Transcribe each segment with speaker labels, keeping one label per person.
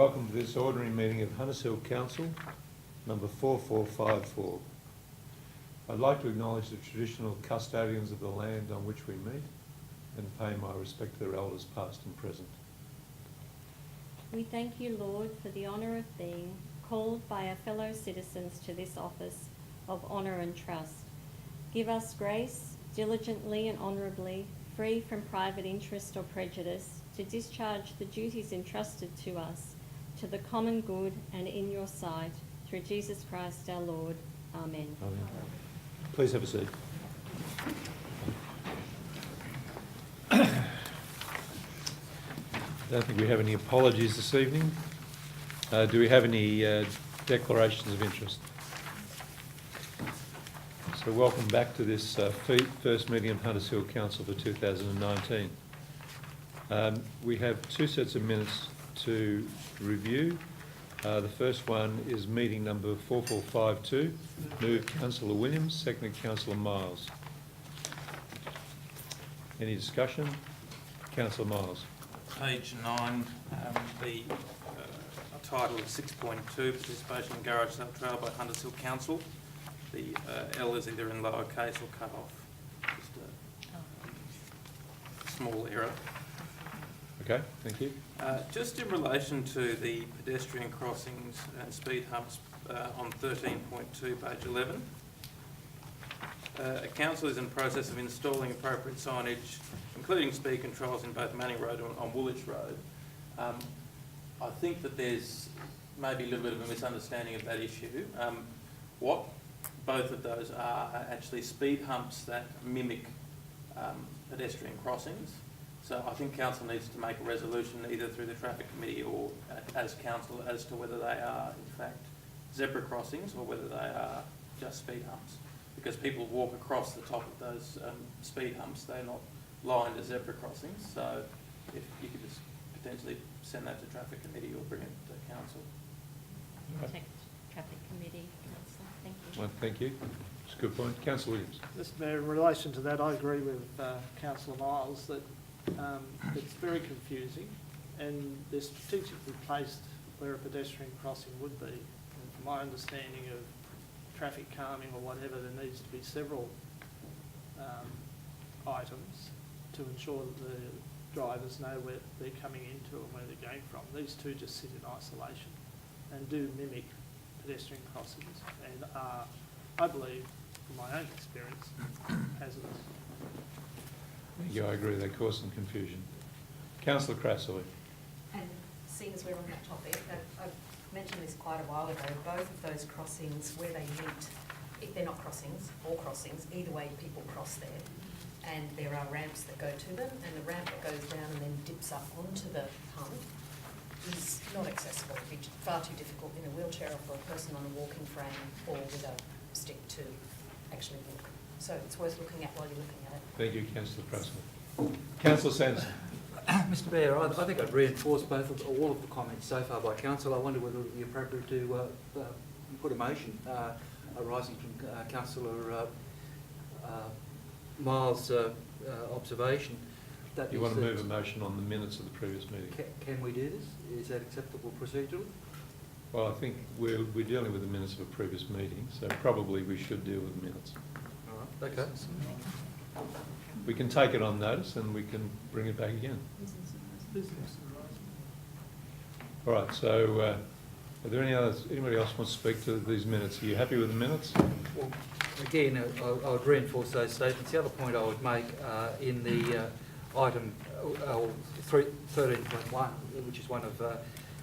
Speaker 1: Welcome to this ordinary meeting of Hunters Hill Council, number 4454. I'd like to acknowledge the traditional custodians of the land on which we meet and pay my respect to their elders past and present.
Speaker 2: We thank you, Lord, for the honour of being called by our fellow citizens to this office of honour and trust. Give us grace, diligently and honourably, free from private interest or prejudice, to discharge the duties entrusted to us, to the common good and in your sight, through Jesus Christ our Lord. Amen.
Speaker 1: Amen. Please have a seat. I don't think we have any apologies this evening. Do we have any declarations of interest? So welcome back to this first meeting of Hunters Hill Council for 2019. We have two sets of minutes to review. The first one is meeting number 4452, moved Councillor Williams, seconded Councillor Miles. Any discussion? Councillor Miles.
Speaker 3: Page 9, the title is 6.2, Participation in Garage Sale Trail by Hunters Hill Council. The L is either in lowercase or cut off. Just a small error.
Speaker 1: Okay, thank you.
Speaker 3: Just in relation to the pedestrian crossings and speed humps on 13.2, page 11. Council is in the process of installing appropriate signage, including speed controls in both Manning Road and on Woolwich Road. I think that there's maybe a little bit of a misunderstanding of that issue. What both of those are actually speed humps that mimic pedestrian crossings. So I think council needs to make a resolution either through the traffic committee or as council as to whether they are in fact zebra crossings or whether they are just speed humps. Because people walk across the top of those speed humps, they're not lined as zebra crossings. So if you could just potentially send that to traffic committee or bring it to council.
Speaker 2: Take traffic committee, Councillor. Thank you.
Speaker 1: Well, thank you. It's a good point. Councillor Williams.
Speaker 4: Mr Mayor, in relation to that, I agree with Councillor Miles that it's very confusing and they're strategically placed where a pedestrian crossing would be. And from my understanding of traffic calming or whatever, there needs to be several items to ensure that the drivers know where they're coming into and where they're going from. These two just sit in isolation and do mimic pedestrian crossings and are, I believe, from my own experience, hazardous.
Speaker 1: Yeah, I agree. They cause some confusion. Councillor Crassley.
Speaker 5: And seeing as we're on that topic, I've mentioned this quite a while ago, both of those crossings where they meet, if they're not crossings or crossings, either way people cross there. And there are ramps that go to them, and the ramp that goes down and then dips up onto the hump is not accessible. It'd be far too difficult in a wheelchair or for a person on a walking frame or with a stick to actually walk. So it's worth looking at while you're looking at it.
Speaker 1: Thank you, Councillor Crassley. Councillor Sanderson.
Speaker 6: Mr Mayor, I think I'd reinforce all of the comments so far by council. I wonder whether it would be appropriate to put a motion arising from Councillor Miles' observation. That
Speaker 1: You want to move a motion on the minutes of the previous meeting?
Speaker 6: Can we do this? Is that acceptable procedurally?
Speaker 1: Well, I think we're dealing with the minutes of a previous meeting, so probably we should deal with the minutes.
Speaker 6: All right. Okay.
Speaker 1: We can take it on notice and we can bring it back again. All right, so are there anybody else wants to speak to these minutes? Are you happy with the minutes?
Speaker 6: Well, again, I would reinforce those statements. The other point I would make in the item 13.1, which is one of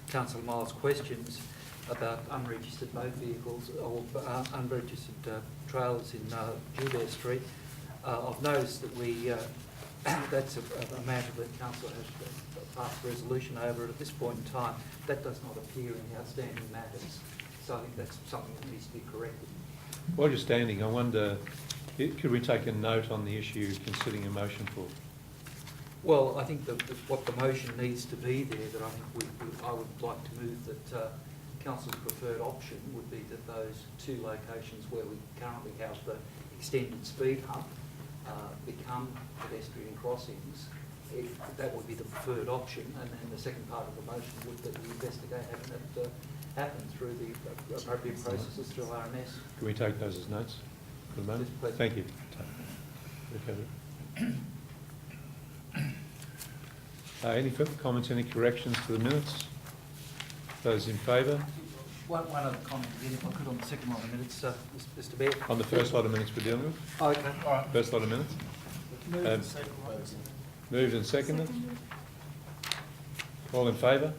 Speaker 6: Councillor Miles' questions about unregistered motor vehicles or unregistered trailers in Gilbert Street. I've noticed that that's a matter that Council has passed a resolution over. At this point in time, that does not appear in the outstanding matters. So I think that's something that needs to be corrected.
Speaker 1: While you're standing, I wonder, could we take a note on the issue you're considering a motion for?
Speaker 6: Well, I think what the motion needs to be there, that I think I would like to move that Council's preferred option would be that those two locations where we currently have the extended speed hump become pedestrian crossings that would be the preferred option, and then the second part of the motion would be the investigation that happen through the appropriate processes through RMS.
Speaker 1: Can we take those as notes for the moment?
Speaker 6: Yes, please.
Speaker 1: Thank you. Any further comments, any corrections to the minutes? Those in favour?
Speaker 6: One other comment again, if I could, on the second lot of minutes, Mr. Baird.
Speaker 1: On the first lot of minutes we're dealing with?
Speaker 6: Oh, okay, all right.
Speaker 1: First lot of minutes? Moved and seconded? All in favour?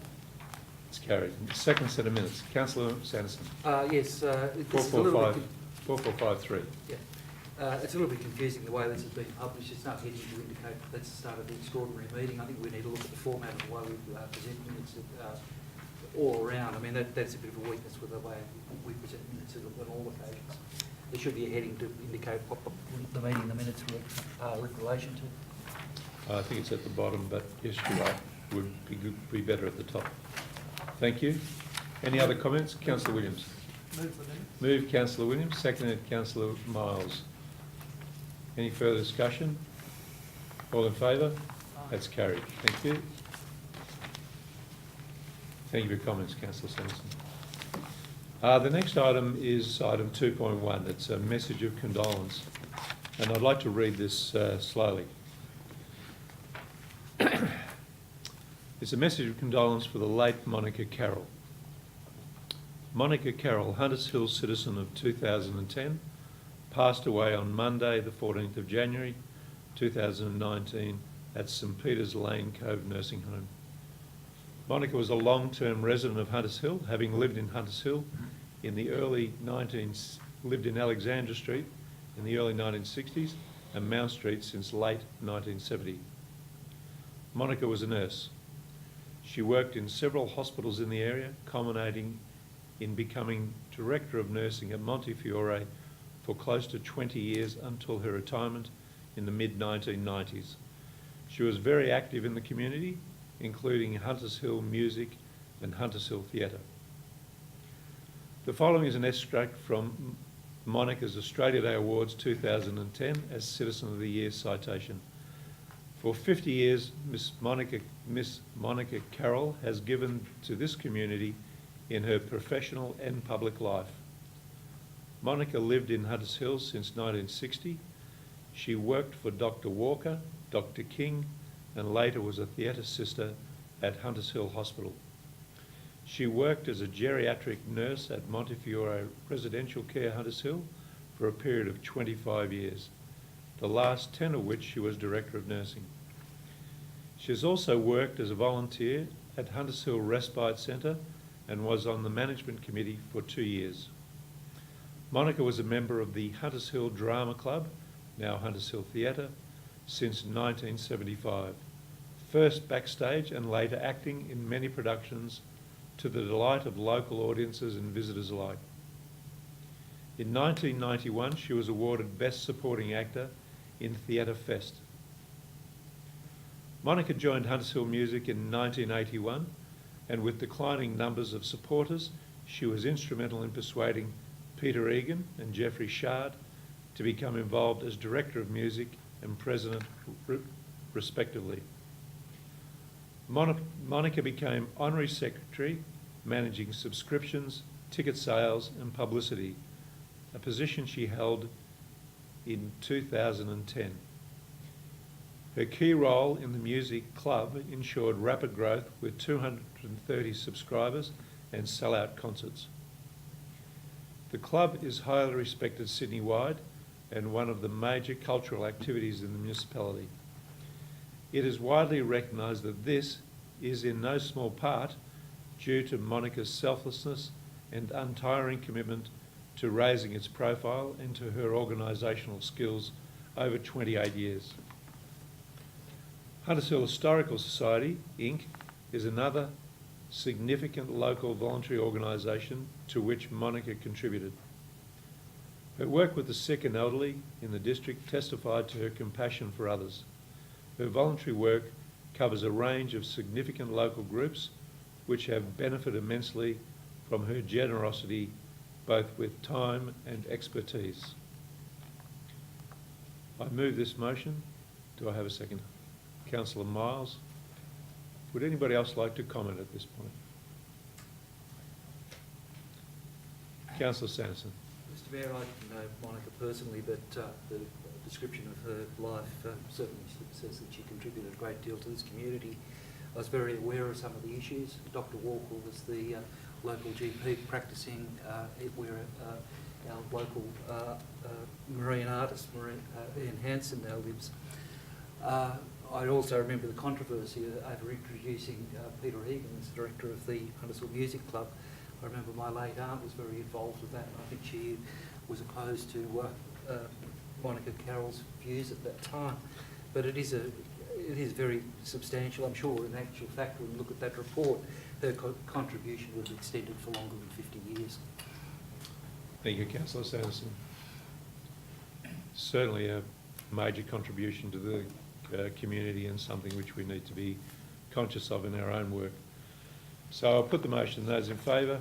Speaker 1: It's carried. Second set of minutes. Councillor Sanderson.
Speaker 6: Yes, this is a little bit...
Speaker 1: 4453.
Speaker 6: Yeah. It's a little bit confusing the way this has been published. It's not heading to indicate that's the start of the extraordinary meeting. I think we need to look at the format of the way we present minutes all around. I mean, that's a bit of a weakness with the way we present minutes on all occasions. There should be a heading to indicate what the meeting the minutes were in relation to.
Speaker 1: I think it's at the bottom, but yes, you're right. Would be better at the top. Thank you. Any other comments? Councillor Williams. Moved Councillor Williams, seconded Councillor Miles. Any further discussion? All in favour? That's carried. Thank you. Thank you for your comments, Councillor Sanderson. The next item is item 2.1. It's a message of condolence. And I'd like to read this slowly. It's a message of condolence for the late Monica Carroll. Monica Carroll, Hunters Hill citizen of 2010, passed away on Monday the 14th of January 2019 at St Peter's Lane Cove Nursing Home. Monica was a long-term resident of Hunters Hill, having lived in Hunters Hill in the lived in Alexandra Street in the early 1960s and Mount Street since late 1970. Monica was a nurse. She worked in several hospitals in the area, culminating in becoming Director of Nursing at Montefiore for close to 20 years until her retirement in the mid-1990s. She was very active in the community, including Hunters Hill Music and Hunters Hill Theatre. The following is an extract from Monica's Australia Day Awards 2010 as Citizen of the Year citation. For 50 years, Miss Monica Carroll has given to this community in her professional and public life. Monica lived in Hunters Hill since 1960. She worked for Dr. Walker, Dr. King, and later was a theatre sister at Hunters Hill Hospital. She worked as a geriatric nurse at Montefiore Residential Care Hunters Hill for a period of 25 years, the last 10 of which she was Director of Nursing. She has also worked as a volunteer at Hunters Hill Respite Centre and was on the management committee for 2 years. Monica was a member of the Hunters Hill Drama Club, now Hunters Hill Theatre, since 1975, first backstage and later acting in many productions to the delight of local audiences and visitors alike. In 1991, she was awarded Best Supporting Actor in Theatre Fest. Monica joined Hunters Hill Music in 1981, and with declining numbers of supporters, she was instrumental in persuading Peter Egan and Jeffrey Shard to become involved as Director of Music and President, respectively. Monica became Honorary Secretary, managing subscriptions, ticket sales and publicity, a position she held in 2010. Her key role in the music club ensured rapid growth with 230 subscribers and sell-out concerts. The club is highly respected Sydney-wide and one of the major cultural activities in the municipality. It is widely recognised that this is in no small part due to Monica's selflessness and untiring commitment to raising its profile and to her organisational skills over 28 years. Hunters Hill Historical Society, Inc. is another significant local voluntary organisation to which Monica contributed. Her work with the sick and elderly in the district testified to her compassion for others. Her voluntary work covers a range of significant local groups which have benefited immensely from her generosity both with time and expertise. I move this motion. Do I have a second? Councillor Miles. Would anybody else like to comment at this point? Councillor Sanderson.
Speaker 6: Mr Mayor, I know Monica personally, but the description of her life certainly says that she contributed a great deal to this community. I was very aware of some of the issues. Dr Walker was the local GP practising where our local marine artist, Ian Hansen, now lives. I also remember the controversy over introducing Peter Egan as director of the Huntersville Music Club. I remember my late aunt was very involved with that, and I think she was opposed to Monica Carroll's views at that time. But it is very substantial. I'm sure in actual fact, when you look at that report, her contribution was extended for longer than 50 years.
Speaker 1: Thank you, Councillor Sanderson. Certainly a major contribution to the community and something which we need to be conscious of in our own work. So I'll put the motion. Those in favour?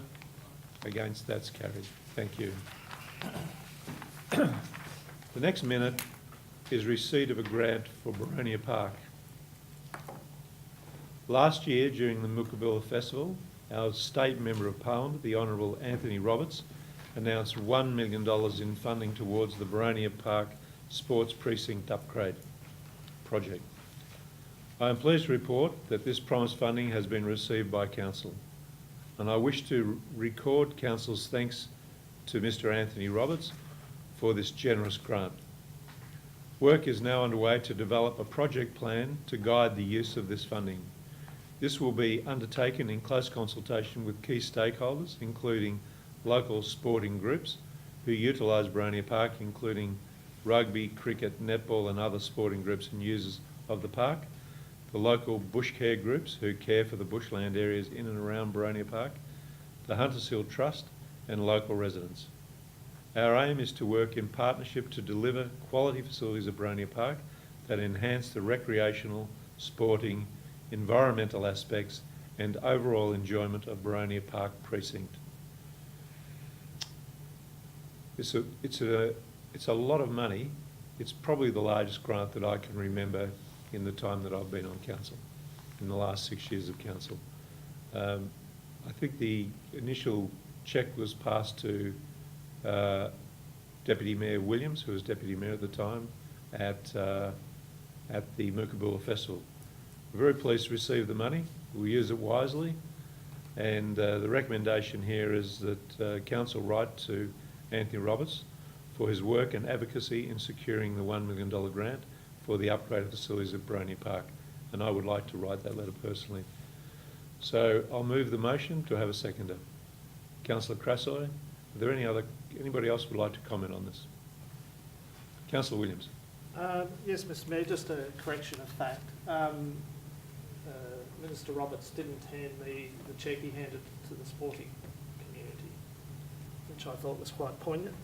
Speaker 1: Against? That's carried. Thank you. The next minute is receipt of a grant for Boronia Park. Last year, during the Mookabilla Festival, our State Member of Parliament, the Honourable Anthony Roberts, announced $1 million in funding towards the Boronia Park Sports Precinct Upgrade project. I am pleased to report that this promised funding has been received by Council, and I wish to record Council's thanks to Mr Anthony Roberts for this generous grant. Work is now underway to develop a project plan to guide the use of this funding. This will be undertaken in close consultation with key stakeholders, including local sporting groups who utilise Boronia Park, including rugby, cricket, netball and other sporting groups and users of the park, the local bush care groups who care for the bushland areas in and around Boronia Park, the Hunters Hill Trust and local residents. Our aim is to work in partnership to deliver quality facilities at Boronia Park that enhance the recreational, sporting, environmental aspects and overall enjoyment of Boronia Park Precinct. It's a lot of money. It's probably the largest grant that I can remember in the time that I've been on council, in the last 6 years of council. I think the initial cheque was passed to Deputy Mayor Williams, who was Deputy Mayor at the time, at the Mookabilla Festival. We're very pleased to receive the money. We'll use it wisely, and the recommendation here is that Council write to Anthony Roberts for his work and advocacy in securing the $1 million grant for the upgraded facilities at Boronia Park, and I would like to write that letter personally. So I'll move the motion. Do I have a seconder? Councillor Crassoy. Are there anybody else who would like to comment on this? Councillor Williams.
Speaker 4: Yes, Mr Mayor, just a correction of fact. Minister Roberts didn't hand me the cheque, he handed it to the sporting community, which I thought was quite poignant.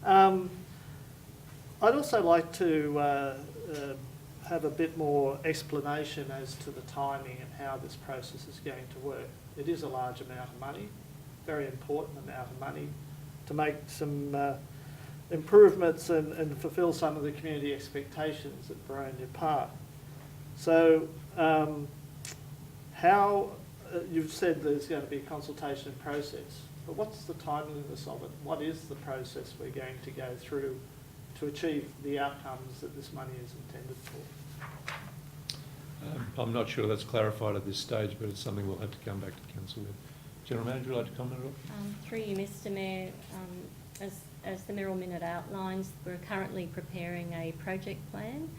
Speaker 4: I'd also like to have a bit more explanation as to the timing and how this process is going to work. It is a large amount of money, very important amount of money, to make some improvements and fulfil some of the community expectations at Boronia Park. So you've said there's going to be a consultation process, but what's the timeliness of it? What is the process we're going to go through to achieve the outcomes that this money is intended for?
Speaker 1: I'm not sure that's clarified at this stage, but it's something we'll have to come back to Council with. General Manager, would you like to comment at all?
Speaker 2: Through you, Mr Mayor, as the Mineral Minute outlines, we're currently preparing a project plan,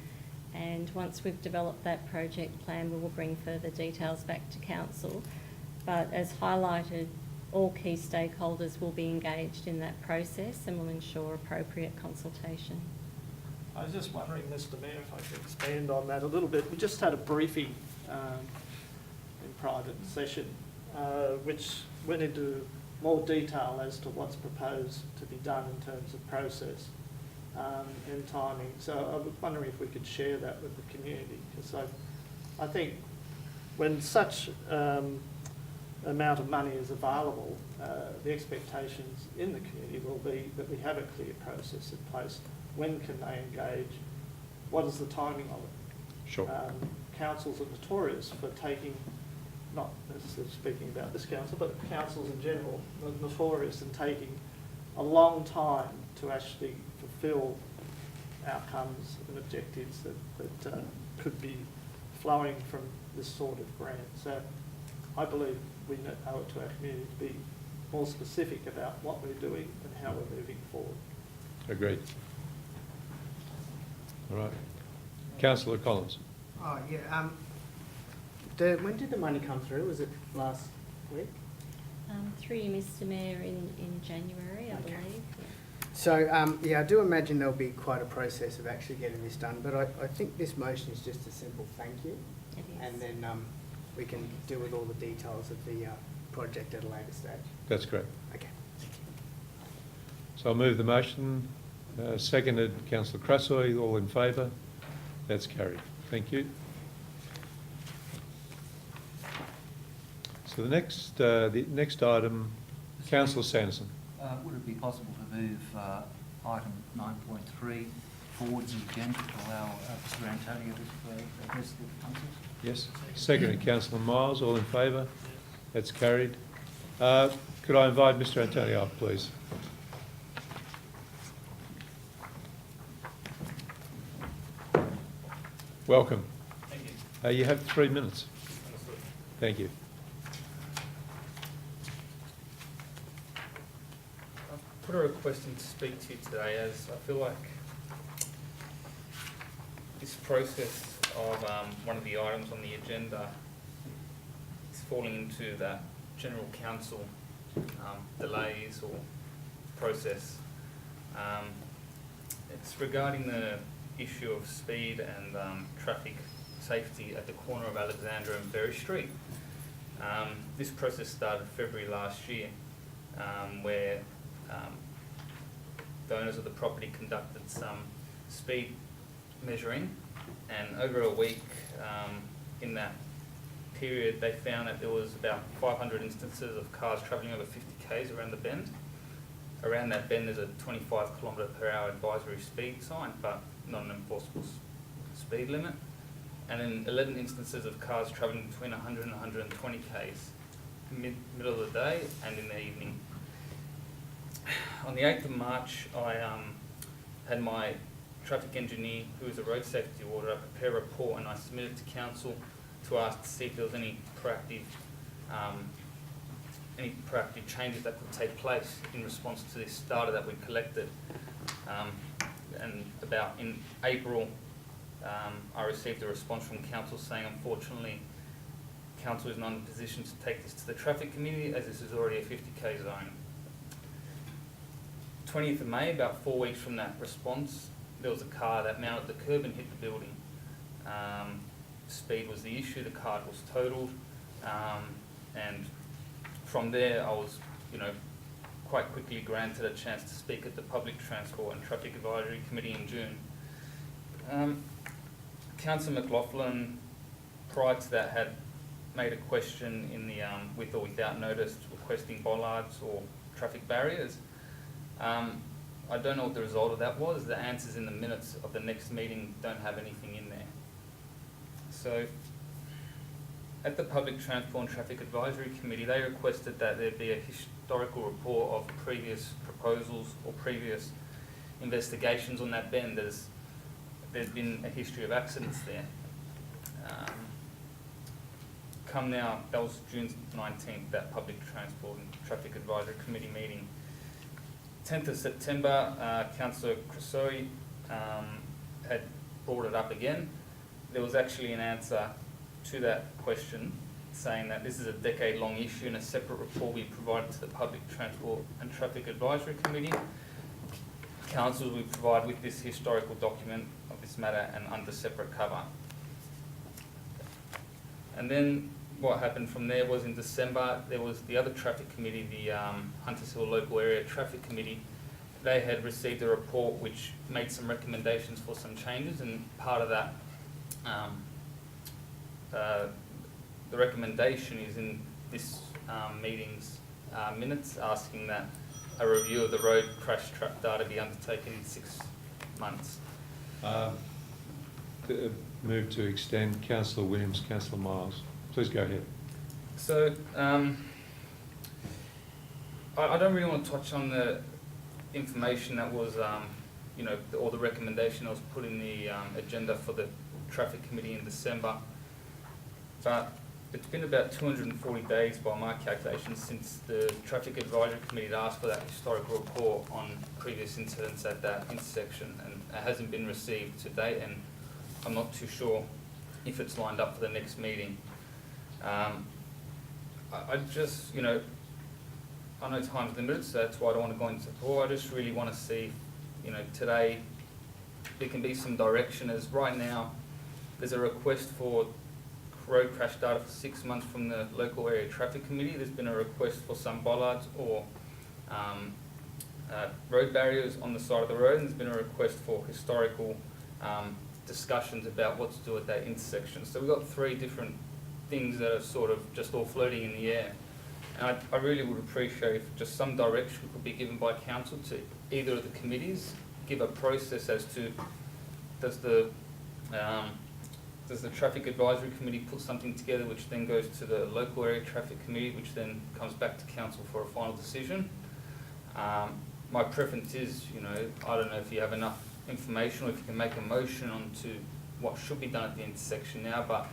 Speaker 2: and once we've developed that project plan, we will bring further details back to Council. But as highlighted, all key stakeholders will be engaged in that process and will ensure appropriate consultation.
Speaker 4: I was just wondering, Mr Mayor, if I could expand on that a little bit. We just had a briefing in private session which went into more detail as to what's proposed to be done in terms of process and timing. So I was wondering if we could share that with the community, because I think when such amount of money is available, the expectations in the community will be that we have a clear process in place. When can they engage? What is the timing of it?
Speaker 1: Sure.
Speaker 4: councils are notorious for taking, not necessarily speaking about this council, but councils in general, are notorious in taking a long time to actually fulfil outcomes and objectives that could be flowing from this sort of grant. So I believe we owe it to our community to be more specific about what we're doing and how we're moving forward.
Speaker 1: Agreed. All right. Councillor Collins.
Speaker 7: Oh, yeah. When did the money come through? Was it last week?
Speaker 2: Through you, Mr Mayor, in January, I
Speaker 7: Okay.
Speaker 2: believe. Yeah.
Speaker 7: So, yeah, I do imagine there'll be quite a process of actually getting this done, but I think this motion is just a simple thank you.
Speaker 2: It is.
Speaker 7: And then we can deal with all the details of the project at a later stage.
Speaker 1: That's correct.
Speaker 7: Okay, thank you.
Speaker 1: So I'll move the motion. Seconded, Councillor Crassoy. All in favour? That's carried. Thank you. So the next item, Councillor Sanderson.
Speaker 6: Would it be possible to move item 9.3 forward in the agenda to allow Mr Antonio to address the councillors?
Speaker 1: Yes. Seconded, Councillor Miles. All in favour? That's carried. Could I invite Mr Antonio up, please? Welcome.
Speaker 8: Thank you.
Speaker 1: You have 3 minutes.
Speaker 8: Understood.
Speaker 1: Thank you.
Speaker 8: I've put a request in to speak to you today as I feel like this process of one of the items on the agenda is falling into that general council delays or process. It's regarding the issue of speed and traffic safety at the corner of Alexandra and Berry Street. This process started February last year, where the owners of the property conducted some speed measuring, and over a week in that period they found that there was about 500 instances of cars travelling over 50 k's around the bend. Around that bend there's a 25 km/h advisory speed sign, but not an enforceable speed limit. And then 11 instances of cars travelling between 100 and 120 k's, middle of the day and in the evening. On the 8th of March, I had my traffic engineer, who is a road safety auditor, prepare a report, and I submitted to council to ask to see if there was any proactive changes that could take place in response to this data that we collected. And about in April, I received a response from council saying, unfortunately, council is not in a position to take this to the traffic committee as this is already a 50k zone. 20th of May, about 4 weeks from that response, there was a car that mounted the curb and hit the building. Speed was the issue, the car was totaled, and from there I was, quite quickly granted a chance to speak at the Public Transport and Traffic Advisory Committee in June. Councillor McLaughlin, prior to that, had made a question in the with or without notice requesting bollards or traffic barriers. I don't know what the result of that was. The answers in the minutes of the next meeting don't have anything in there. So, at the Public Transport and Traffic Advisory Committee, they requested that there be a historical report of previous proposals or previous investigations on that bend. There's been a history of accidents there. Come now, that was June 19th, that Public Transport and Traffic Advisory Committee meeting. 10th of September, Councillor Crassoy had brought it up again. There was actually an answer to that question saying that this is a decade-long issue and a separate report will be provided to the Public Transport and Traffic Advisory Committee. Council will be provided with this historical document of this matter and under separate cover. And then what happened from there was in December, there was the other traffic committee, the Hunters Hill Local Area Traffic Committee. They had received a report which made some recommendations for some changes, and part of that, the recommendation is in this meeting's minutes, asking that a review of the road crash data be undertaken in 6 months.
Speaker 1: move to extend. Councillor Williams, Councillor Miles. Please go ahead.
Speaker 8: So, I don't really want to touch on the information that was, or the recommendation that was put in the agenda for the Traffic Committee in December. But it's been about 240 days by my calculations since the Traffic Advisory Committee had asked for that historical report on previous incidents at that intersection, and it hasn't been received to date, and I'm not too sure if it's lined up for the next meeting. I just, I know time's limited, so that's why I don't want to go into more. I just really want to see, today there can be some direction, as right now there's a request for road crash data for 6 months from the local area traffic committee. There's been a request for some bollards or road barriers on the side of the road, and there's been a request for historical discussions about what to do at that intersection. So we've got 3 different things that are sort of just all floating in the air. And I really would appreciate if just some direction could be given by council to either of the committees, give a process as to does the Traffic Advisory Committee put something together which then goes to the local area traffic committee, which then comes back to council for a final decision. My preference is, I don't know if you have enough information or if you can make a motion on to what should be done at the intersection now, but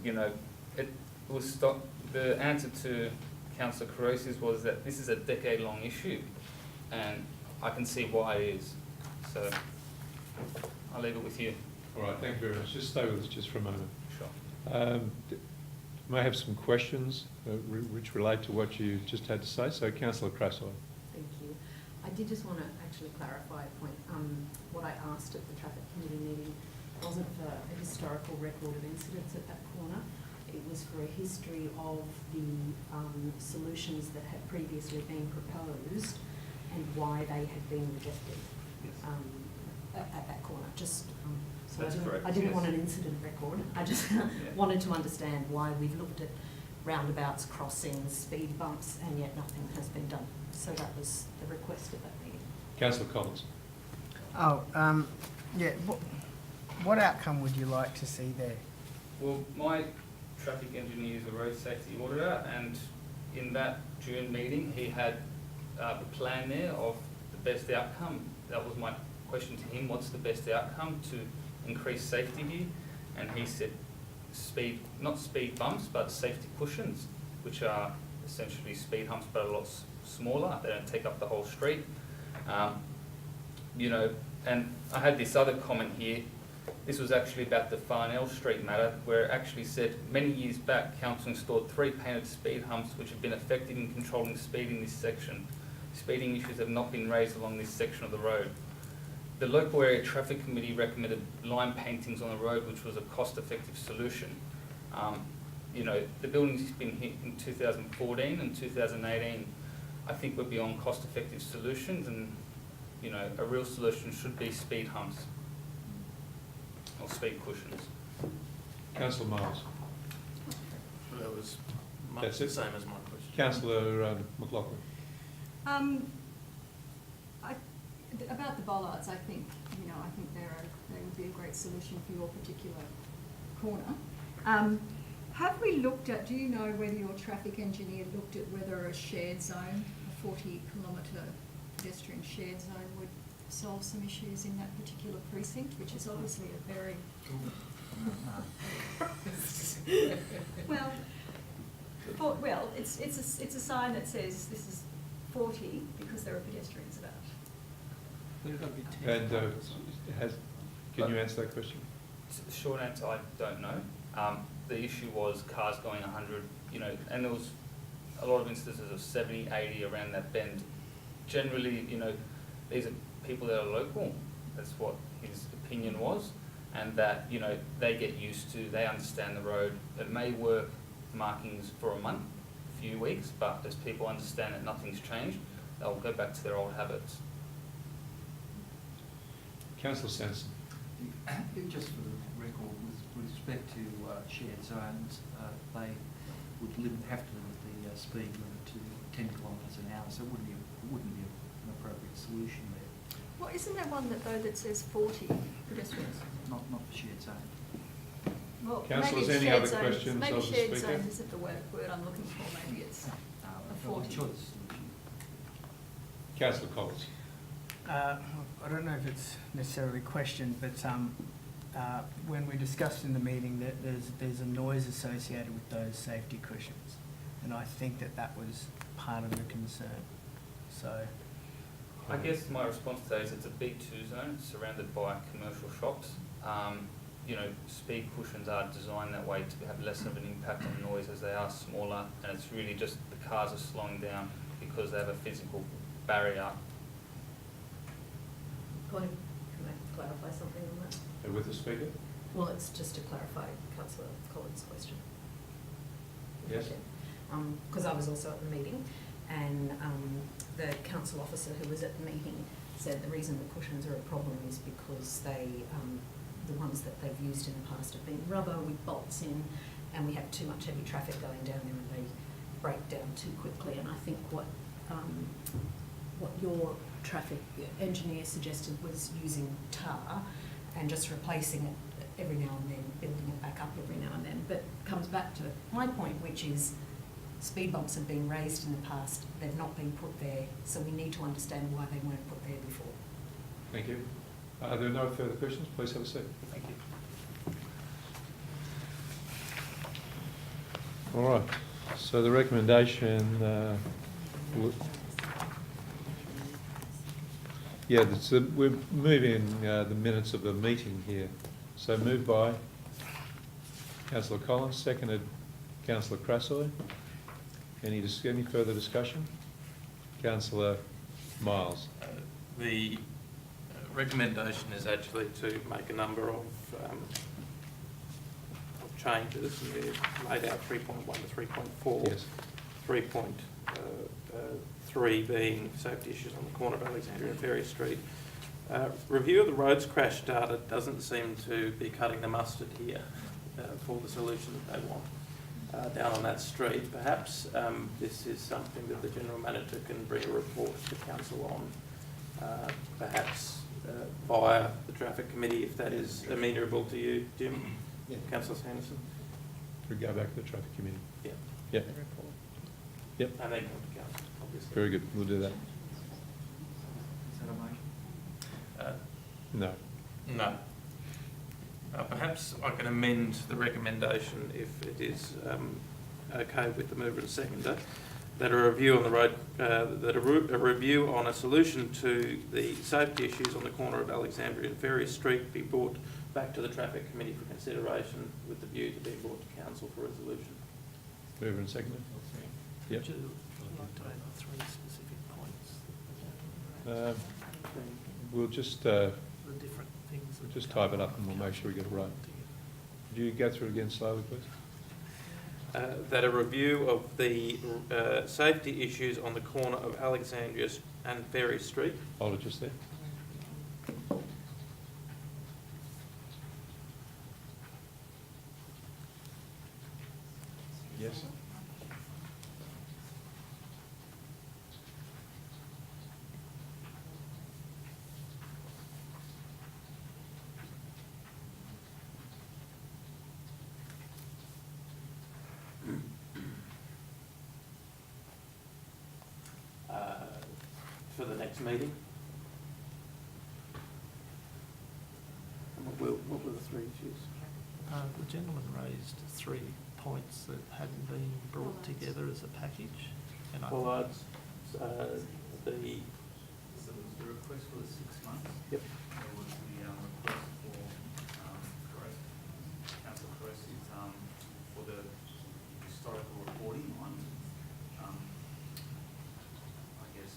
Speaker 8: it was stop. The answer to Councillor Carosi's was that this is a decade-long issue, and I can see why it is. So I'll leave it with you.
Speaker 1: All right, thank you very much. Just stay with us just for a moment.
Speaker 8: Sure.
Speaker 1: May I have some questions which relate to what you just had to say? So, Councillor Krasoy.
Speaker 5: Thank you. I did just want to actually clarify a point. What I asked at the traffic committee meeting wasn't for a historical record of incidents at that corner. It was for a history of the solutions that had previously been proposed and why they had been rejected at that corner. Just so
Speaker 8: That's correct,
Speaker 5: I didn't
Speaker 8: yes.
Speaker 5: want an incident record. I just wanted to understand why we've looked at roundabouts, crossings, speed bumps, and yet nothing has been done. So that was the request of that meeting.
Speaker 1: Councillor Collins.
Speaker 7: What outcome would you like to see there?
Speaker 8: Well, my traffic engineer is a road safety auditor, and in that June meeting, he had the plan there of the best outcome. That was my question to him: what's the best outcome to increase safety here? And he said not speed bumps, but safety cushions, which are essentially speed humps but a lot smaller. They don't take up the whole street. And I had this other comment here. This was actually about the Farnell Street matter, where it actually said many years back, council installed 3 painted speed humps which have been effective in controlling speed in this section. Speeding issues have not been raised along this section of the road. The local area traffic committee recommended line paintings on the road, which was a cost-effective solution. The building's been hit in 2014 and 2018. I think we're beyond cost-effective solutions, and a real solution should be speed humps or speed cushions.
Speaker 1: Councillor Miles.
Speaker 3: That was much
Speaker 1: That's
Speaker 3: the
Speaker 1: it.
Speaker 3: same as my question.
Speaker 1: Councillor McLaughlin.
Speaker 9: About the bollards, I think they would be a great solution for your particular corner. Have we looked at? Do you know whether your traffic engineer looked at whether a shared zone, a 40-kilometre pedestrian shared zone, would solve some issues in that particular precinct, which is obviously a very it's a sign that says this is 40 because there are pedestrians about.
Speaker 1: And can you answer that question?
Speaker 8: Short answer, I don't know. The issue was cars going 100, and there was a lot of instances of 70, 80 around that bend. Generally, these are people that are local. That's what his opinion was, and that, they get used to, they understand the road. It may work markings for a month, a few weeks, but as people understand that nothing's changed, they'll go back to their old habits.
Speaker 1: Councillor Sanson.
Speaker 10: Just for the record, with respect to shared zones, they would have to limit the speed limit to 10 kilometres an hour, so it wouldn't be an appropriate solution there.
Speaker 9: Well, isn't there one that says 40 pedestrians?
Speaker 10: Not for shared zone.
Speaker 9: Well,
Speaker 1: Councillors,
Speaker 9: maybe
Speaker 1: any
Speaker 9: shared
Speaker 1: other
Speaker 9: zones-
Speaker 1: questions
Speaker 9: Maybe
Speaker 1: of the
Speaker 9: shared
Speaker 1: speaker?
Speaker 9: zones isn't the word I'm looking for, maybe it's a
Speaker 10: I'm
Speaker 9: 40.
Speaker 10: sure there's a solution.
Speaker 1: Councillor Collins.
Speaker 7: I don't know if it's necessarily questioned, but when we discussed in the meeting that there's a noise associated with those safety cushions, and I think that was part of the concern. So,
Speaker 8: I guess my response to that is it's a B2 zone surrounded by commercial shops. You know, speed cushions are designed that way to have less of an impact on noise as they are smaller, and it's really just the cars are slowing down because they have a physical barrier.
Speaker 5: Can I clarify something on that?
Speaker 1: With the speaker?
Speaker 5: Well, it's just to clarify Councillor Collins' question.
Speaker 1: Yes.
Speaker 5: Because I was also at the meeting, and the council officer who was at the meeting said the reason the cushions are a problem is because they, the ones that they've used in the past have been rubber with bolts in, and we have too much heavy traffic going down there and they break down too quickly. And I think what your traffic engineer suggested was using tar and just replacing it every now and then, building it back up every now and then. But comes back to my point, which is speed bumps have been raised in the past, they've not been put there, so we need to understand why they weren't put there before.
Speaker 1: Thank you. Are there no further questions? Please have a seat.
Speaker 3: Thank you.
Speaker 1: All right. So the recommendation, we're moving the minutes of the meeting here. So moved by Councillor Collins, seconded Councillor Crassoy. Any further discussion? Councillor Miles.
Speaker 3: The recommendation is actually to make a number of changes, and we've laid out 3.1 to 3.4.
Speaker 1: Yes.
Speaker 3: 3.3 being safety issues on the corner of Alexandria and Ferry Street. Review of the roads crash data doesn't seem to be cutting the mustard here for the solution that they want down on that street. Perhaps this is something that the General Manager can bring a report to Council on, perhaps via the Traffic Committee, if that is amenable to you, Jim.
Speaker 1: Yeah.
Speaker 3: Councillor Sanderson.
Speaker 1: We go back to the Traffic Committee.
Speaker 3: Yeah.
Speaker 1: Yep. Yep.
Speaker 3: And then come to Council, obviously.
Speaker 1: Very good. We'll do that.
Speaker 10: Is that a motion?
Speaker 1: No.
Speaker 3: No. Perhaps I can amend the recommendation if it is okay with the mover and seconder, that a review on the road, that a review on a solution to the safety issues on the corner of Alexandria and Ferry Street be brought back to the Traffic Committee for consideration with the view to being brought to Council for resolution.
Speaker 1: Mover and seconder? Yep.
Speaker 4: Would you like to add 3 specific points?
Speaker 1: We'll just
Speaker 4: The different things. that
Speaker 1: just
Speaker 4: come
Speaker 1: type it up and we'll make sure we get it right. Could you go through it again slowly, please?
Speaker 3: That a review of the safety issues on the corner of Alexandria and Ferry Street.
Speaker 1: Hold it just there. Yes.
Speaker 3: For the next meeting. And what were the 3 issues?
Speaker 4: The gentleman raised 3 points that hadn't been brought together as a package. And
Speaker 3: Bollards, the...
Speaker 6: So there was the request for the 6 months.
Speaker 3: Yep.
Speaker 6: There was the request for, Councillor Caressy's, for the historical reporting on, I guess,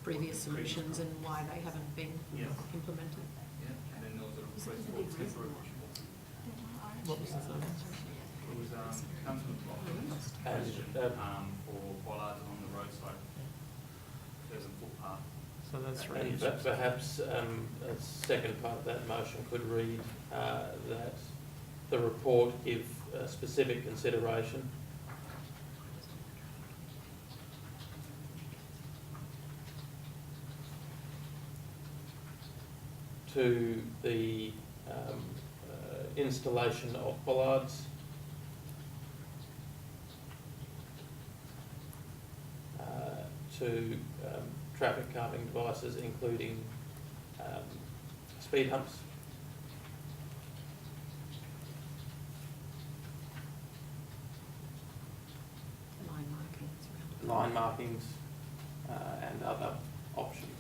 Speaker 5: Previous solutions and why they haven't been
Speaker 6: Yes.
Speaker 5: implemented.
Speaker 6: Yeah, and then there was a request for temporary.
Speaker 4: what was the third one?
Speaker 6: It was, Councillor Block's question, for bollards along the roadside. There's a footpath.
Speaker 4: So that's 3
Speaker 3: And
Speaker 4: issues.
Speaker 3: perhaps a second part of that motion could read that the report give specific consideration to the installation of bollards, to traffic calming devices, including speed humps.
Speaker 5: Line markings around.
Speaker 3: Line markings and other options.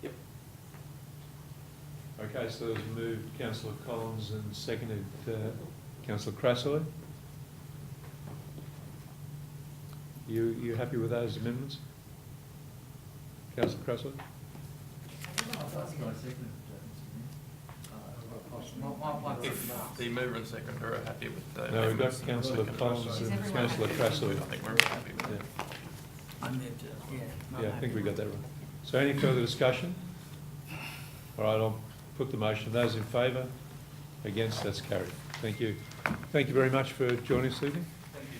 Speaker 3: Yep.
Speaker 1: Okay, so it was moved Councillor Collins and seconded Councillor Crassley. You happy with those amendments? Councillor Crassley?
Speaker 3: If the mover and seconder are happy with the...
Speaker 1: No, we've got Councillor Collins and Councillor Crassley.
Speaker 3: I think we're all happy with
Speaker 1: Yeah.
Speaker 3: it.
Speaker 7: I'm there to, yeah. I'm
Speaker 1: Yeah, I
Speaker 7: happy
Speaker 1: think we got
Speaker 7: with
Speaker 1: that right. So any further discussion? All right, I'll put the motion. Those in favour? Against? That's carried. Thank you. Thank you very much for joining us this evening.
Speaker 3: Thank you.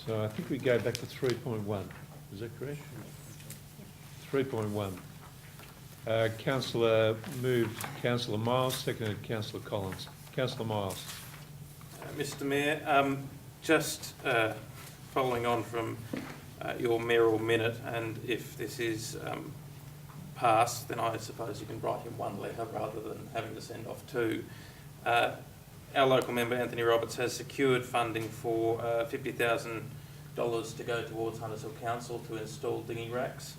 Speaker 1: So I think we go back to 3.1. Is that correct? 3.1. Councillor moved Councillor Miles, seconded Councillor Collins. Councillor Miles.
Speaker 3: Mr Mayor, just following on from your mayoral minute, and if this is passed, then I suppose you can write him one letter rather than having to send off two. Our local member, Anthony Roberts, has secured funding for $50,000 to go towards Hunters Hill Council to install dinghy racks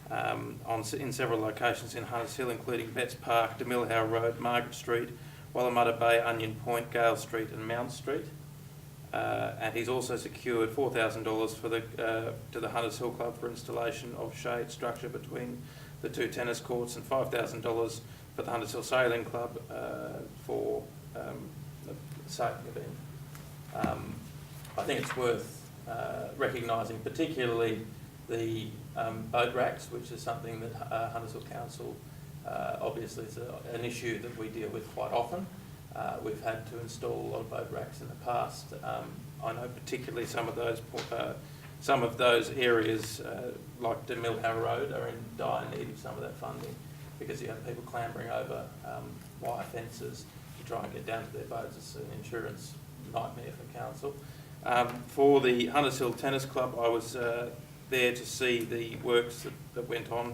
Speaker 3: in several locations in Hunters Hill, including Betts Park, DeMille Road, Margaret Street, Wallamutta Bay, Onion Point, Gale Street and Mount Street. And he's also secured $4,000 for to the Hunters Hill Club for installation of shade structure between the two tennis courts, and $5,000 for the Hunters Hill Sailing Club for the sailing event. I think it's worth recognising particularly the boat racks, which is something that Hunters Hill Council obviously is an issue that we deal with quite often. We've had to install a lot of boat racks in the past. I know particularly some of those areas, like DeMille Road, are in dire need of some of that funding, because you have people clambering over wire fences to try and get down to their boats. It's an insurance nightmare for council. For the Hunters Hill Tennis Club, I was there to see the works that went on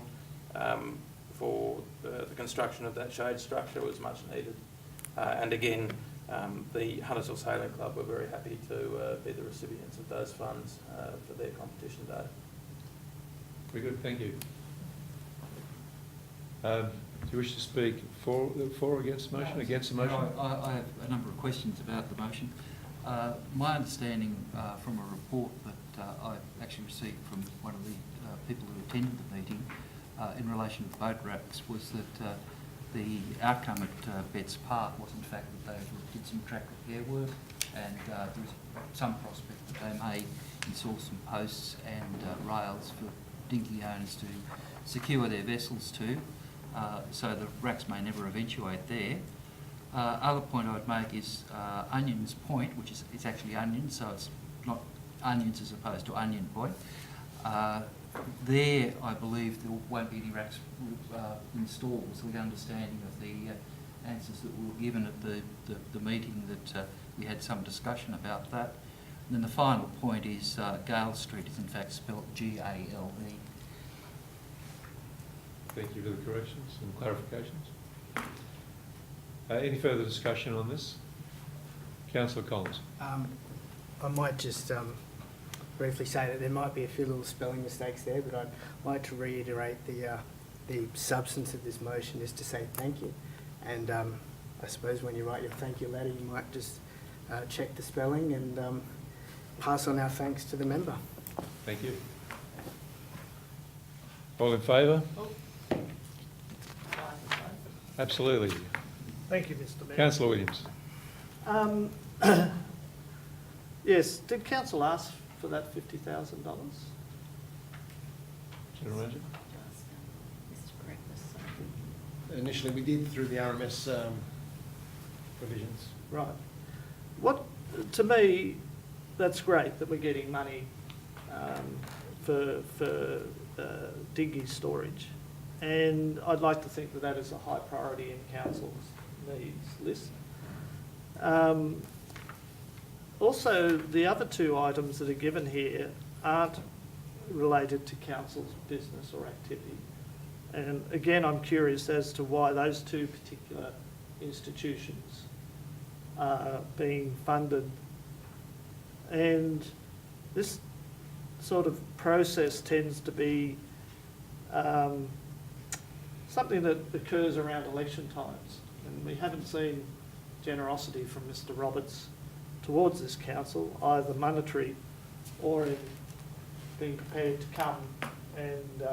Speaker 3: for the construction of that shade structure. It was much needed. And again, the Hunters Hill Sailing Club were very happy to be the recipients of those funds for their competition day.
Speaker 1: Very good, thank you. Do you wish to speak for or against the motion? Against the motion?
Speaker 10: No, I have a number of questions about the motion. My understanding from a report that I actually received from one of the people who attended the meeting in relation to boat racks was that the outcome at Betts Park was in fact that they did some track repair work, and there was some prospect that they may install some posts and rails for dinghy owners to secure their vessels to, so the racks may never eventuate there. Other point I would make is Onions Point, which is it's actually Onions, so it's not Onions as opposed to Onion Point. There, I believe there won't be any racks installed, so the understanding of the answers that were given at the meeting that we had some discussion about that. And then the final point is Gale Street is in fact spelled G-A-L-E.
Speaker 1: Thank you for the corrections and clarifications. Any further discussion on this? Councillor Collins.
Speaker 7: I might just briefly say that there might be a few little spelling mistakes there, but I'd like to reiterate the substance of this motion is to say thank you. And I suppose when you write your thank you letter, you might just check the spelling and pass on our thanks to the member.
Speaker 1: Thank you. All in favour? Absolutely.
Speaker 4: Thank you, Mr Mayor.
Speaker 1: Councillor Williams.
Speaker 4: Yes, did council ask for that $50,000?
Speaker 1: General Manager?
Speaker 2: Mr. Breakfast.
Speaker 11: initially we did through the RMS provisions.
Speaker 4: Right. What, to me, that's great that we're getting money for dinghy storage. And I'd like to think that that is a high priority in council's needs list. Also, the other two items that are given here aren't related to council's business or activity. And again, I'm curious as to why those two particular institutions are being funded. And this sort of process tends to be something that occurs around election times. And we haven't seen generosity from Mr. Roberts towards this council, either monetary or in being prepared to come and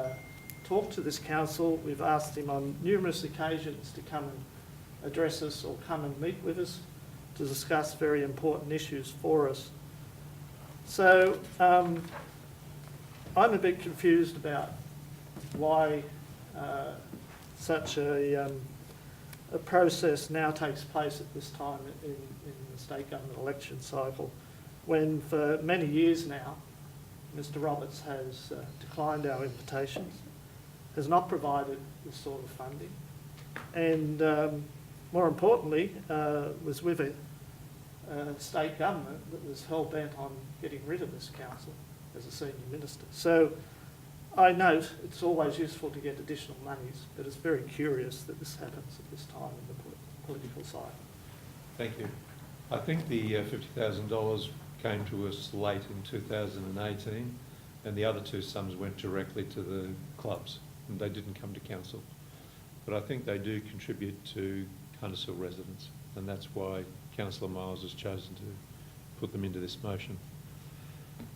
Speaker 4: talk to this council. We've asked him on numerous occasions to come and address us or come and meet with us to discuss very important issues for us. So I'm a bit confused about why such a process now takes place at this time in the state government election cycle, when for many years now Mr. Roberts has declined our invitations, has not provided this sort of funding, and more importantly was with a state government that was hell-bent on getting rid of this council as a senior minister. So I note it's always useful to get additional monies, but it's very curious that this happens at this time in the political cycle.
Speaker 1: Thank you. I think the $50,000 came to us late in 2018, and the other two sums went directly to the clubs, and they didn't come to council. But I think they do contribute to Hunters Hill residents, and that's why Councillor Miles has chosen to put them into this motion.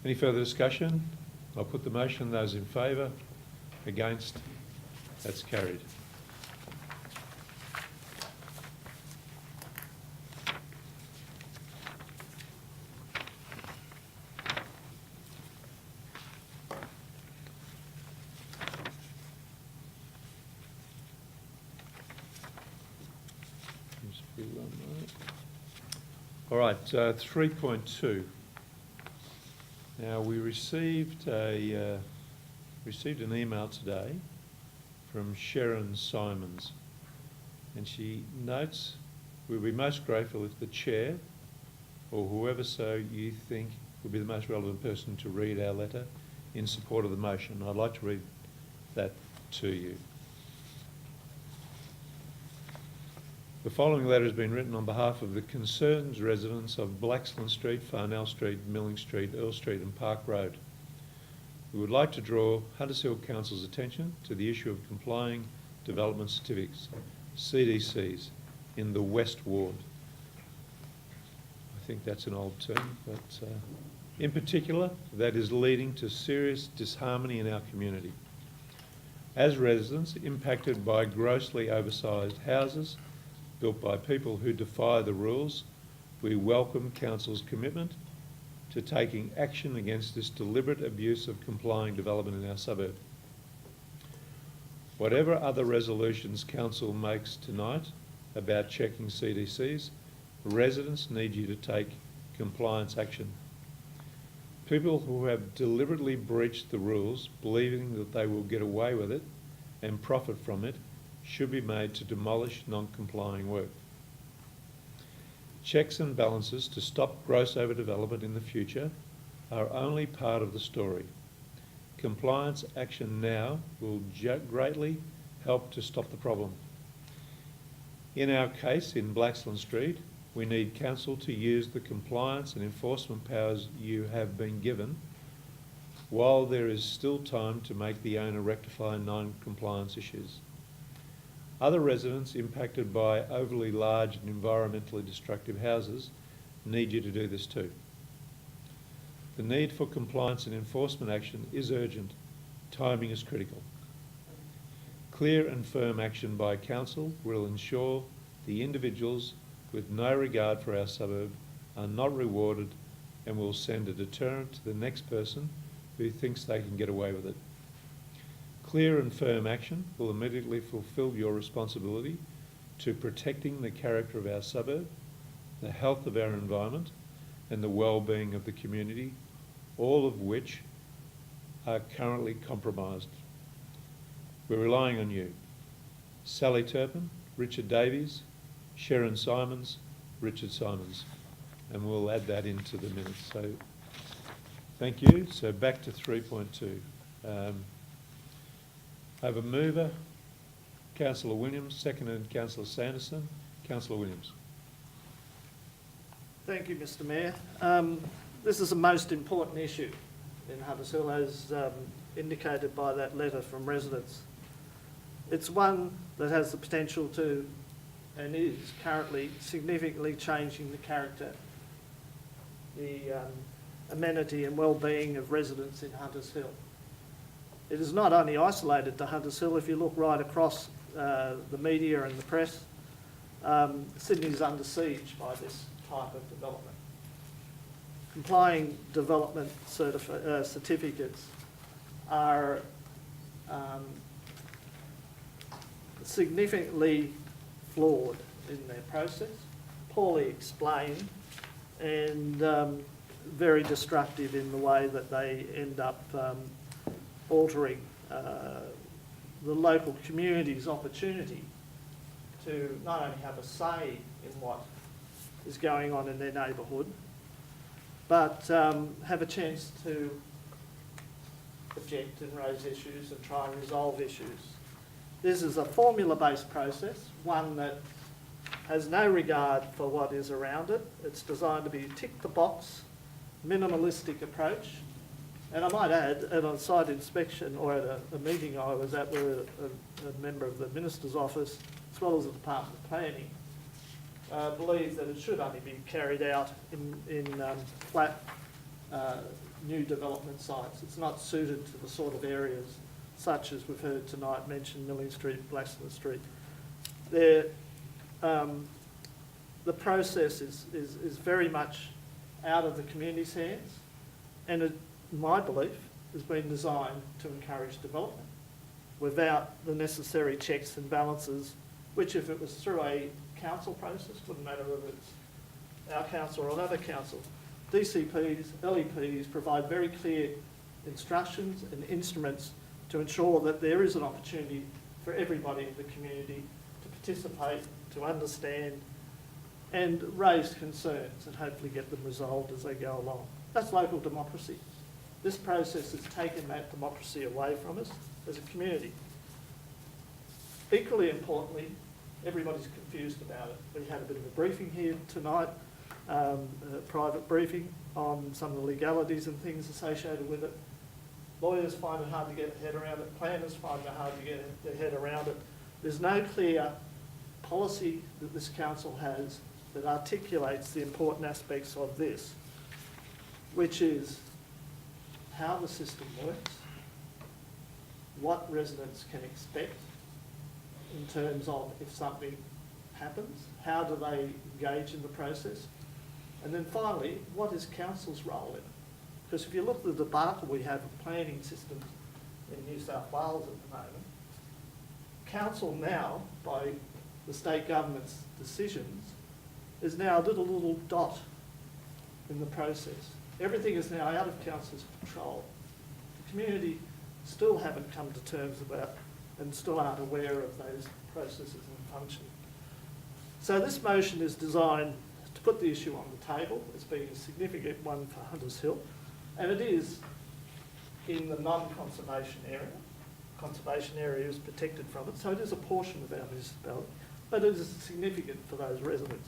Speaker 1: Any further discussion? I'll put the motion. Those in favour? Against? That's carried. All right, 3.2. Now, we received an email today from Sharon Simons, and she notes, we'll be most grateful if the chair or whoever so you think would be the most relevant person to read our letter in support of the motion. I'd like to read that to you. The following letter has been written on behalf of the concerned residents of Blaxland Street, Farnell Street, Milling Street, Earl Street and Park Road. We would like to draw Hunters Hill Council's attention to the issue of complying development certificates, CDCs, in the West Ward. I think that's an old term, but in particular, that is leading to serious disharmony in our community. As residents impacted by grossly oversized houses, built by people who defy the rules, we welcome Council's commitment to taking action against this deliberate abuse of complying development in our suburb. Whatever other resolutions Council makes tonight about checking CDCs, residents need you to take compliance action. People who have deliberately breached the rules, believing that they will get away with it and profit from it, should be made to demolish non-complying work. Checks and balances to stop gross overdevelopment in the future are only part of the story. Compliance action now will greatly help to stop the problem. In our case, in Blaxland Street, we need Council to use the compliance and enforcement powers you have been given while there is still time to make the owner rectify non-compliance issues. Other residents impacted by overly large and environmentally destructive houses need you to do this too. The need for compliance and enforcement action is urgent. Timing is critical. Clear and firm action by Council will ensure the individuals with no regard for our suburb are not rewarded and will send a deterrent to the next person who thinks they can get away with it. Clear and firm action will immediately fulfil your responsibility to protecting the character of our suburb, the health of our environment, and the well-being of the community, all of which are currently compromised. We're relying on you. Sally Turpin, Richard Davies, Sharon Simons, Richard Simons. And we'll add that into the minutes. So thank you. So back to 3.2. I have a mover, Councillor Williams, seconded Councillor Sanderson. Councillor Williams.
Speaker 4: Thank you, Mr Mayor. This is the most important issue in Hunters Hill, as indicated by that letter from residents. It's one that has the potential to, and is currently, significantly changing the character, the amenity and well-being of residents in Hunters Hill. It is not only isolated to Hunters Hill. If you look right across the media and the press, Sydney is under siege by this type of development. Complying development certificates are significantly flawed in their process, poorly explained, and very destructive in the way that they end up altering the local community's opportunity to not only have a say in what is going on in their neighbourhood, but have a chance to object and raise issues and try and resolve issues. This is a formula-based process, one that has no regard for what is around it. It's designed to be a tick-the-box, minimalistic approach. And I might add, at a site inspection or at a meeting I was at with a member of the Minister's office, as well as the Department of Planning, believes that it should only be carried out in flat new development sites. It's not suited to the sort of areas such as we've heard tonight mentioned, Milling Street, Blacksmith Street. The process is very much out of the community's hands, and it, in my belief, has been designed to encourage development without the necessary checks and balances, which if it was through a council process, wouldn't matter whether it's our council or another council. DCPs, LEPs provide very clear instructions and instruments to ensure that there is an opportunity for everybody in the community to participate, to understand, and raise concerns and hopefully get them resolved as they go along. That's local democracy. This process has taken that democracy away from us as a community. Equally importantly, everybody's confused about it. We had a bit of a briefing here tonight, a private briefing on some of the legalities and things associated with it. Lawyers find it hard to get their head around it. Planners find it hard to get their head around it. There's no clear policy that this council has that articulates the important aspects of this, which is how the system works, what residents can expect in terms of if something happens, how do they engage in the process, and then finally, what is council's role in it? Because if you look at the debacle we have of planning systems in New South Wales at the moment, council now, by the state government's decisions, is now a little dot in the process. Everything is now out of council's control. The community still haven't come to terms about and still aren't aware of those processes and function. So this motion is designed to put the issue on the table as being a significant one for Hunters Hill, and it is in the non-conservation area. Conservation area is protected from it, so it is a portion of our municipality, but it is significant for those residents.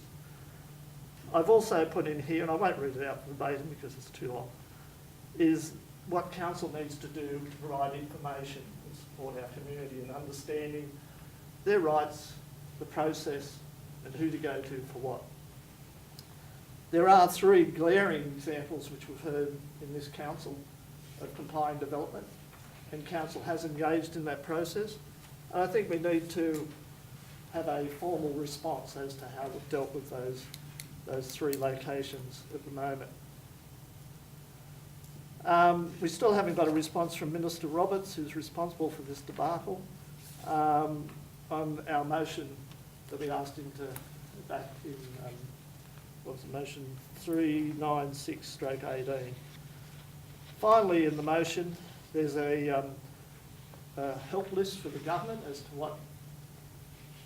Speaker 4: I've also put in here, and I won't read it out verbatim because it's too long, is what council needs to do to provide information and support our community in understanding their rights, the process, and who to go to for what. There are three glaring examples which we've heard in this council of complying development, and council has engaged in that process. And I think we need to have a formal response as to how we've dealt with those three locations at the moment. We still haven't got a response from Minister Roberts, who's responsible for this debacle, on our motion that we asked him to back in, what was the motion, 396/18. Finally, in the motion, there's a help list for the government as to what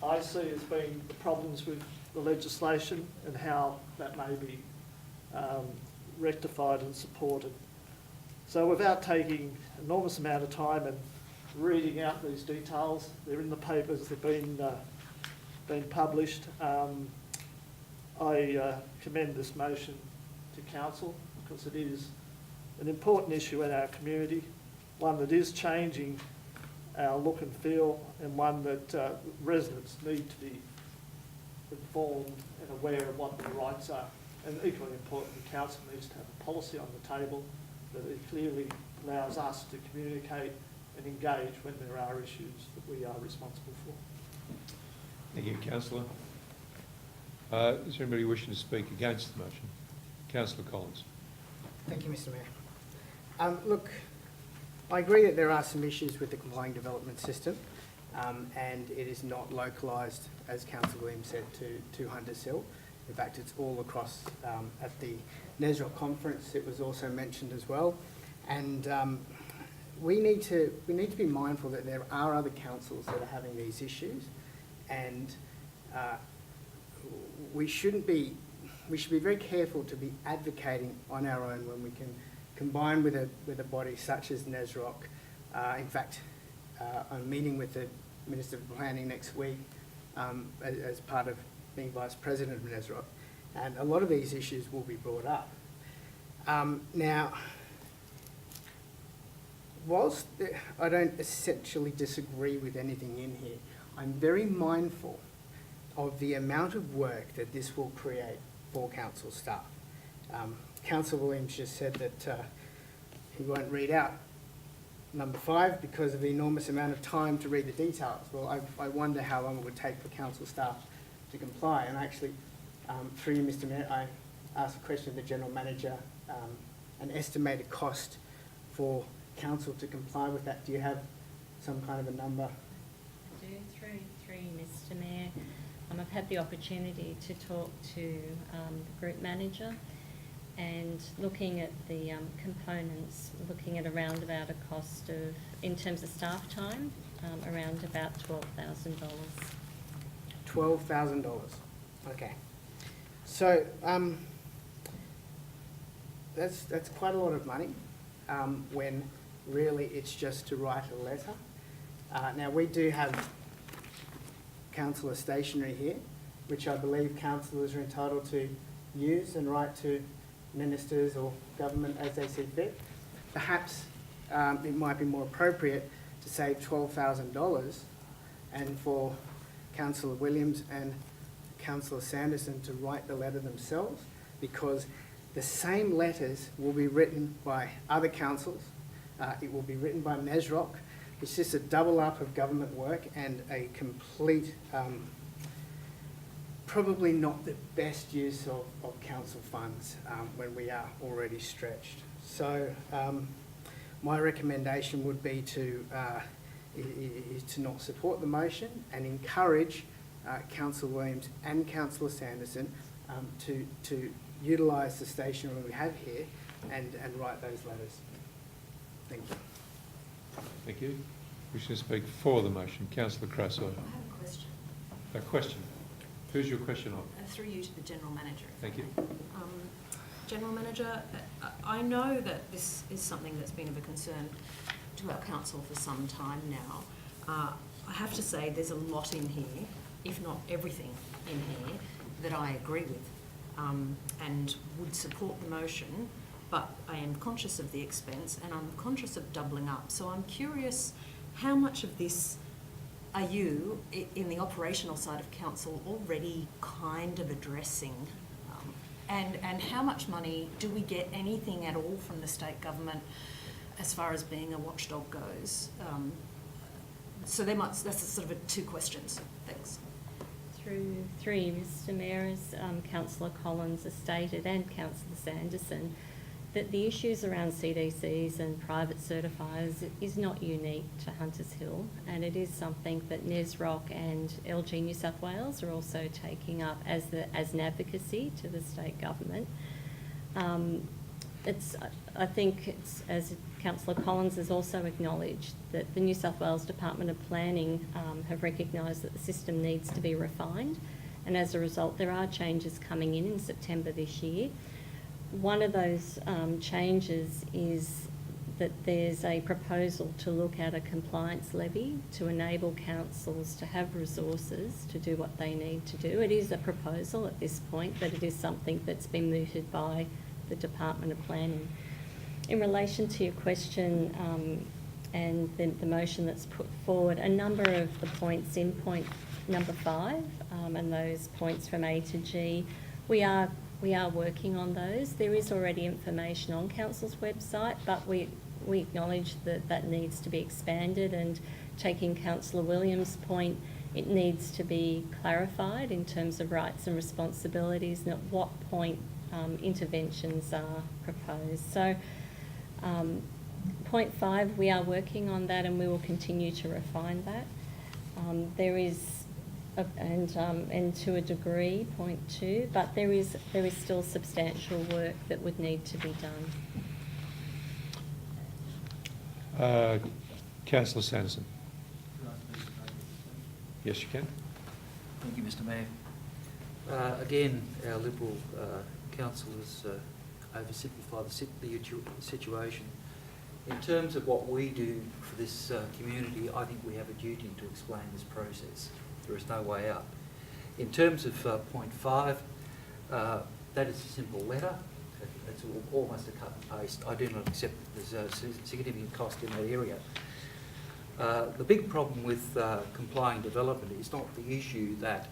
Speaker 4: I see as being the problems with the legislation and how that may be rectified and supported. So without taking an enormous amount of time and reading out these details, they're in the papers, they've been published. I commend this motion to council because it is an important issue in our community, one that is changing our look and feel, and one that residents need to be informed and aware of what their rights are. And equally important, the council needs to have a policy on the table that it clearly allows us to communicate and engage when there are issues that we are responsible for.
Speaker 1: Thank you, councillor. Is there anybody wishing to speak against the motion? Councillor Collins.
Speaker 7: Thank you, Mr Mayor. Look, I agree that there are some issues with the complying development system, and it is not localised, as Councillor Williams said, to Hunters Hill. In fact, it's all across at the NESROC conference. It was also mentioned as well, and we need to be mindful that there are other councils that are having these issues, and we should be very careful to be advocating on our own when we can combine with a body such as NESROC. In fact, I'm meeting with the Minister of Planning next week as part of being Vice President of NESROC, and a lot of these issues will be brought up. Now, whilst I don't essentially disagree with anything in here, I'm very mindful of the amount of work that this will create for council staff. Councillor Williams just said that he won't read out number 5 because of the enormous amount of time to read the details. Well, I wonder how long it would take for council staff to comply. And actually, through you, Mr Mayor, I asked a question of the General Manager, an estimated cost for council to comply with that. Do you have some kind of a number?
Speaker 2: I do, through Mr Mayor. I've had the opportunity to talk to the group manager, and looking at the components, looking at around about a cost of, in terms of staff time, around about $12,000.
Speaker 7: $12,000. Okay. So that's quite a lot of money when really it's just to write a letter. Now we do have councillor stationery here, which I believe councillors are entitled to use and write to ministers or government as they see fit. Perhaps it might be more appropriate to save $12,000 and for Councillor Williams and Councillor Sanderson to write the letter themselves, because the same letters will be written by other councils. It will be written by NESROC. It's just a double up of government work and a complete, probably not the best use of council funds when we are already stretched. So my recommendation would be to not support the motion and encourage Councillor Williams and Councillor Sanderson to utilise the stationery we have here and write those letters. Thank you.
Speaker 1: Thank you. Wishing to speak for the motion, Councillor Crasso.
Speaker 5: I have a question.
Speaker 1: A question. Who's your question on?
Speaker 5: Through you to the General Manager.
Speaker 1: Thank you.
Speaker 5: General Manager, I know that this is something that's been of a concern to our council for some time now. I have to say there's a lot in here, if not everything in here, that I agree with and would support the motion, but I am conscious of the expense and I'm conscious of doubling up. So I'm curious, how much of this are you, in the operational side of council, already kind of addressing? And how much money, do we get anything at all from the state government as far as being a watchdog goes? So that's sort of 2 questions. Thanks.
Speaker 2: Through you, Mr Mayor, as Councillor Collins has stated and Councillor Sanderson, that the issues around CDCs and private certifiers is not unique to Hunters Hill, and it is something that NESROC and LG New South Wales are also taking up as an advocacy to the state government. I think it's, as Councillor Collins has also acknowledged, that the New South Wales Department of Planning have recognised that the system needs to be refined, and as a result there are changes coming in September this year. One of those changes is that there's a proposal to look at a compliance levy to enable councils to have resources to do what they need to do. It is a proposal at this point, but it is something that's been mooted by the Department of Planning. In relation to your question and the motion that's put forward, a number of the points in point number 5 and those points from A to G, we are working on those. There is already information on Council's website, but we acknowledge that needs to be expanded, and taking Councillor Williams' point, it needs to be clarified in terms of rights and responsibilities and at what point interventions are proposed. So point 5, we are working on that and we will continue to refine that. There is and to a degree, point 2, but there is still substantial work that would need to be done.
Speaker 1: Councillor Sanderson. Yes, you can.
Speaker 10: Thank you, Mr Mayor. Again, our Liberal councillors oversimplify the situation. In terms of what we do for this community, I think we have a duty to explain this process. There is no way out. In terms of point 5, that is a simple letter. It's almost a cut and paste. I do not accept that there's a significant cost in that area. The big problem with complying development is not the issue that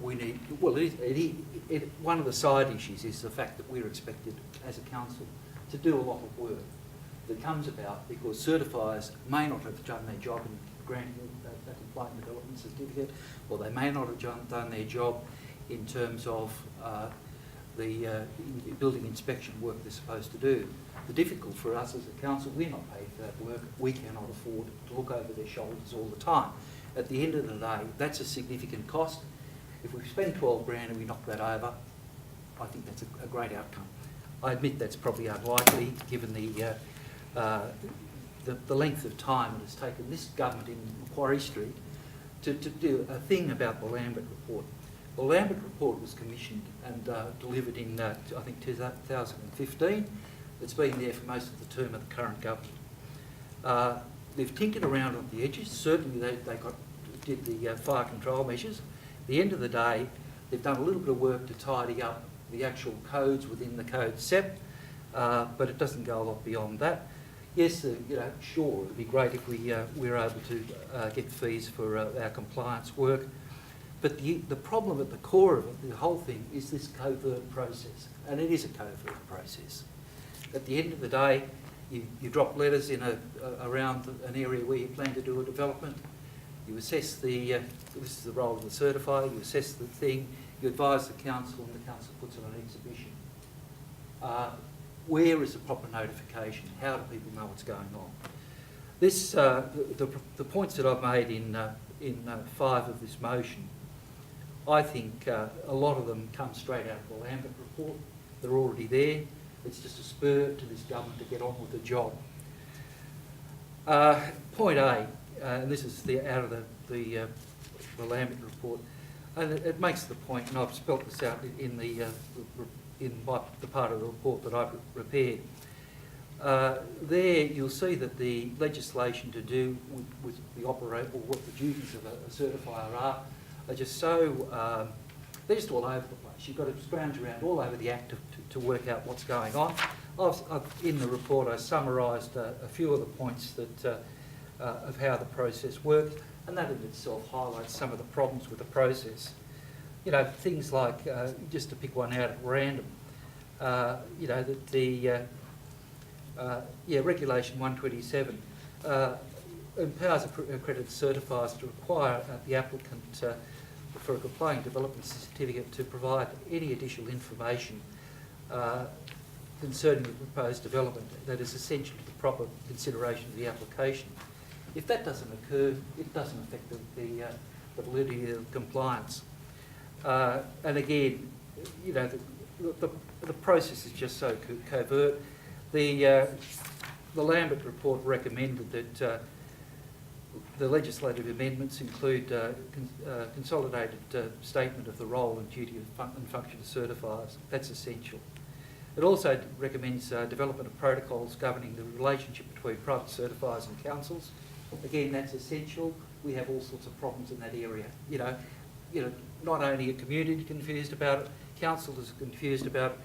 Speaker 10: we need. Well, one of the side issues is the fact that we're expected as a council to do a lot of work that comes about because certifiers may not have done their job in granting a compliant development certificate, or they may not have done their job in terms of the building inspection work they're supposed to do. The difficult for us as a council, we're not paid for that work. We cannot afford to look over their shoulders all the time. At the end of the day, that's a significant cost. If we spend 12 grand and we knock that over, I think that's a great outcome. I admit that's probably unlikely given the length of time it has taken this government in Macquarie Street to do a thing about the Lambert report. The Lambert report was commissioned and delivered in, I think, 2015. It's been there for most of the term of the current government. They've tinkered around on the edges. Certainly they did the fire control measures. At the end of the day, they've done a little bit of work to tidy up the actual codes within the code set, but it doesn't go a lot beyond that. Yes, sure, it would be great if we were able to get fees for our compliance work, but the problem at the core of it, the whole thing, is this covert process, and it is a covert process. At the end of the day, you drop letters in around an area where you plan to do a development. You assess this is the role of the certifier, you assess the thing, you advise the council, and the council puts it on exhibition. Where is the proper notification? How do people know what's going on? This, the points that I've made in 5 of this motion, I think a lot of them come straight out of the Lambert report. They're already there. It's just a spur to this government to get on with the job. Point A, and this is out of the Lambert report, and it makes the point, and I've spelt this out in the part of the report that I've prepared. There you'll see that the legislation to do with the operate, or what the duties of a certifier are just so, they're just all over the place. You've got to scrounge around all over the Act to work out what's going on. In the report I summarised a few of the points that of how the process works, and that in itself highlights some of the problems with the process. You know, things like, just to pick one out at random, you know, that Regulation 127 empowers accredited certifiers to require the applicant for a complying development certificate to provide any additional information
Speaker 6: concerning the proposed development that is essential to the proper consideration of the application. If that doesn't occur, it doesn't affect the validity of compliance. And again, you know, the process is just so covert. The Lambert report recommended that the legislative amendments include consolidated statement of the role and duty and function of certifiers. That's essential. It also recommends development of protocols governing the relationship between private certifiers and councils. Again, that's essential. We have all sorts of problems in that area. You know, not only are community confused about it, councils are confused about it,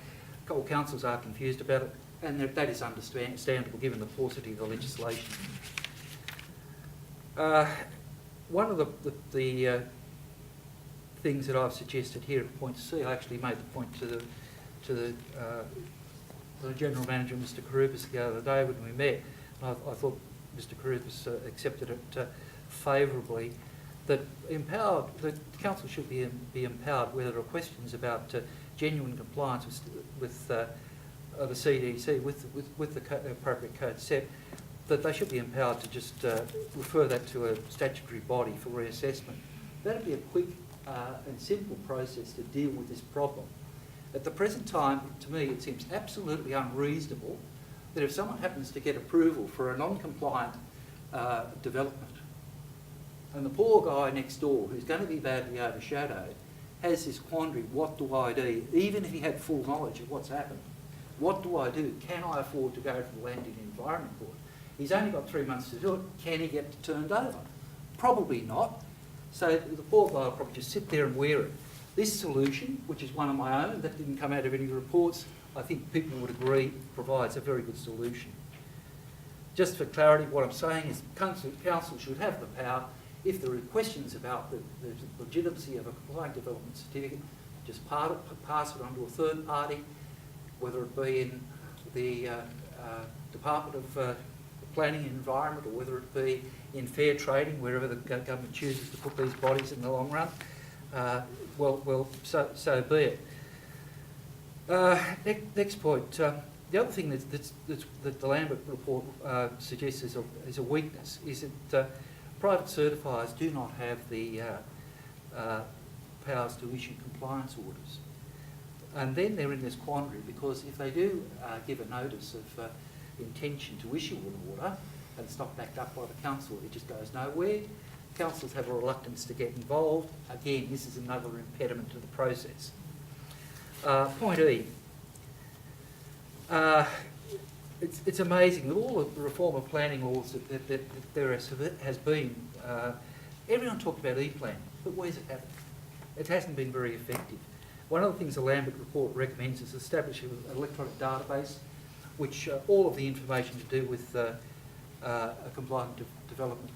Speaker 6: or councils are confused about it, and that is understandable given the paucity of the legislation. One of the things that I've suggested here at point C, I actually made the point to the General Manager, Mr. Karupis, the other day when we met. I thought Mr. Karupis accepted it favourably. That council should be empowered where there are questions about genuine compliance with the CDC, with the appropriate code set, that they should be empowered to just refer that to a statutory body for reassessment. That would be a quick and simple process to deal with this problem. At the present time, to me, it seems absolutely unreasonable that if someone happens to get approval for a non-compliant development, and the poor guy next door, who's going to be badly overshadowed, has this quandary, what do I do? Even if he had full knowledge of what's happened, what do I do? Can I afford to go to the Land and Environment Court? He's only got 3 months to do it. Can he get it turned over? Probably not. So the poor guy will probably just sit there and wear it. This solution, which is one of my own, that didn't come out of any reports, I think people would agree provides a very good solution. Just for clarity, what I'm saying is council should have the power, if there are questions about the legitimacy of a compliant development certificate, just pass it on to a third party, whether it be in the Department of Planning and Environment, or whether it be in fair trading, wherever the government chooses to put these bodies in the long run. So be it. Next point. The other thing that the Lambert report suggests is a weakness is that private certifiers do not have the powers to issue compliance orders. And then they're in this quandary, because if they do give a notice of intention to issue an order and it's not backed up by the council, it just goes nowhere. Councils have a reluctance to get involved. Again, this is another impediment to the process. Point E. It's amazing that all of the reform of planning laws that there has been, everyone talked about e-plan, but where's it happened? It hasn't been very effective. One of the things the Lambert report recommends is establishing an electronic database, which all of the information to do with a compliant development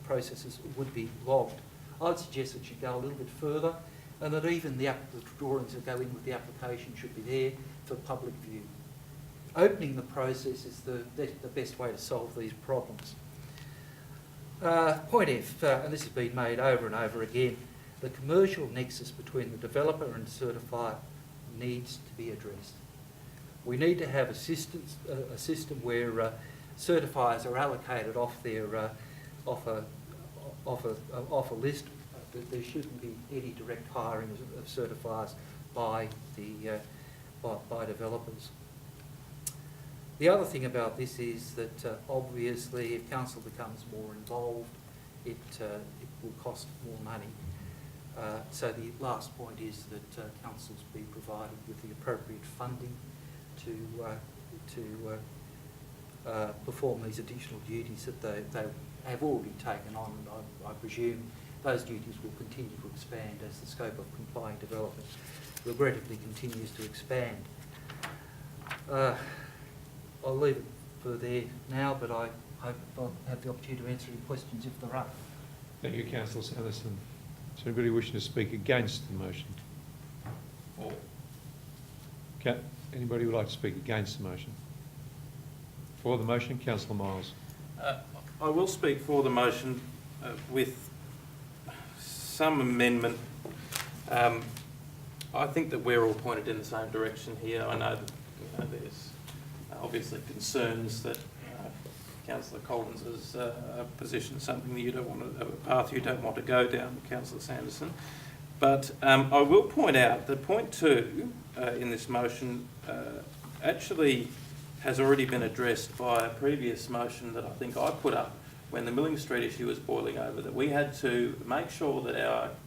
Speaker 6: processes would be logged. I'd suggest it should go a little bit further, and that even the drawings that go in with the application should be there for public view. Opening the process is the best way to solve these problems. Point F, and this has been made over and over again, the commercial nexus between the developer and certifier needs to be addressed. We need to have a system where certifiers are allocated off their offer list. There shouldn't be any direct hiring of certifiers by developers. The other thing about this is that obviously if council becomes more involved, it will cost more money. So the last point is that councils be provided with the appropriate funding to perform these additional duties that they have already taken on, and I presume those duties will continue to expand as the scope of complying development regrettably continues to expand. I'll leave it for there now, but I hope I'll have the opportunity to answer any questions if there are.
Speaker 1: Thank you, Councillor Sanderson. Is there anybody wishing to speak against the motion? Anybody would like to speak against the motion? For the motion, Councillor Miles.
Speaker 3: I will speak for the motion with some amendment. I think that we're all pointed in the same direction here. I know that there's obviously concerns that Councillor Collins's position is something that you don't want to, a path you don't want to go down, Councillor Sanderson. But I will point out that point 2 in this motion actually has already been addressed by a previous motion that I think I put up when the Milling Street issue was boiling over, that we had to make sure that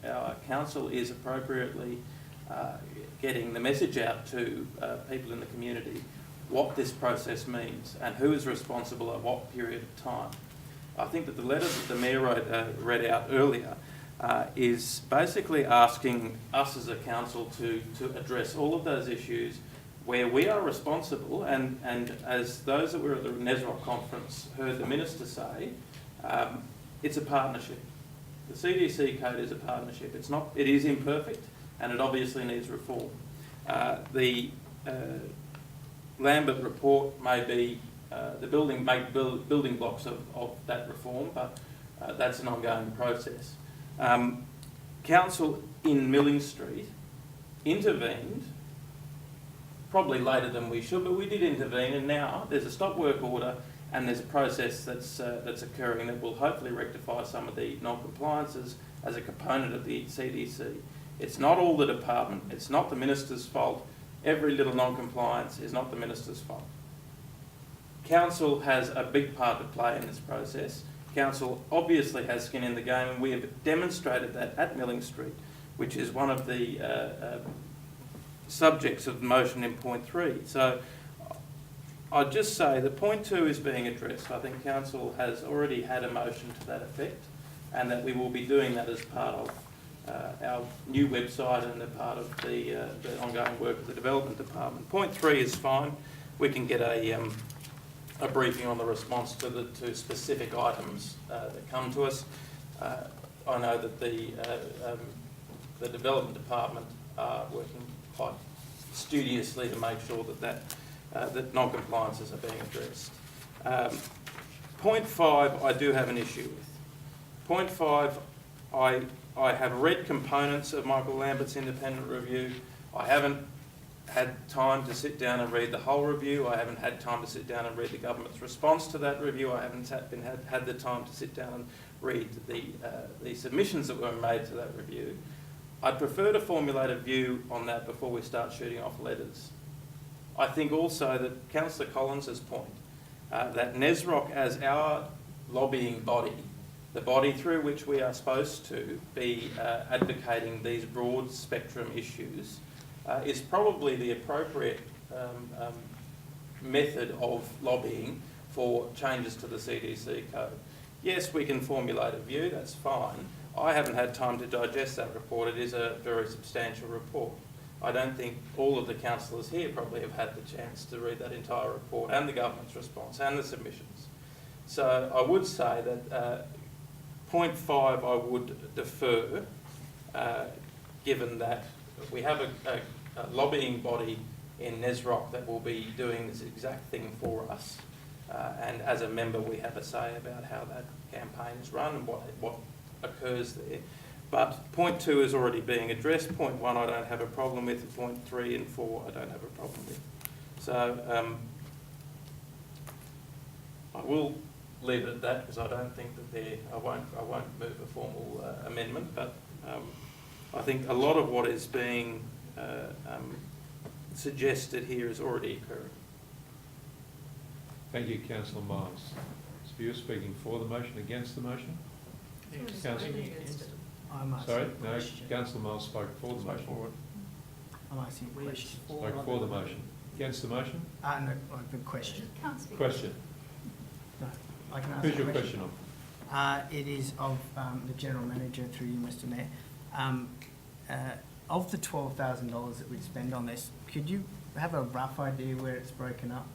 Speaker 3: our council is appropriately getting the message out to people in the community what this process means and who is responsible at what period of time. I think that the letter that the Mayor read out earlier is basically asking us as a council to address all of those issues where we are responsible, and as those that were at the NESROC conference heard the Minister say, it's a partnership. The CDC code is a partnership. It is imperfect, and it obviously needs reform. The Lambert report may be the building blocks of that reform, but that's an ongoing process. Council in Milling Street intervened, probably later than we should, but we did intervene, and now there's a stop work order and there's a process that's occurring that will hopefully rectify some of the non-compliances as a component of the CDC. It's not all the department, it's not the Minister's fault. Every little non-compliance is not the Minister's fault. Council has a big part to play in this process. Council obviously has skin in the game, and we have demonstrated that at Milling Street, which is one of the subjects of the motion in point 3. So I'd just say that point 2 is being addressed. I think Council has already had a motion to that effect, and that we will be doing that as part of our new website and a part of the ongoing work of the Development Department. Point 3 is fine. We can get a briefing on the response to specific items that come to us. I know that the Development Department are working quite studiously to make sure that non-compliances are being addressed. Point 5, I do have an issue with. Point 5, I have read components of Michael Lambert's independent review. I haven't had time to sit down and read the whole review. I haven't had time to sit down and read the government's response to that review. I haven't had the time to sit down and read the submissions that were made to that review. I'd prefer to formulate a view on that before we start shooting off letters. I think also that Councillor Collins's point, that NESROC as our lobbying body, the body through which we are supposed to be advocating these broad spectrum issues, is probably the appropriate method of lobbying for changes to the CDC code. Yes, we can formulate a view, that's fine. I haven't had time to digest that report. It is a very substantial report. I don't think all of the councillors here probably have had the chance to read that entire report and the government's response and the submissions. So I would say that point 5 I would defer, given that we have a lobbying body in NESROC that will be doing this exact thing for us, and as a member we have a say about how that campaign is run and what occurs there. But point 2 is already being addressed. Point 1 I don't have a problem with. Point 3 and 4 I don't have a problem with. So I will leave it at that, because I don't think that I won't move a formal amendment, but I think a lot of what is being suggested here is already occurring.
Speaker 1: Thank you, Councillor Miles. So you're speaking for the motion, against the motion? Councillor?
Speaker 7: I'm asking
Speaker 1: Sorry,
Speaker 7: a
Speaker 1: no,
Speaker 7: question.
Speaker 1: Councillor Miles spoke for the motion.
Speaker 7: I'm asking a question.
Speaker 1: Spoke for the motion. Against the motion?
Speaker 7: No, I've a question.
Speaker 9: Can't speak.
Speaker 1: Question.
Speaker 7: No, I can ask
Speaker 1: Who's
Speaker 7: a
Speaker 1: your question of?
Speaker 7: It is of the General Manager, through you, Mr Mayor. Of the $12,000 that we'd spend on this, could you have a rough idea where it's broken up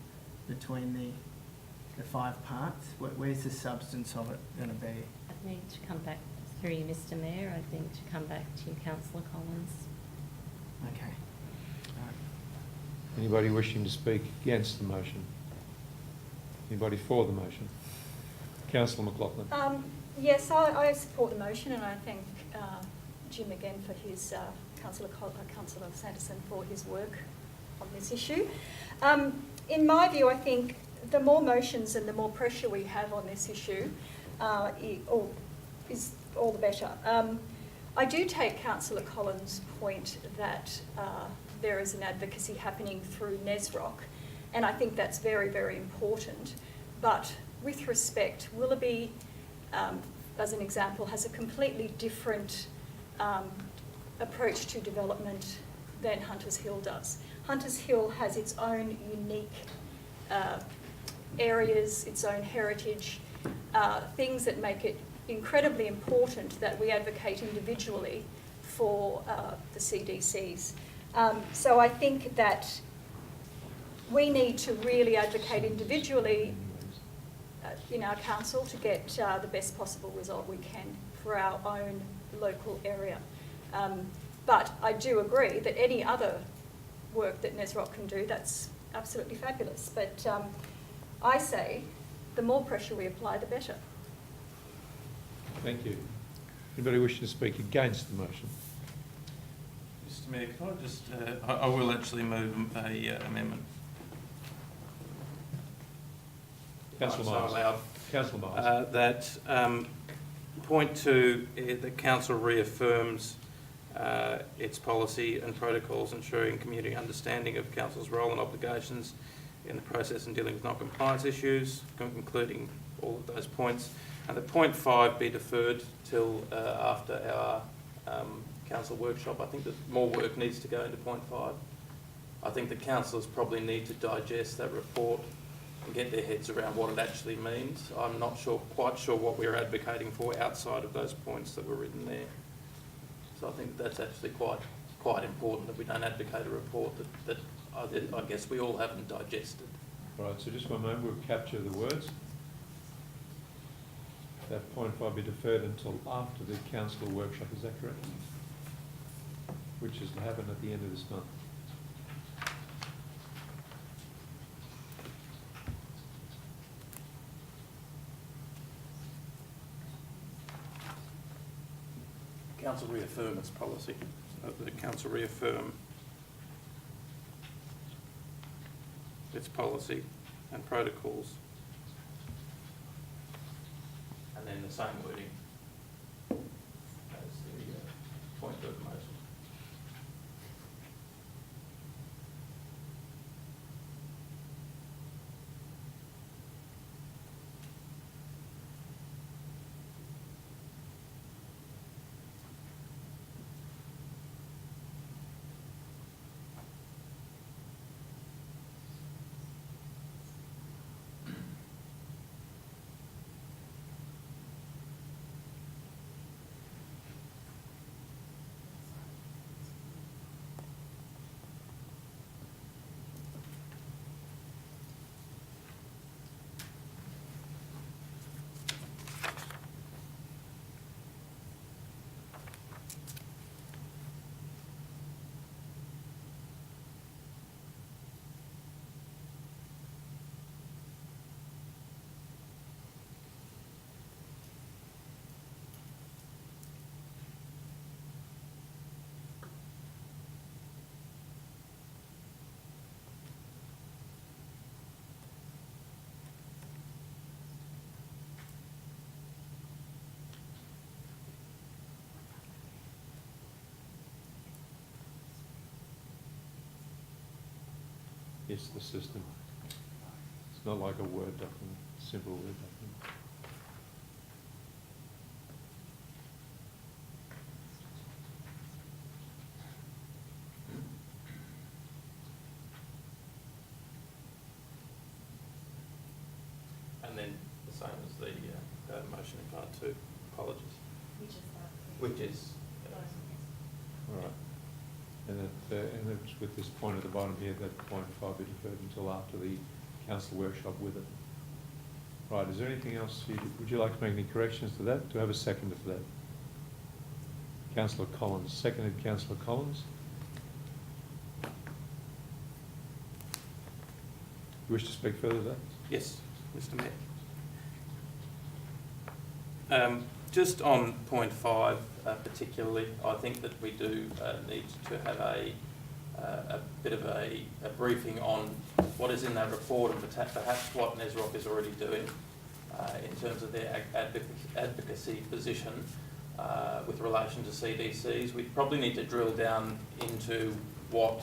Speaker 7: between the 5 parts? Where's the substance of it going to be?
Speaker 2: I need to come back through you, Mr Mayor. I think to come back to you, Councillor Collins.
Speaker 7: Okay.
Speaker 1: Anybody wishing to speak against the motion? Anybody for the motion? Councillor McLaughlin.
Speaker 12: Yes, I support the motion, and I thank Jim again for his, Councillor Sanderson for his work on this issue. In my view, I think the more motions and the more pressure we have on this issue is all the better. I do take Councillor Collins' point that there is an advocacy happening through NESROC, and I think that's very, very important. But with respect, Willoughby, as an example, has a completely different approach to development than Hunters Hill does. Hunters Hill has its own unique areas, its own heritage, things that make it incredibly important that we advocate individually for the CDCs. So I think that we need to really advocate individually in our council to get the best possible result we can for our own local area. But I do agree that any other work that NESROC can do, that's absolutely fabulous. But I say the more pressure we apply, the better.
Speaker 1: Thank you. Anybody wishing to speak against the motion?
Speaker 3: Mr Mayor, can I just, I will actually move a amendment.
Speaker 1: Councillor
Speaker 3: So
Speaker 1: Miles.
Speaker 3: allowed.
Speaker 1: Councillor Miles.
Speaker 3: That point 2, the council reaffirms its policy and protocols ensuring community understanding of council's role and obligations in the process and dealing with non-compliance issues, including all of those points. And that point 5 be deferred till after our council workshop. I think that more work needs to go into point 5. I think the councillors probably need to digest that report and get their heads around what it actually means. I'm not quite sure what we're advocating for outside of those points that were written there. So I think that's actually quite important that we don't advocate a report that I guess we all haven't digested.
Speaker 1: Right, so just one moment, we'll capture the words. That point 5 be deferred until after the council workshop, is that correct? Which is to happen at the end of this month.
Speaker 3: Council reaffirm its policy. So the council reaffirm its policy and protocols. And then the same wording as the point of the motion.
Speaker 1: It's the system. It's not like a Word document, simple Word document.
Speaker 3: And then the same as the motion in part 2. Apologies. Which is.
Speaker 1: All right. And it's with this point at the bottom here, that point 5 be deferred until after the council workshop with it. Right, is there anything else? Would you like to make any corrections to that? Do I have a seconder for that? Councillor Collins, seconded Councillor Collins. You wish to speak further to that?
Speaker 3: Yes, Mr Mayor. Just on point 5 particularly, I think that we do need to have a a bit of a briefing on what is in that report and perhaps what NESROC is already doing in terms of their advocacy position with relation to CDCs. We probably need to drill down into what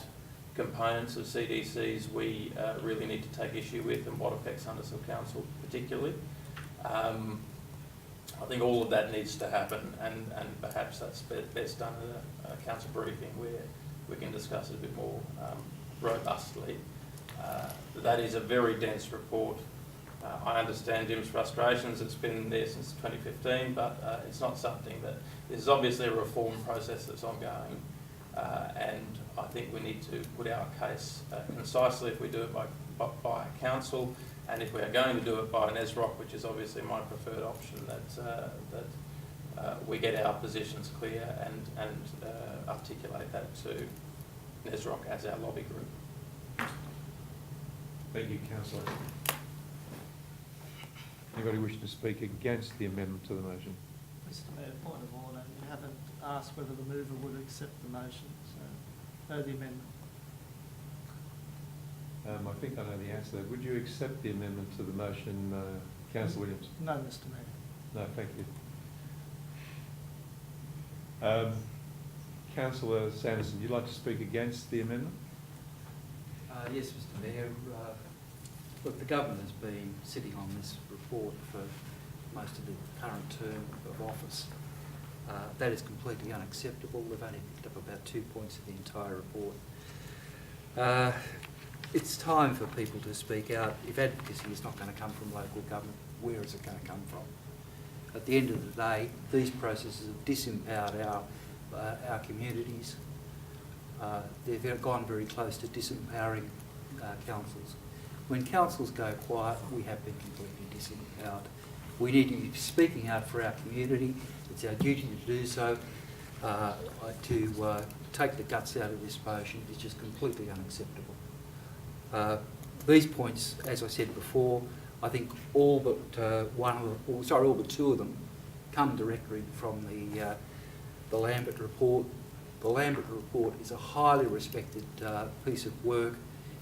Speaker 3: components of CDCs we really need to take issue with and what affects Huntersville Council particularly. I think all of that needs to happen, and perhaps that's best done at a council briefing where we can discuss it a bit more robustly. That is a very dense report. I understand Jim's frustrations. It's been there since 2015, but it's not something that... This is obviously a reform process that's ongoing, and I think we need to put our case concisely if we do it by council, and if we are going to do it by NESROC, which is obviously my preferred option, that we get our positions clear and articulate that to NESROC as our lobby group.
Speaker 1: Thank you, Councillor. Anybody wishing to speak against the amendment to the motion?
Speaker 4: Mr Mayor, point of order. You haven't asked whether the mover would accept the motion, so no, the amendment.
Speaker 1: I think I know the answer. Would you accept the amendment to the motion, Councillor Williams?
Speaker 4: No, Mr Mayor.
Speaker 1: No, thank you. Councillor Sanderson, would you like to speak against the amendment?
Speaker 10: Yes, Mr Mayor. Look, the government has been sitting on this report for most of the current term of office. That is completely unacceptable. They've only picked up about 2 points of the entire report. It's time for people to speak out. If advocacy is not going to come from local government, where is it going to come from? At the end of the day, these processes have disempowered our communities. They've gone very close to disempowering councils. When councils go quiet, we have been completely disempowered. We need to be speaking out for our community. It's our duty to do so. To take the guts out of this motion is just completely unacceptable. These points, as I said before, I think all but two of them come directly from the Lambert report. The Lambert report is a highly respected piece of work.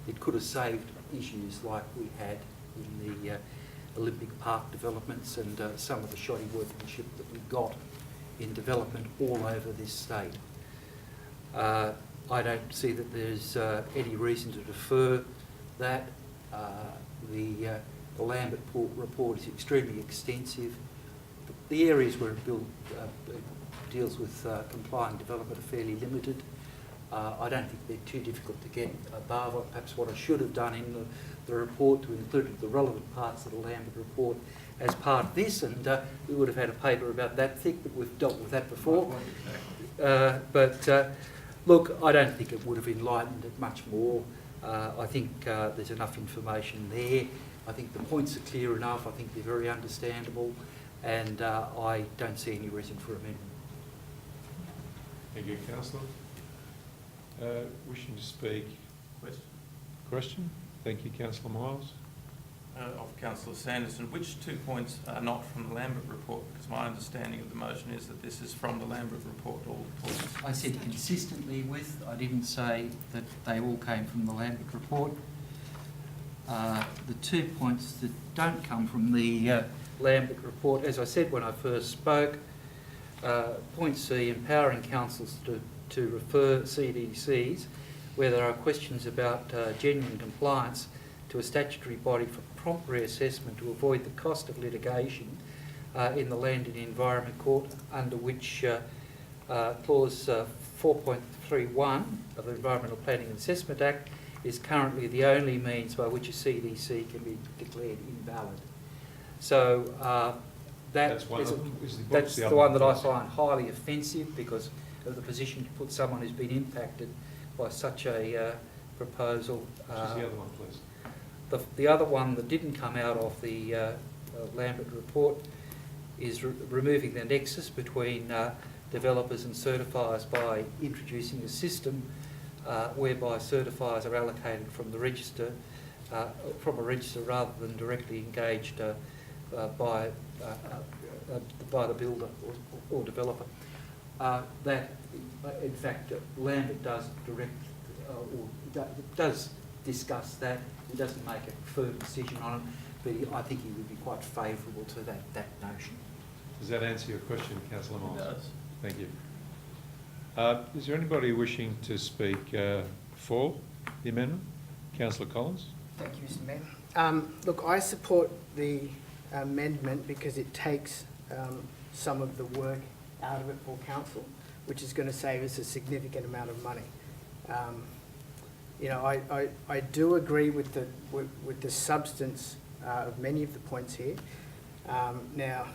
Speaker 10: It could have saved issues like we had in the Olympic Park developments and some of the shoddy workmanship that we got in development all over this state. I don't see that there's any reason to defer that. The Lambert report is extremely extensive. The areas where it deals with complying development are fairly limited. I don't think they're too difficult to get above. Perhaps what I should have done in the report to include the relevant parts of the Lambert report as part of this, and we would have had a paper about that thick, but we've dealt with that before. Look, I don't think it would have enlightened it much more. I think there's enough information there. I think the points are clear enough. I think they're very understandable, and I don't see any reason for amendment.
Speaker 1: Thank you, Councillor. Wishing to speak? Question? Thank you, Councillor Miles.
Speaker 3: Of Councillor Sanderson, which 2 points are not from the Lambert report? Because my understanding of the motion is that this is from the Lambert report, all the points.
Speaker 10: I said consistently with. I didn't say that they all came from the Lambert report. The 2 points that don't come from the Lambert report, as I said when I first spoke, point C, empowering councils to refer CDCs where there are questions about genuine compliance to a statutory body for prompt reassessment to avoid the cost of litigation in the Land and Environment Court, under which clause 4.31 of the Environmental Planning and Assessment Act is currently the only means by which a CDC can be declared invalid. So that's the one that I find highly offensive because of the position to put someone who's been impacted by such a proposal.
Speaker 1: Which is the other one, please?
Speaker 10: The other one that didn't come out of the Lambert report is removing the nexus between developers and certifiers by introducing a system whereby certifiers are allocated from the register, from a register rather than directly engaged by the builder or developer. That, in fact, Lambert does direct
Speaker 6: does discuss that. He doesn't make a firm decision on it, but I think he would be quite favourable to that notion.
Speaker 1: Does that answer your question, Councillor Miles?
Speaker 3: It does.
Speaker 1: Thank you. Is there anybody wishing to speak for the amendment? Councillor Collins?
Speaker 7: Thank you, Mr Mayor. Look, I support the amendment because it takes some of the work out of it for council, which is going to save us a significant amount of money. You know, I do agree with the substance of many of the points here. Now,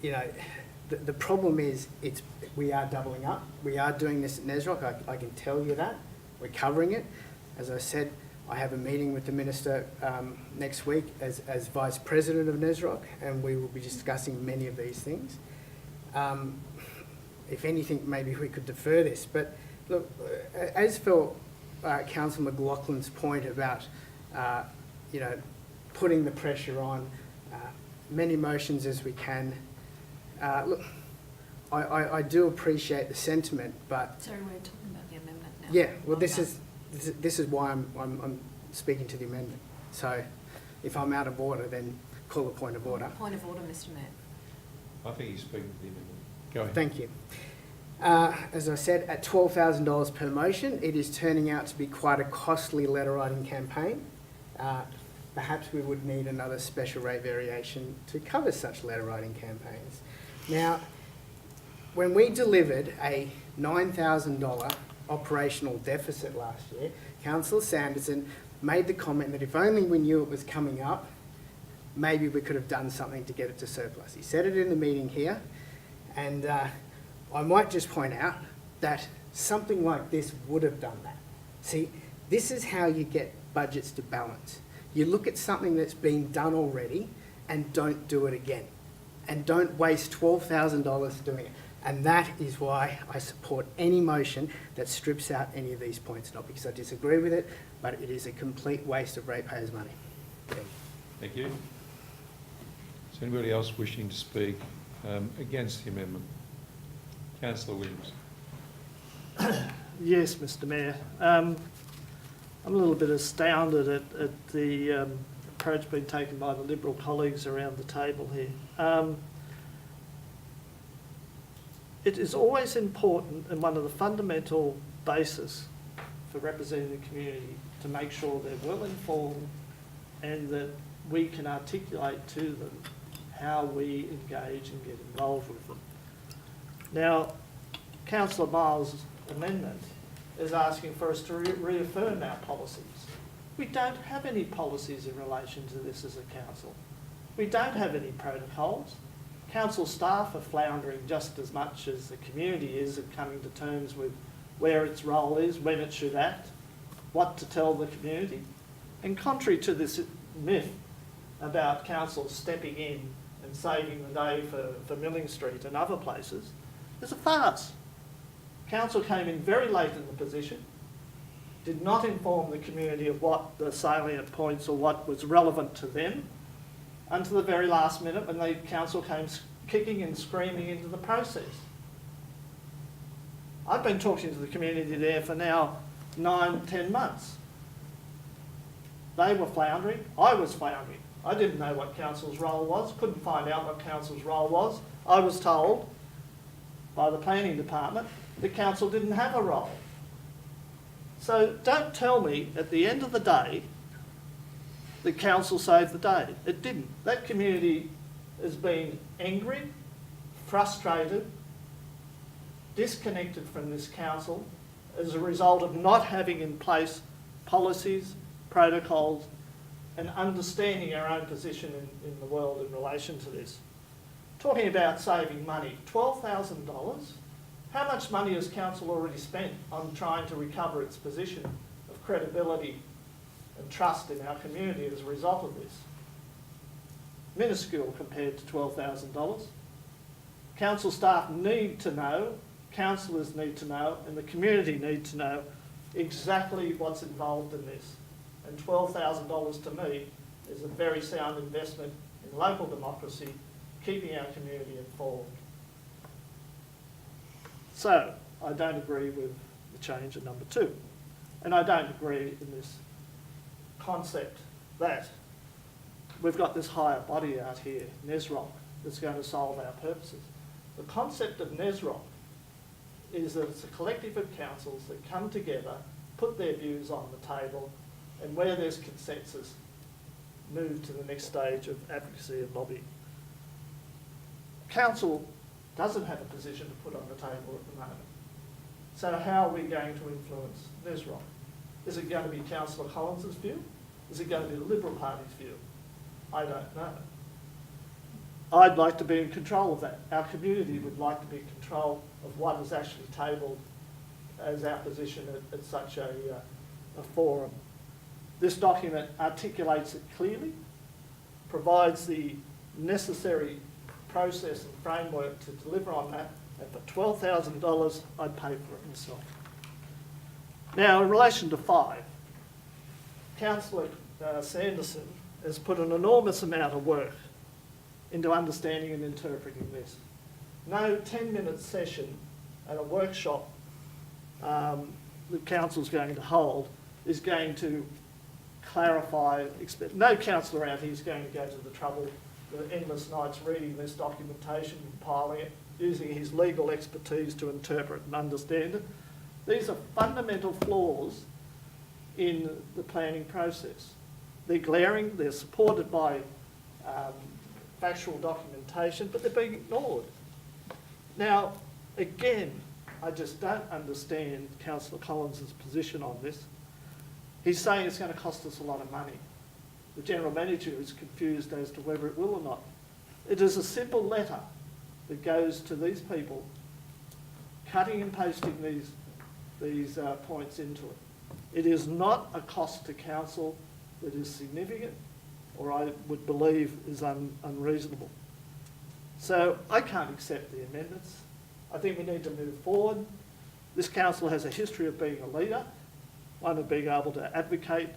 Speaker 7: you know, the problem is we are doubling up. We are doing this at NESROC. I can tell you that. We're covering it. As I said, I have a meeting with the Minister next week as Vice President of NESROC, and we will be discussing many of these things. If anything, maybe we could defer this. But look, as for Councillor McLaughlin's point about, you know, putting the pressure on, many motions as we can. Look, I do appreciate the sentiment, but...
Speaker 5: Sorry, we're talking about the amendment now.
Speaker 7: Yeah, well, this is why I'm speaking to the amendment. So if I'm out of order, then call a point of order.
Speaker 5: Point of order, Mr Mayor.
Speaker 1: I think he's speaking to the amendment. Go ahead.
Speaker 7: Thank you. As I said, at $12,000 per motion, it is turning out to be quite a costly letter writing campaign. Perhaps we would need another special rate variation to cover such letter writing campaigns. Now, when we delivered a $9,000 operational deficit last year, Councillor Sanderson made the comment that if only we knew it was coming up, maybe we could have done something to get it to surplus. He said it in the meeting here, and I might just point out that something like this would have done that. See, this is how you get budgets to balance. You look at something that's been done already and don't do it again. And don't waste $12,000 doing it. And that is why I support any motion that strips out any of these points. Not because I disagree with it, but it is a complete waste of ratepayers' money.
Speaker 1: Thank you. Is anybody else wishing to speak against the amendment? Councillor Williams.
Speaker 4: Yes, Mr Mayor. I'm a little bit astounded at the approach being taken by the Liberal colleagues around the table here. It is always important, and one of the fundamental bases for representing the community, to make sure they're well informed and that we can articulate to them how we engage and get involved with them. Now, Councillor Miles' amendment is asking for us to reaffirm our policies. We don't have any policies in relation to this as a council. We don't have any protocols. Council staff are floundering just as much as the community is at coming to terms with where its role is, when it should act, what to tell the community. And contrary to this myth about council stepping in and saving the day for Milling Street and other places, it's a farce. Council came in very late in the position, did not inform the community of what the salient points or what was relevant to them until the very last minute when the council came kicking and screaming into the process. I've been talking to the community there for now 9-10 months. They were floundering, I was floundering. I didn't know what council's role was, couldn't find out what council's role was. I was told by the planning department that council didn't have a role. So don't tell me at the end of the day the council saved the day. It didn't. That community has been angry, frustrated, disconnected from this council as a result of not having in place policies, protocols, and understanding our own position in the world in relation to this. Talking about saving money, $12,000. How much money has council already spent on trying to recover its position of credibility and trust in our community as a result of this? Minuscule compared to $12,000. Council staff need to know, councillors need to know, and the community need to know exactly what's involved in this. And $12,000 to me is a very sound investment in local democracy, keeping our community informed. So, I don't agree with the change at number 2. And I don't agree in this concept that we've got this higher body out here, NESROC, that's going to solve our purposes. The concept of NESROC is that it's a collective of councils that come together, put their views on the table, and where there's consensus, move to the next stage of advocacy and lobbying. Council doesn't have a position to put on the table at the moment. So how are we going to influence NESROC? Is it going to be Councillor Collins's view? Is it going to be the Liberal Party's view? I don't know. I'd like to be in control of that. Our community would like to be in control of what is actually tabled as our position at such a forum. This document articulates it clearly, provides the necessary process and framework to deliver on that, and for $12,000 I'd pay for it myself. Now, in relation to 5, Councillor Sanderson has put an enormous amount of work into understanding and interpreting this. No 10-minute session and a workshop the council's going to hold is going to clarify. No councillor out here is going to go to the trouble, the endless nights reading this documentation, compiling it, using his legal expertise to interpret and understand it. These are fundamental flaws in the planning process. They're glaring, they're supported by factual documentation, but they're being ignored. Now, again, I just don't understand Councillor Collins' position on this. He's saying it's going to cost us a lot of money. The General Manager is confused as to whether it will or not. It is a simple letter that goes to these people, cutting and pasting these points into it. It is not a cost to council that is significant, or I would believe is unreasonable. So I can't accept the amendments. I think we need to move forward. This council has a history of being a leader, one of being able to advocate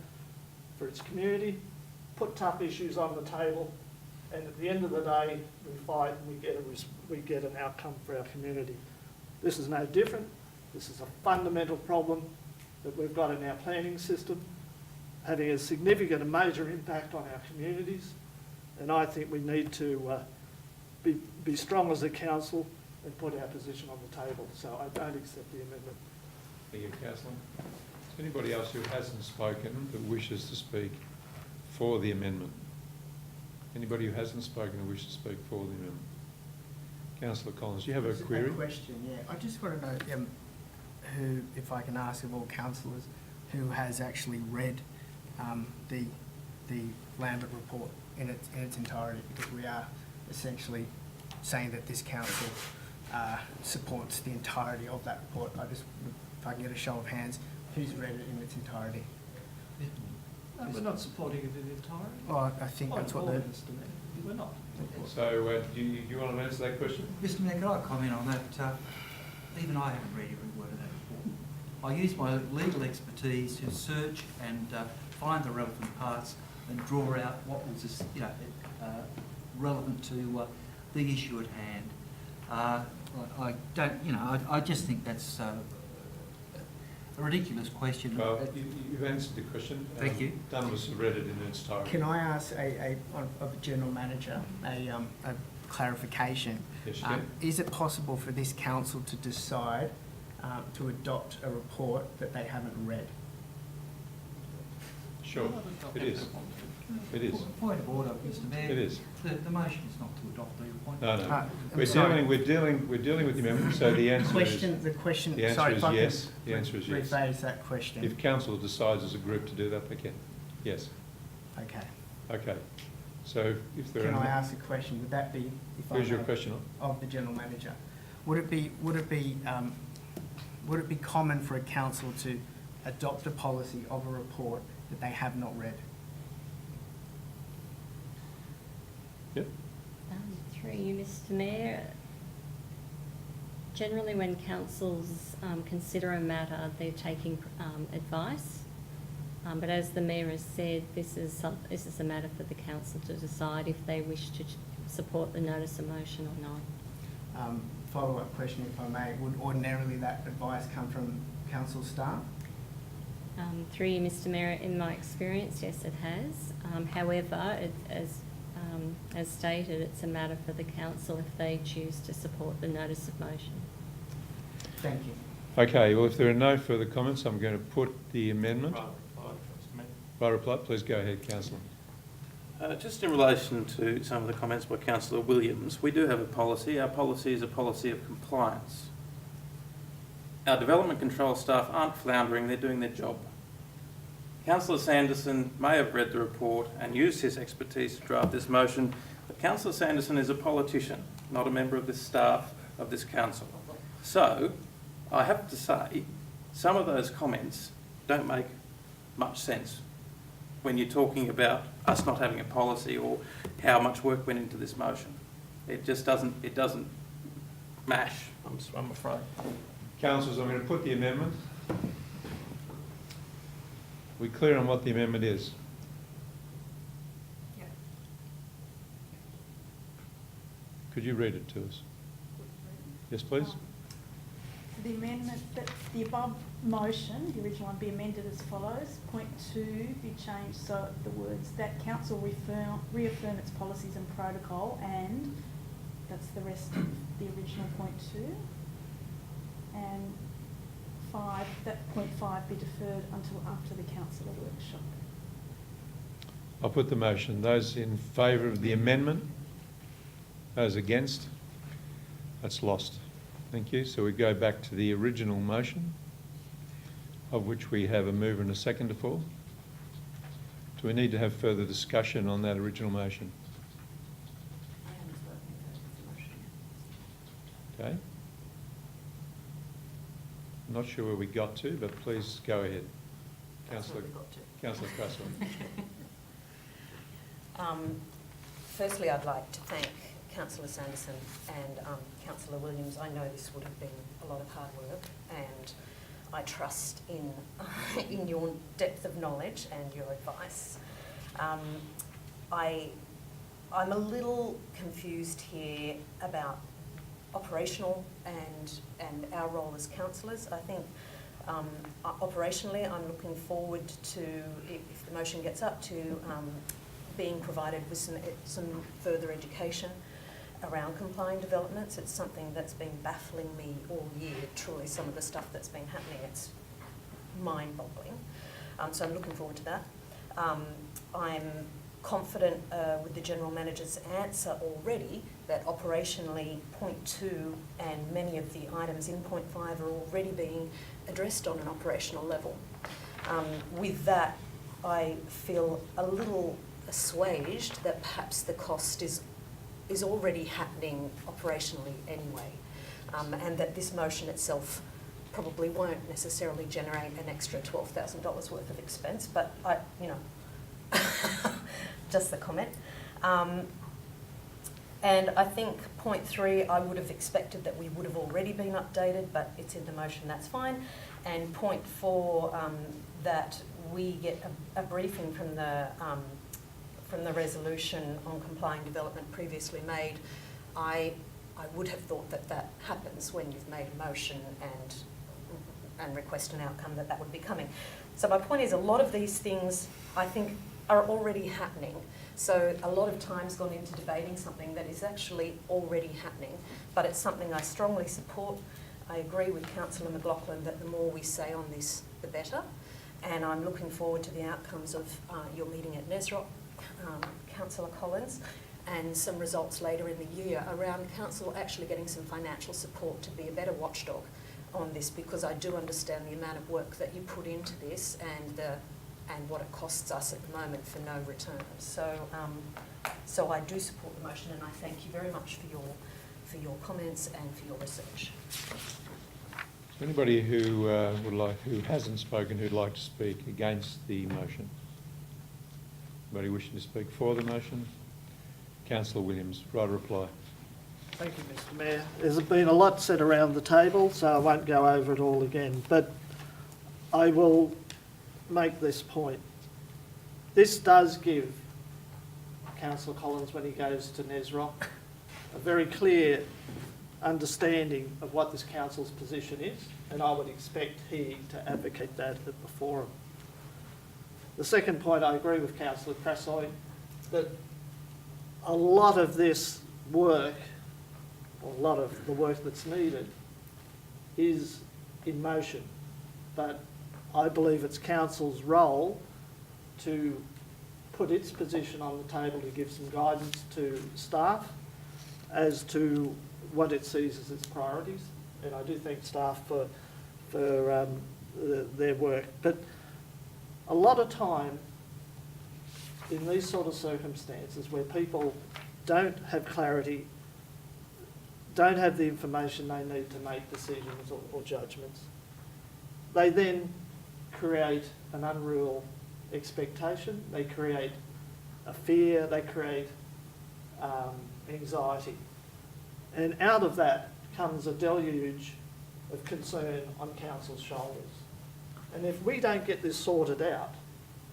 Speaker 4: for its community, put tough issues on the table, and at the end of the day, we fight and we get an outcome for our community. This is no different. This is a fundamental problem that we've got in our planning system, having a significant and major impact on our communities, and I think we need to be strong as a council and put our position on the table. So I don't accept the amendment.
Speaker 1: Thank you, Councillor. Is there anybody else who hasn't spoken but wishes to speak for the amendment? Anybody who hasn't spoken who wishes to speak for the amendment? Councillor Collins, do you have a query?
Speaker 7: A question, yeah. I just want to know who, if I can ask of all councillors, who has actually read the Lambert report in its entirety, because we are essentially saying that this council supports the entirety of that report. If I can get a show of hands, who's read it in its entirety?
Speaker 11: No, we're not supporting it in entirety.
Speaker 7: Well, I think that's what the...
Speaker 11: We're not.
Speaker 1: So do you want to answer that question?
Speaker 10: Mr Mayor, could I comment on that? Even I haven't read every word of that report. I use my legal expertise to search and find the relevant parts and draw out what was, relevant to the issue at hand. I don't, I just think that's a ridiculous question.
Speaker 1: Well, you've answered the question.
Speaker 10: Thank you.
Speaker 1: Dunn read it in its entirety.
Speaker 7: Can I ask of a general manager a clarification?
Speaker 1: Yes, you can.
Speaker 7: Is it possible for this council to decide to adopt a report that they haven't read?
Speaker 1: Sure, it is. It is.
Speaker 10: Point of order, Mr Mayor.
Speaker 1: It is.
Speaker 10: The motion is not to adopt the report.
Speaker 1: No.
Speaker 7: I'm
Speaker 1: We're dealing with the amendment. So the answer is
Speaker 7: The answer
Speaker 1: is yes. The answer is yes.
Speaker 7: Rephrase that question.
Speaker 1: If council decides as a group to do that, they can. Yes.
Speaker 7: Okay.
Speaker 1: Okay. So if there
Speaker 7: Can
Speaker 1: are
Speaker 7: I ask a question? Would that be, if I
Speaker 1: where's your
Speaker 7: may,
Speaker 1: question on?
Speaker 7: of the general manager? Would it be common for a council to adopt a policy of a report that they have not read?
Speaker 1: Yep.
Speaker 2: Through you, Mr Mayor. Generally, when councils consider a matter, they're taking advice. But as the Mayor has said, this is a matter for the council to decide if they wish to support the notice of motion or not.
Speaker 7: Follow-up question, if I may. Would ordinarily that advice come from council staff?
Speaker 2: Through you, Mr Mayor, in my experience, yes, it has. However, as stated, it's a matter for the council if they choose to support the notice of motion.
Speaker 7: Thank you.
Speaker 1: Okay, well, if there are no further comments, I'm going to put the amendment. By reply, please go ahead, Councillor.
Speaker 3: Just in relation to some of the comments by Councillor Williams, we do have a policy. Our policy is a policy of compliance. Our development control staff aren't floundering, they're doing their job. Councillor Sanderson may have read the report and used his expertise to draft this motion, but Councillor Sanderson is a politician, not a member of this staff of this council. So, I have to say, some of those comments don't make much sense when you're talking about us not having a policy or how much work went into this motion. It just doesn't mash, I'm afraid.
Speaker 1: Councillors, I'm going to put the amendment. We clear on what the amendment is?
Speaker 9: Yeah.
Speaker 1: Could you read it to us? Yes, please.
Speaker 13: The amendment, that the above motion, the original one, be amended as follows. Point 2 be changed so the words that council reaffirm its policies and protocol, and that's the rest of the original point 2. And 5, that point 5 be deferred until after the councillor workshop.
Speaker 1: I'll put the motion. Those in favour of the amendment? Those against? That's lost. Thank you. So we go back to the original motion, of which we have a mover and a seconder for. Do we need to have further discussion on that original motion? Okay. I'm not sure where we got to, but please go ahead. Councillor Cresswell.
Speaker 5: Firstly, I'd like to thank Councillor Sanderson and Councillor Williams. I know this would have been a lot of hard work, and I trust in in your depth of knowledge and your advice. I'm a little confused here about operational and our role as councillors. I think operationally, I'm looking forward to, if the motion gets up, to being provided with some further education around complying developments. It's something that's been baffling me all year, truly, some of the stuff that's been happening. It's mind-boggling. So I'm looking forward to that. I'm confident with the General Manager's answer already that operationally point 2 and many of the items in point 5 are already being addressed on an operational level. With that, I feel a little assuaged that perhaps the cost is already happening operationally anyway, and that this motion itself probably won't necessarily generate an extra $12,000 worth of expense, but just the comment. And I think point 3, I would have expected that we would have already been updated, but it's in the motion, that's fine. And point 4, that we get a briefing from the resolution on complying development previously made. I would have thought that happens when you've made a motion and request an outcome, that would be coming. So my point is, a lot of these things, I think, are already happening. So a lot of time's gone into debating something that is actually already happening, but it's something I strongly support. I agree with Councillor McLaughlin that the more we say on this, the better. And I'm looking forward to the outcomes of your meeting at Nesrock, Councillor Collins, and some results later in the year around council actually getting some financial support to be a better watchdog on this, because I do understand the amount of work that you put into this and what it costs us at the moment for no return. So I do support the motion, and I thank you very much for your comments and for your research.
Speaker 1: Is there anybody who hasn't spoken who'd like to speak against the motion? Anybody wishing to speak for the motion? Councillor Williams, right reply.
Speaker 4: Thank you, Mr Mayor. There's been a lot said around the table, so I won't go over it all again, but I will make this point. This does give Councillor Collins, when he goes to Nesrock, a very clear understanding of what this council's position is, and I would expect he to advocate that at the forum. The second point, I agree with Councillor Crassoy that a lot of this work, or a lot of the work that's needed, is in motion. But I believe it's council's role to put its position on the table to give some guidance to staff as to what it sees as its priorities. And I do thank staff for their work. But a lot of time in these sort of circumstances where people don't have clarity, don't have the information they need to make decisions or judgments, they then create an unreal expectation, they create a fear, they create anxiety. And out of that comes a deluge of concern on council's shoulders. And if we don't get this sorted out,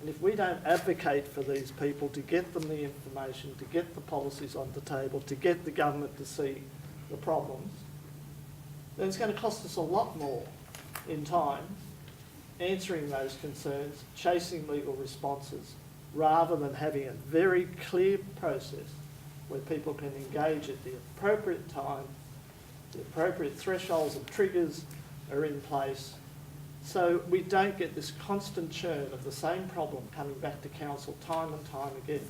Speaker 4: and if we don't advocate for these people to get them the information, to get the policies on the table, to get the government to see the problems, then it's going to cost us a lot more in time answering those concerns, chasing legal responses, rather than having a very clear process where people can engage at the appropriate time, the appropriate thresholds and triggers are in place, so we don't get this constant churn of the same problem coming back to council time and time again.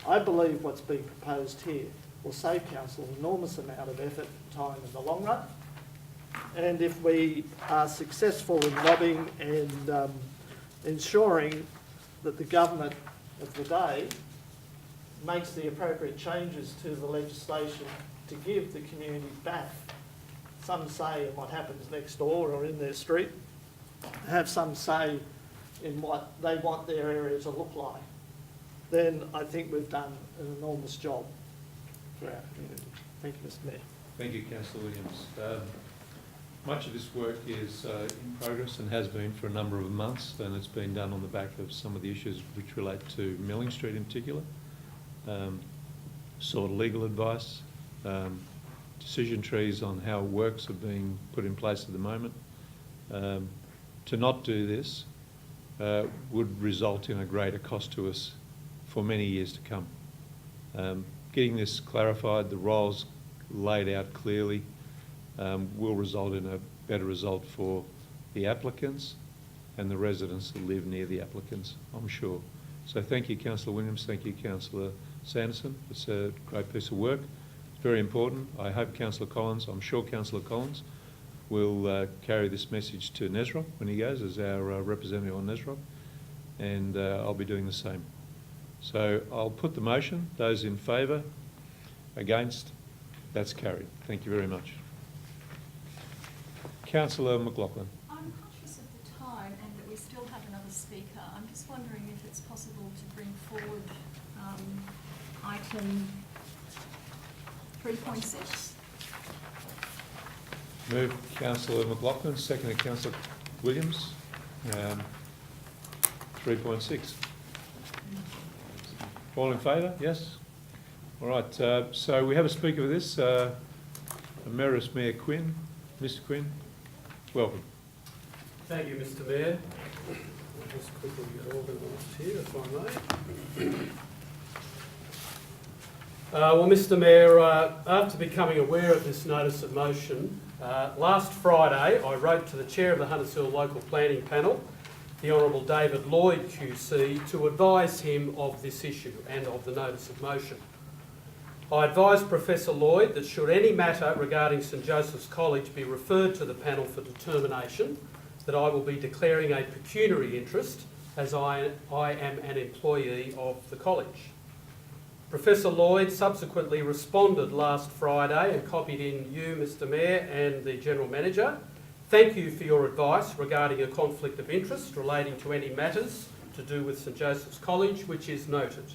Speaker 4: I believe what's being proposed here will save council an enormous amount of effort and time in the long run. And if we are successful in lobbying and ensuring that the government of the day makes the appropriate changes to the legislation to give the community back some say in what happens next door or in their street, have some say in what they want their area to look like, then I think we've done an enormous job for our community. Thank you, Mr. Mayor.
Speaker 1: Thank you, Councillor Williams. Much of this work is in progress and has been for a number of months, and it's been done on the back of some of the issues which relate to Milling Street in particular, sought legal advice, decision trees on how works are being put in place at the moment. To not do this would result in a greater cost to us for many years to come. Getting this clarified, the roles laid out clearly, will result in a better result for the applicants and the residents that live near the applicants, I'm sure. So thank you, Councillor Williams. Thank you, Councillor Sanderson. It's a great piece of work. It's very important. I hope Councillor Collins, I'm sure Councillor Collins, will carry this message to Nesrop when he goes as our representative on Nesrop, and I'll be doing the same. So I'll put the motion. Those in favour, against, that's carried. Thank you very much. Councillor McLaughlin.
Speaker 9: I'm conscious of the time and that we still have another speaker. I'm just wondering if it's possible to bring forward item 3.6.
Speaker 1: Move Councillor McLaughlin, seconded Councillor Williams. 3.6. All in favour? Yes? All right, so we have a speaker for this, Emeritus Mayor Quinn. Mr. Quinn, welcome.
Speaker 14: Thank you, Mr. Mayor. I'll just quickly get organised here, if I may. Well, Mr. Mayor, after becoming aware of this notice of motion, last Friday I wrote to the Chair of the Hunters Hill Local Planning Panel, the Honourable David Lloyd QC, to advise him of this issue and of the notice of motion. I advised Professor Lloyd that should any matter regarding St Joseph's College be referred to the panel for determination, that I will be declaring a pecuniary interest as I am an employee of the college. Professor Lloyd subsequently responded last Friday and copied in you, Mr. Mayor, and the General Manager. Thank you for your advice regarding a conflict of interest relating to any matters to do with St Joseph's College, which is noted.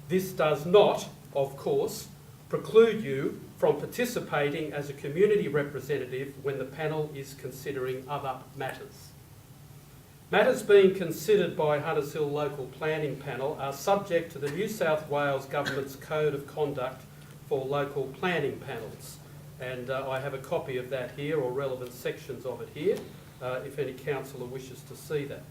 Speaker 14: This does not, of course, preclude you from participating as a community representative when the panel is considering other matters. Matters being considered by Hunters Hill Local Planning Panel are subject to the New South Wales Government's Code of Conduct for Local Planning Panels, and I have a copy of that here, or relevant sections of it here, if any councillor wishes to see that.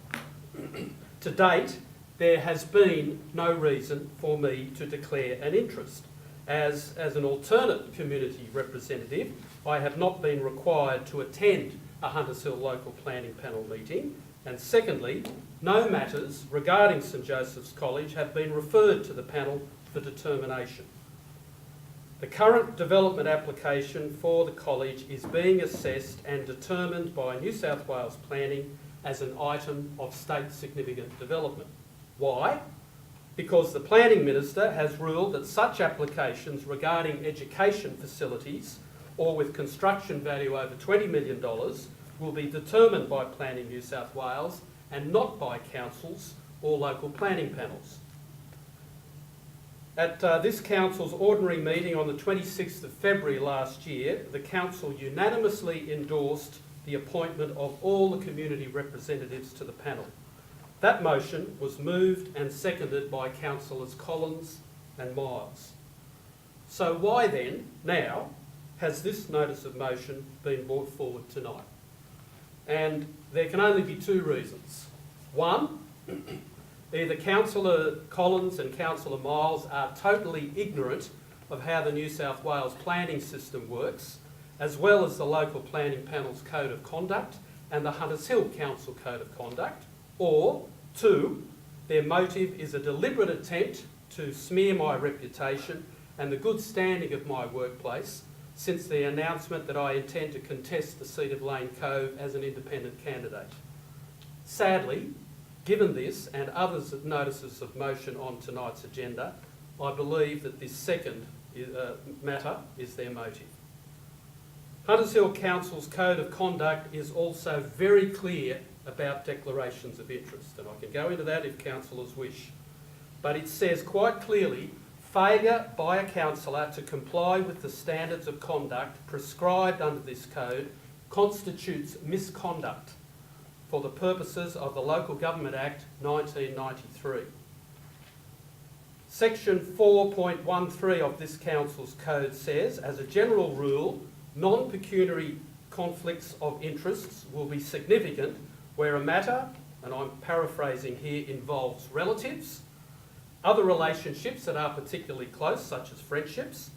Speaker 14: To date, there has been no reason for me to declare an interest. As an alternate community representative, I have not been required to attend a Hunters Hill local planning panel meeting, and secondly, no matters regarding St Joseph's College have been referred to the panel for determination. The current development application for the college is being assessed and determined by New South Wales Planning as an item of state significant development. Why? Because the Planning Minister has ruled that such applications regarding education facilities or with construction value over $20 million will be determined by Planning New South Wales and not by councils or local planning panels. At this council's ordinary meeting on the 26th of February last year, the council unanimously endorsed the appointment of all the community representatives to the panel. That motion was moved and seconded by councillors Collins and Miles. So why then, now, has this notice of motion been brought forward tonight? And there can only be two reasons. One, either Councillor Collins and Councillor Miles are totally ignorant of how the New South Wales planning system works, as well as the local planning panel's code of conduct and the Hunters Hill Council code of conduct, or two, their motive is a deliberate attempt to smear my reputation and the good standing of my workplace since the announcement that I intend to contest the seat of Lane Cove as an independent candidate. Sadly, given this and other notices of motion on tonight's agenda, I believe that this second matter is their motive. Hunters Hill Council's code of conduct is also very clear about declarations of interest, and I can go into that if councillors wish. But it says quite clearly, failure by a councillor to comply with the standards of conduct prescribed under this code constitutes misconduct for the purposes of the Local Government Act 1993. Section 4.13 of this council's code says, as a general rule, non-pecuniary conflicts of interests will be significant where a matter, and I'm paraphrasing here, involves relatives, other relationships that are particularly close, such as friendships,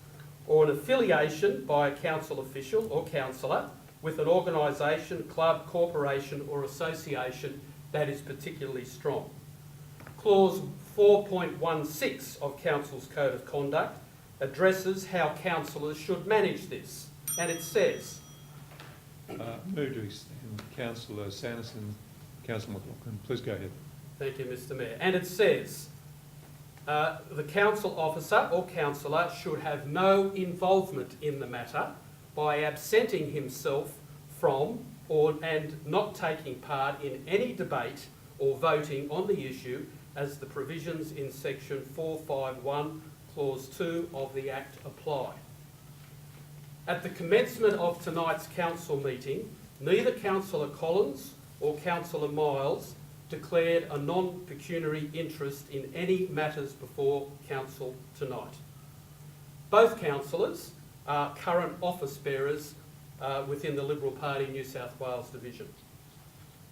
Speaker 14: or an affiliation by a council official or councillor with an organisation, club, corporation or association that is particularly strong. Clause 4.16 of Council's Code of Conduct addresses how councillors should manage this, and it says,
Speaker 1: Move to extend Councillor Sanderson. Councillor McLaughlin, please go ahead.
Speaker 14: Thank you, Mr Mayor. And it says, the council officer or councillor should have no involvement in the matter by absenting himself from and not taking part in any debate or voting on the issue as the provisions in section 451 clause 2 of the Act apply. At the commencement of tonight's council meeting, neither Councillor Collins or Councillor Miles declared a non-pecuniary interest in any matters before council tonight. Both councillors are current office bearers within the Liberal Party New South Wales division.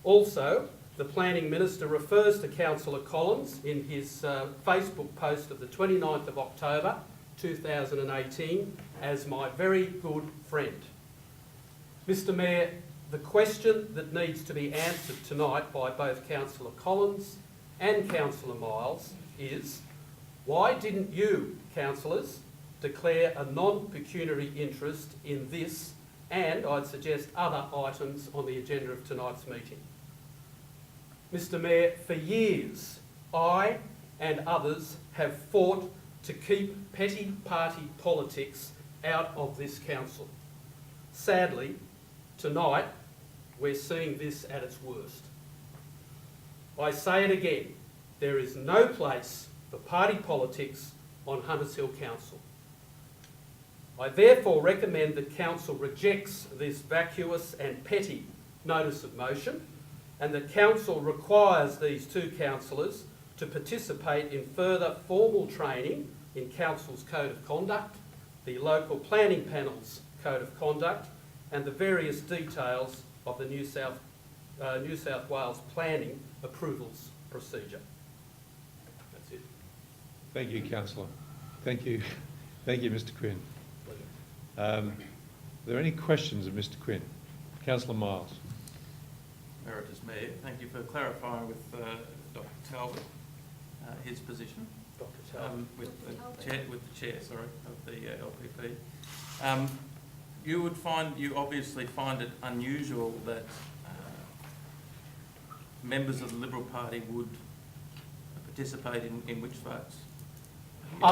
Speaker 14: Also, the Planning Minister refers to Councillor Collins in his Facebook post of the 29th of October 2018 as my very good friend. Mr Mayor, the question that needs to be answered tonight by both Councillor Collins and Councillor Miles is, why didn't you, councillors, declare a non-pecuniary interest in this and, I'd suggest, other items on the agenda of tonight's meeting? Mr Mayor, for years, I and others have fought to keep petty party politics out of this council. Sadly, tonight, we're seeing this at its worst. I say it again, there is no place for party politics on Hunters Hill Council. I therefore recommend that Council rejects this vacuous and petty notice of motion and that Council requires these two councillors to participate in further formal training in Council's Code of Conduct, the local planning panel's Code of Conduct and the various details of the New South New South Wales planning approvals procedure. That's it.
Speaker 1: Thank you, councillor. Thank you, Mr. Quinn. Are there any questions of Mr. Quinn? Councillor Miles.
Speaker 3: Emeritus Mayor, thank you for clarifying with Dr Talbot his position.
Speaker 14: Dr. Talbot.
Speaker 3: With the chair, of the LPP. You obviously find it unusual that members of the Liberal Party would participate in which votes?
Speaker 14: No,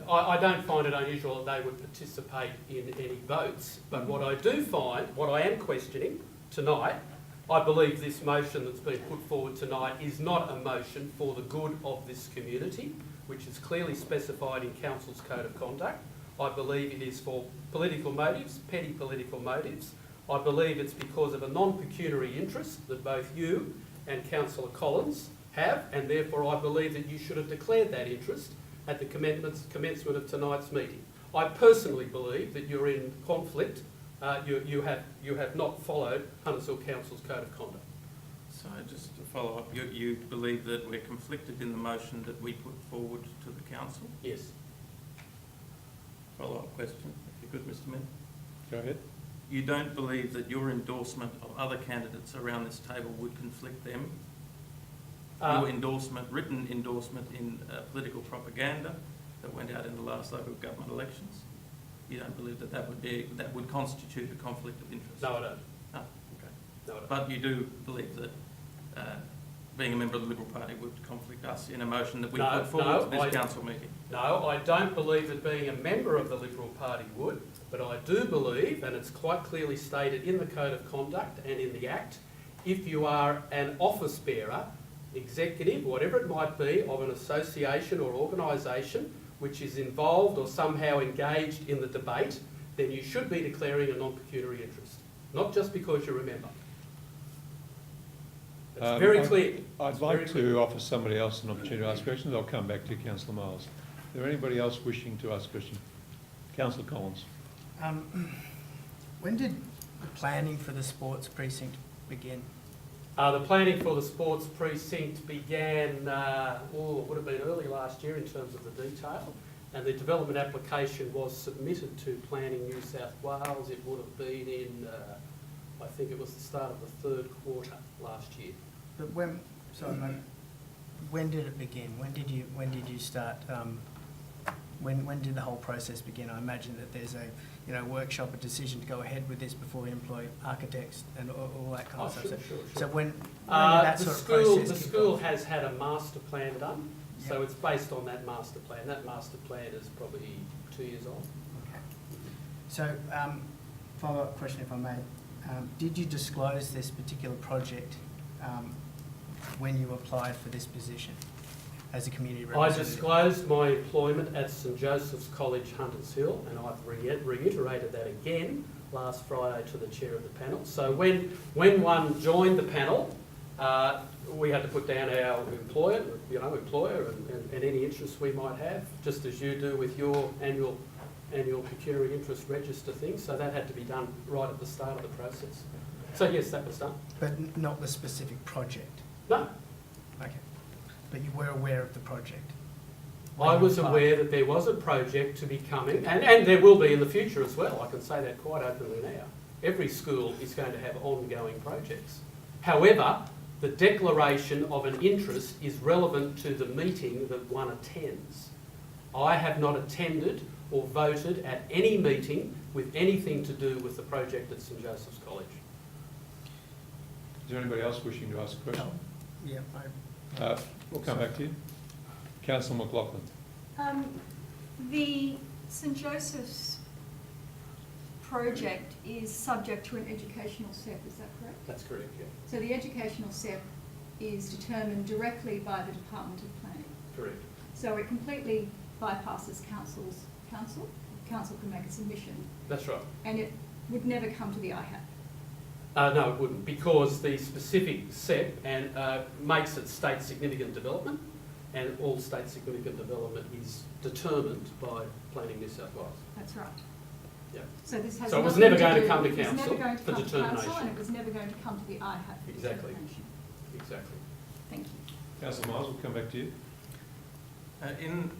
Speaker 14: I don't find it unusual that they would participate in any votes, but what I am questioning tonight, I believe this motion that's been put forward tonight is not a motion for the good of this community, which is clearly specified in Council's Code of Conduct. I believe it is for political motives, petty political motives. I believe it's because of a non-pecuniary interest that both you and Councillor Collins have, and therefore I believe that you should have declared that interest at the commencement of tonight's meeting. I personally believe that you're in conflict. You have not followed Huntersville Council's Code of Conduct.
Speaker 3: So just to follow up, you believe that we're conflicted in the motion that we put forward to the council?
Speaker 14: Yes.
Speaker 3: Follow-up question, if you could, Mr Mayor.
Speaker 1: Go ahead.
Speaker 3: You don't believe that your endorsement of other candidates around this table would conflict them? Your endorsement, written endorsement in political propaganda that went out in the last local government elections? You don't believe that that would constitute a conflict of interest?
Speaker 14: No, I don't.
Speaker 3: Oh, okay.
Speaker 14: No, I don't.
Speaker 3: But you do believe that being a member of the Liberal Party would conflict us in a motion that we put forward to this council meeting?
Speaker 14: No, I don't believe that being a member of the Liberal Party would, but I do believe, and it's quite clearly stated in the Code of Conduct and in the Act, if you are an office bearer, executive, whatever it might be, of an association or organisation which is involved or somehow engaged in the debate, then you should be declaring a non-pecuniary interest, not just because you're a member. It's very clear.
Speaker 1: I'd like to offer somebody else an opportunity to ask questions. I'll come back to Councillor Miles. Is there anybody else wishing to ask a question? Councillor Collins.
Speaker 7: When did the planning for the sports precinct begin?
Speaker 14: The planning for the sports precinct began, it would have been early last year in terms of the detail, and the development application was submitted to Planning New South Wales. It would have been in, I think it was the start of the third quarter last year.
Speaker 7: But when did it begin? When did you start? When did the whole process begin? I imagine that there's a workshop, a decision to go ahead with this before we employ architects and all that kind of stuff.
Speaker 14: Sure.
Speaker 7: So when did that sort of process
Speaker 14: the
Speaker 7: kick
Speaker 14: school
Speaker 7: off?
Speaker 14: has had a master plan done, so
Speaker 7: Yep.
Speaker 14: it's based on that master plan. That master plan is probably 2 years old.
Speaker 7: Okay. So follow-up question, if I may. Did you disclose this particular project when you applied for this position as a community
Speaker 14: I
Speaker 7: representative?
Speaker 14: disclosed my employment at St Joseph's College, Hunters Hill, and I've reiterated that again last Friday to the chair of the panel. So when one joined the panel, we had to put down our employer and any interests we might have, just as you do with your annual pecuniary interest register thing. So that had to be done right at the start of the process. So yes, that was done.
Speaker 7: But not the specific project?
Speaker 14: No.
Speaker 7: Okay. But you were aware of the project?
Speaker 14: I was aware that there was a project to be coming, and there will be in the future as well. I can say that quite openly now. Every school is going to have ongoing projects. However, the declaration of an interest is relevant to the meeting that one attends. I have not attended or voted at any meeting with anything to do with the project at St Joseph's College.
Speaker 1: Is there anybody else wishing to ask a question?
Speaker 7: Yeah.
Speaker 1: We'll come back to you. Councillor McLaughlin.
Speaker 9: The St Joseph's project is subject to an educational SEP, is that correct?
Speaker 14: That's correct, yeah.
Speaker 9: So the educational SEP is determined directly by the Department of Planning.
Speaker 14: Correct.
Speaker 9: So it completely bypasses council's council. Council can make a submission,
Speaker 14: That's right.
Speaker 9: and it would never come to the IHAP.
Speaker 14: No, it wouldn't, because the specific SEP makes it state significant development, and all state significant development is determined by Planning New South Wales.
Speaker 9: That's right.
Speaker 14: Yeah.
Speaker 9: So this has
Speaker 14: So it was
Speaker 9: nothing
Speaker 14: never going to
Speaker 9: do-
Speaker 14: come to
Speaker 9: it was
Speaker 14: council
Speaker 9: never going to
Speaker 14: for
Speaker 9: come to council,
Speaker 14: determination.
Speaker 9: and it was never going to come to the IHAP for
Speaker 14: Exactly.
Speaker 9: determination.
Speaker 14: Exactly.
Speaker 9: Thank you.
Speaker 1: Councillor Miles, we'll come back to you.
Speaker 3: In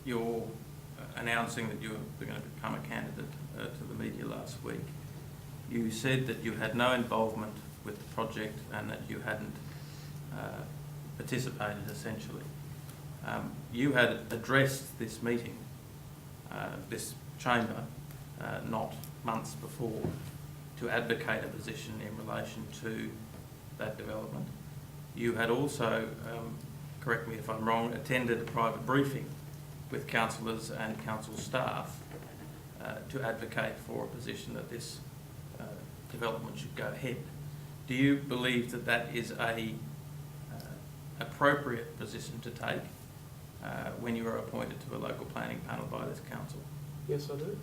Speaker 3: your announcing that you were going to become a candidate to the media last week, you said that you had no involvement with the project and that you hadn't participated, essentially. You had addressed this meeting, this chamber, not months before, to advocate a position in relation to that development. You had also, correct me if I'm wrong, attended a private briefing with councillors and council staff to advocate for a position that this development should go ahead. Do you believe that that is a appropriate position to take when you are appointed to a local planning panel by this council?
Speaker 14: Yes, I do.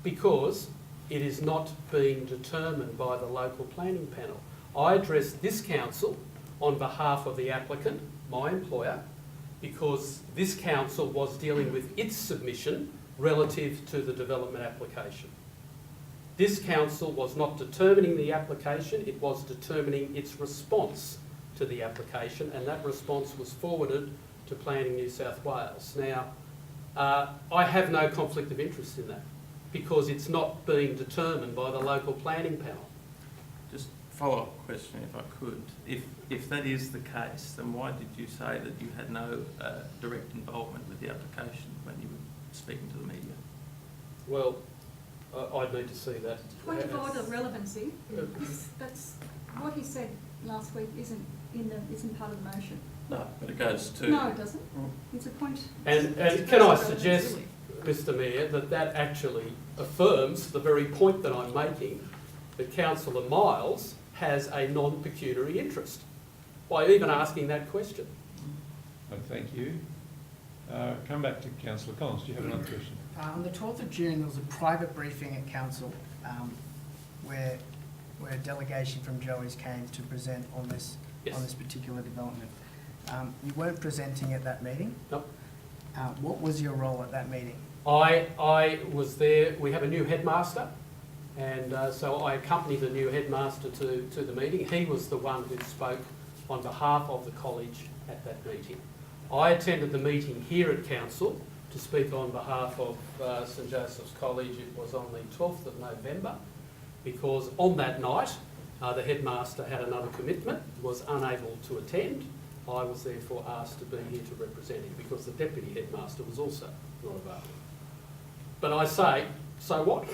Speaker 14: Because it is not being determined by the local planning panel. I addressed this council on behalf of the applicant, my employer, because this council was dealing with its submission relative to the development application. This council was not determining the application, it was determining its response to the application, and that response was forwarded to Planning New South Wales. Now, I have no conflict of interest in that because it's not being determined by the local planning panel.
Speaker 3: Just follow-up question, if I could. If that is the case, then why did you say that you had no direct involvement with the application when you were speaking to the media?
Speaker 14: Well, I'd need to see that.
Speaker 9: Point of order relevancy, that's, what he said last week isn't part of the motion.
Speaker 3: No, but it goes to...
Speaker 9: No, it doesn't. It's a point.
Speaker 14: And can I suggest, Mr Mayor, that actually affirms the very point that I'm making, that Councillor Miles has a non-pecuniary interest by even asking that question.
Speaker 1: Thank you. Come back to Councillor Collins. Do you have another question?
Speaker 7: On the 12th of June, there was a private briefing at council where a delegation from Joey's came to present on this
Speaker 14: Yes.
Speaker 7: on this particular development. You weren't presenting at that meeting.
Speaker 14: Nope.
Speaker 7: What was your role at that meeting?
Speaker 14: I was there. We have a new headmaster, and so I accompanied the new headmaster to the meeting. He was the one who spoke on behalf of the college at that meeting. I attended the meeting here at council to speak on behalf of St Joseph's College. It was on the 12th of November because on that night the headmaster had another commitment, was unable to attend. I was therefore asked to be here to represent him because the deputy headmaster was also not available. But I say, so what?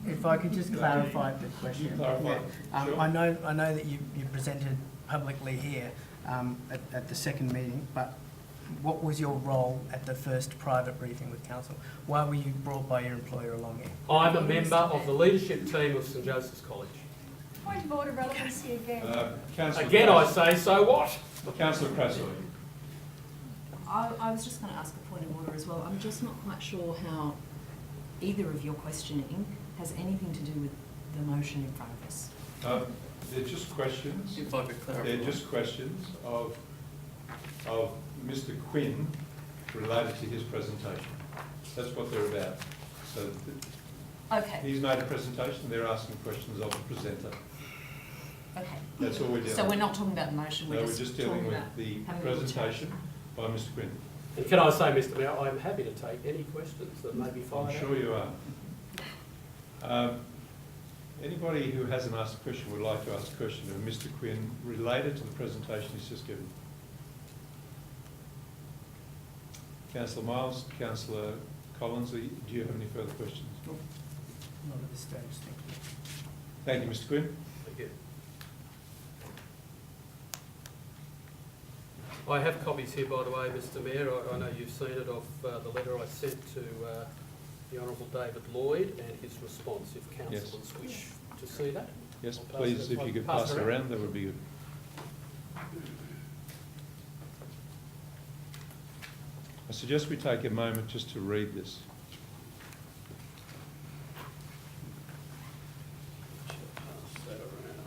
Speaker 7: If I could just clarify the question.
Speaker 1: Clarify. Sure.
Speaker 7: I know that you presented publicly here at the second meeting, but what was your role at the first private briefing with council? Why were you brought by your employer along here?
Speaker 14: I'm a member of the leadership team of St Joseph's College.
Speaker 13: Point of order relevancy again.
Speaker 1: Councillor
Speaker 14: Again, I
Speaker 1: Crass.
Speaker 14: say, so what?
Speaker 1: Councillor Craswell.
Speaker 5: I was just going to ask a point of order as well. I'm just not quite sure how either of your questioning has anything to do with the motion in front of us.
Speaker 1: They're just questions.
Speaker 3: If I could clarify.
Speaker 1: They're just questions of Mr Quinn related to his presentation. That's what they're about. So
Speaker 5: Okay,
Speaker 1: he's made a presentation, they're asking questions of the presenter.
Speaker 5: okay.
Speaker 1: That's all we're dealing with.
Speaker 5: So we're not talking about the motion,
Speaker 1: No,
Speaker 5: we're
Speaker 1: we're
Speaker 5: just
Speaker 1: just
Speaker 5: talking
Speaker 1: dealing with
Speaker 5: about
Speaker 1: the
Speaker 5: having a little chat.
Speaker 1: presentation by Mr Quinn.
Speaker 14: And can I say, Mr Mayor, I'm happy to take any questions that may be fired
Speaker 1: I'm
Speaker 14: at
Speaker 1: sure you are. Anybody who hasn't asked a question would like to ask a question of Mr Quinn related to the presentation he's just given. Councillor Miles, Councillor Collins, do you have any further questions?
Speaker 7: Not at this stage, thank you.
Speaker 1: Thank you, Mr Quinn.
Speaker 14: Thank you. I have copies here, by the way, Mr Mayor. I know you've seen it of the letter I sent to the Honourable David Lloyd and his response, if councillors wish to see that.
Speaker 1: Yes,
Speaker 14: I'll pass
Speaker 1: please,
Speaker 14: it-
Speaker 1: if you could
Speaker 14: I'll
Speaker 1: pass it around, that would be good. I suggest we take a moment just to read this.
Speaker 14: Pass that around.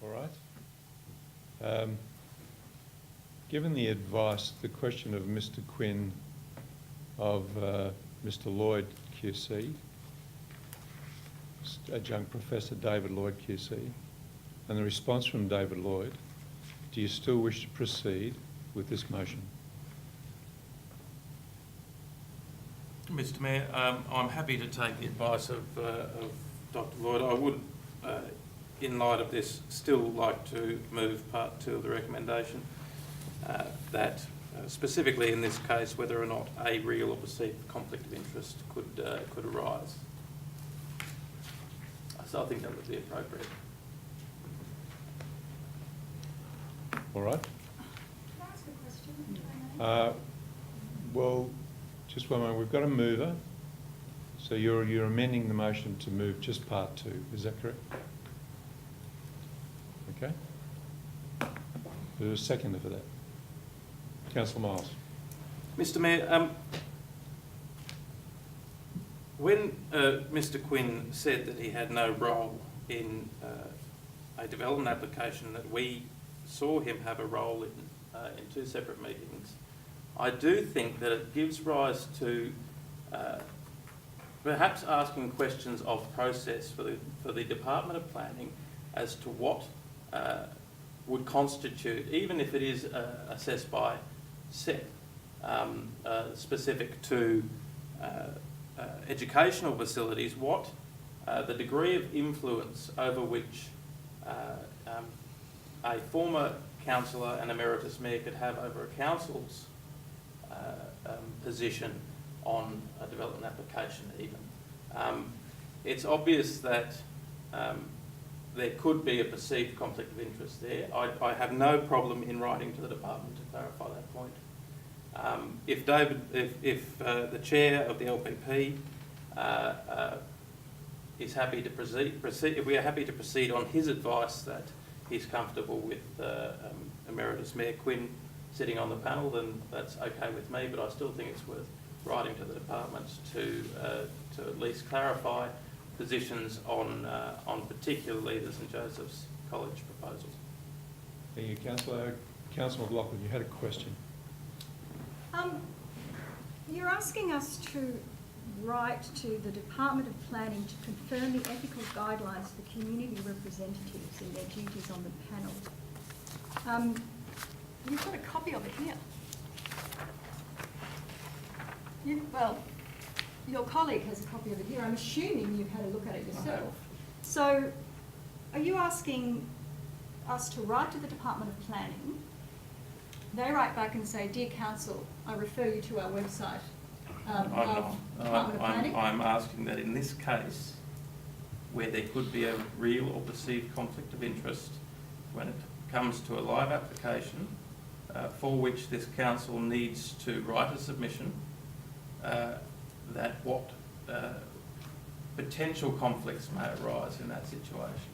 Speaker 1: All right. Given the advice, the question of Mr. Quinn, of Mr. Lloyd QC, Adjunct Professor David Lloyd QC, and the response from David Lloyd, do you still wish to proceed with this motion?
Speaker 3: Mr. Mayor, I'm happy to take the advice of Dr. Lloyd. I would, in light of this, still like to move part 2 of the recommendation, that specifically in this case, whether or not a real or perceived conflict of interest could arise. So I think that would be appropriate.
Speaker 1: All right.
Speaker 9: Can I ask a question, if I may?
Speaker 1: Well, just one moment. We've got a mover. So you're amending the motion to move just part 2. Is that correct? Okay. There's a seconder for that. Councillor Miles.
Speaker 3: Mr. Mayor, when Mr. Quinn said that he had no role in a development application that we saw him have a role in 2 separate meetings, I do think that it gives rise to perhaps asking questions of process for the Department of Planning as to what would constitute, even if it is assessed by SEP, specific to educational facilities, what the degree of influence over which a former councillor and emeritus mayor could have over a council's position on a development application even. It's obvious that there could be a perceived conflict of interest there. I have no problem in writing to the department to clarify that point. If the chair of the LPP is happy to proceed, if we are happy to proceed on his advice that he's comfortable with Emeritus Mayor Quinn sitting on the panel, then that's okay with me. But I still think it's worth writing to the department to at least clarify positions on particularly the St Joseph's College proposals.
Speaker 1: Thank you, Councillor. Councillor McLaughlin, you had a question.
Speaker 9: You're asking us to write to the Department of Planning to confirm the ethical guidelines for community representatives in their duties on the panel. You've got a copy of it here. Well, your colleague has a copy of it here. I'm assuming you've had a look at it yourself. So, are you asking us to write to the Department of Planning? They write back and say, "Dear Council, I refer you to our website of Department of Planning."
Speaker 3: I'm asking that in this case, where there could be a real or perceived conflict of interest, when it comes to a live application for which this council needs to write a submission, that what potential conflicts may arise in that situation.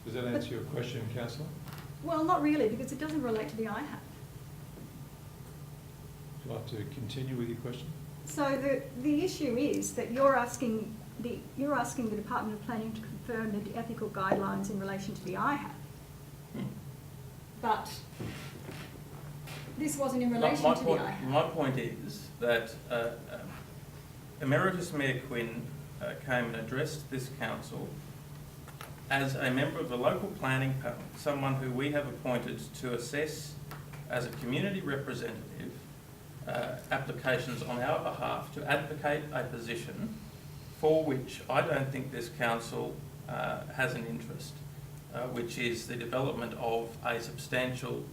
Speaker 1: Does that answer your question, Councillor?
Speaker 9: Well, not really, because it doesn't relate to the IHAP.
Speaker 1: Would you like to continue with your question?
Speaker 9: So the issue is that you're asking the Department of Planning to confirm the ethical guidelines in relation to the IHAP. But this wasn't in relation to the IHAP.
Speaker 3: My point is that Emeritus Mayor Quinn came and addressed this council as a member of the local planning panel, someone who we have appointed to assess as a community representative applications on our behalf, to advocate a position for which I don't think this council has an interest, which is the development of a substantial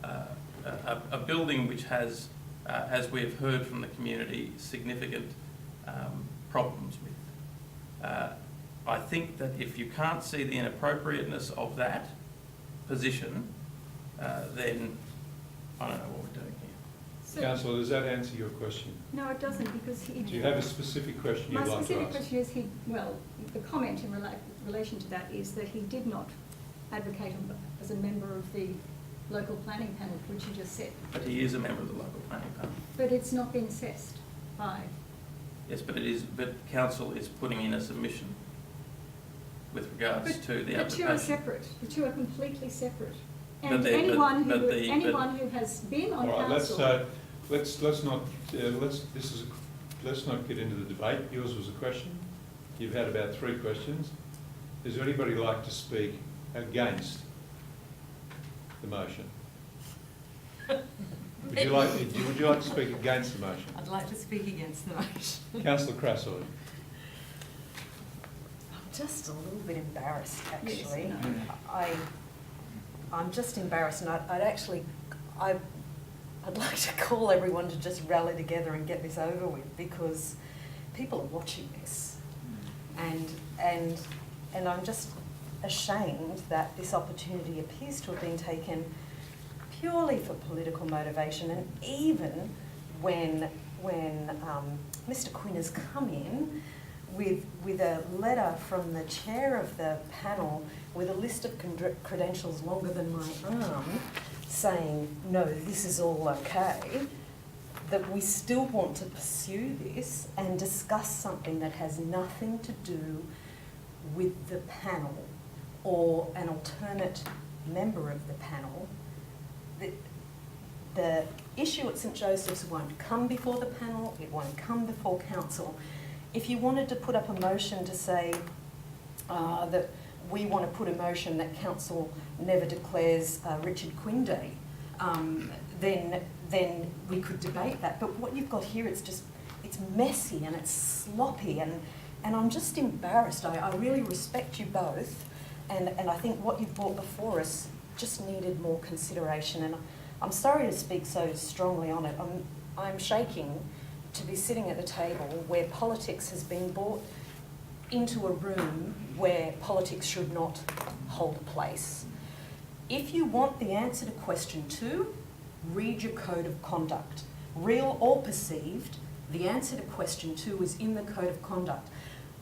Speaker 3: a building which has, as we have heard from the community, significant problems with. I think that if you can't see the inappropriateness of that position, then I don't know what we're doing here.
Speaker 9: So,
Speaker 1: Councillor, does that answer your question?
Speaker 9: no, it doesn't, because he...
Speaker 1: Do you have a specific question you'd like to ask?
Speaker 9: My specific question is the comment in relation to that is that he did not advocate as a member of the local planning panel, which you just said.
Speaker 3: But he is a member of the local planning panel.
Speaker 9: But it's not been assessed by...
Speaker 3: Yes, but council is putting in a submission. with regards to the
Speaker 9: The two
Speaker 3: application.
Speaker 9: are separate. The two are completely separate.
Speaker 3: But
Speaker 9: And
Speaker 3: they- but-
Speaker 9: anyone
Speaker 3: but
Speaker 9: who,
Speaker 3: the-
Speaker 9: anyone who has been on
Speaker 1: All right,
Speaker 9: council.
Speaker 1: let's not get into the debate. Yours was a question. You've had about 3 questions. Is there anybody like to speak against the motion? Would you like to speak against the motion?
Speaker 5: I'd like to speak against the motion.
Speaker 1: Councillor Crassoy.
Speaker 5: I'm just a little bit embarrassed,
Speaker 9: Yes,
Speaker 5: actually.
Speaker 9: I know.
Speaker 5: I'm just embarrassed, and I'd like to call everyone to just rally together and get this over with, because people are watching this. And I'm just ashamed that this opportunity appears to have been taken purely for political motivation, and even when Mr. Quinn has come in with a letter from the chair of the panel with a list of credentials longer than my arm, saying, no, this is all okay, that we still want to pursue this and discuss something that has nothing to do with the panel or an alternate member of the panel. The issue at St Joseph's won't come before the panel, it won't come before council. If you wanted to put up a motion to say that we want to put a motion that council never declares Richard Quinn Day, then we could debate that. But what you've got here, it's messy and it's sloppy, and I'm just embarrassed. I really respect you both, and I think what you've brought before us just needed more consideration, and I'm sorry to speak so strongly on it. I'm shaking to be sitting at the table where politics has been brought into a room where politics should not hold a place. If you want the answer to question 2, read your code of conduct. Real or perceived, the answer to question 2 is in the code of conduct.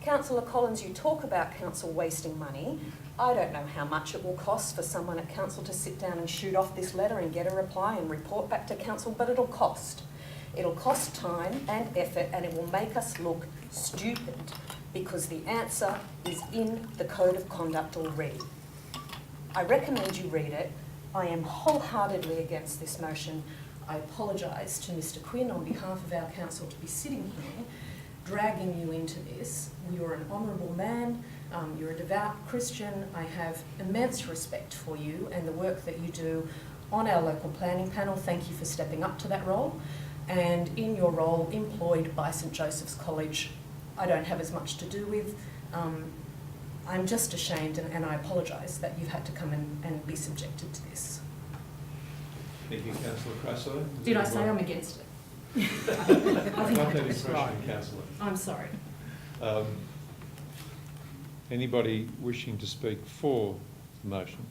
Speaker 5: Councillor Collins, you talk about council wasting money. I don't know how much it will cost for someone at council to sit down and shoot off this letter and get a reply and report back to council, but it'll cost. It'll cost time and effort, and it will make us look stupid because the answer is in the code of conduct already. I recommend you read it. I am wholeheartedly against this motion. I apologise to Mr Quinn on behalf of our council to be sitting here dragging you into this. You're an honourable man, you're a devout Christian. I have immense respect for you and the work that you do on our local planning panel. Thank you for stepping up to that role. And in your role employed by St Joseph's College, I don't have as much to do with. I'm just ashamed, and I apologise that you've had to come and be subjected to this.
Speaker 1: Thank you, Councillor Crassoy.
Speaker 2: Did I say I'm against it?
Speaker 1: I got that impression, Councillor.
Speaker 2: I'm sorry.
Speaker 1: Anybody wishing to speak for the motion?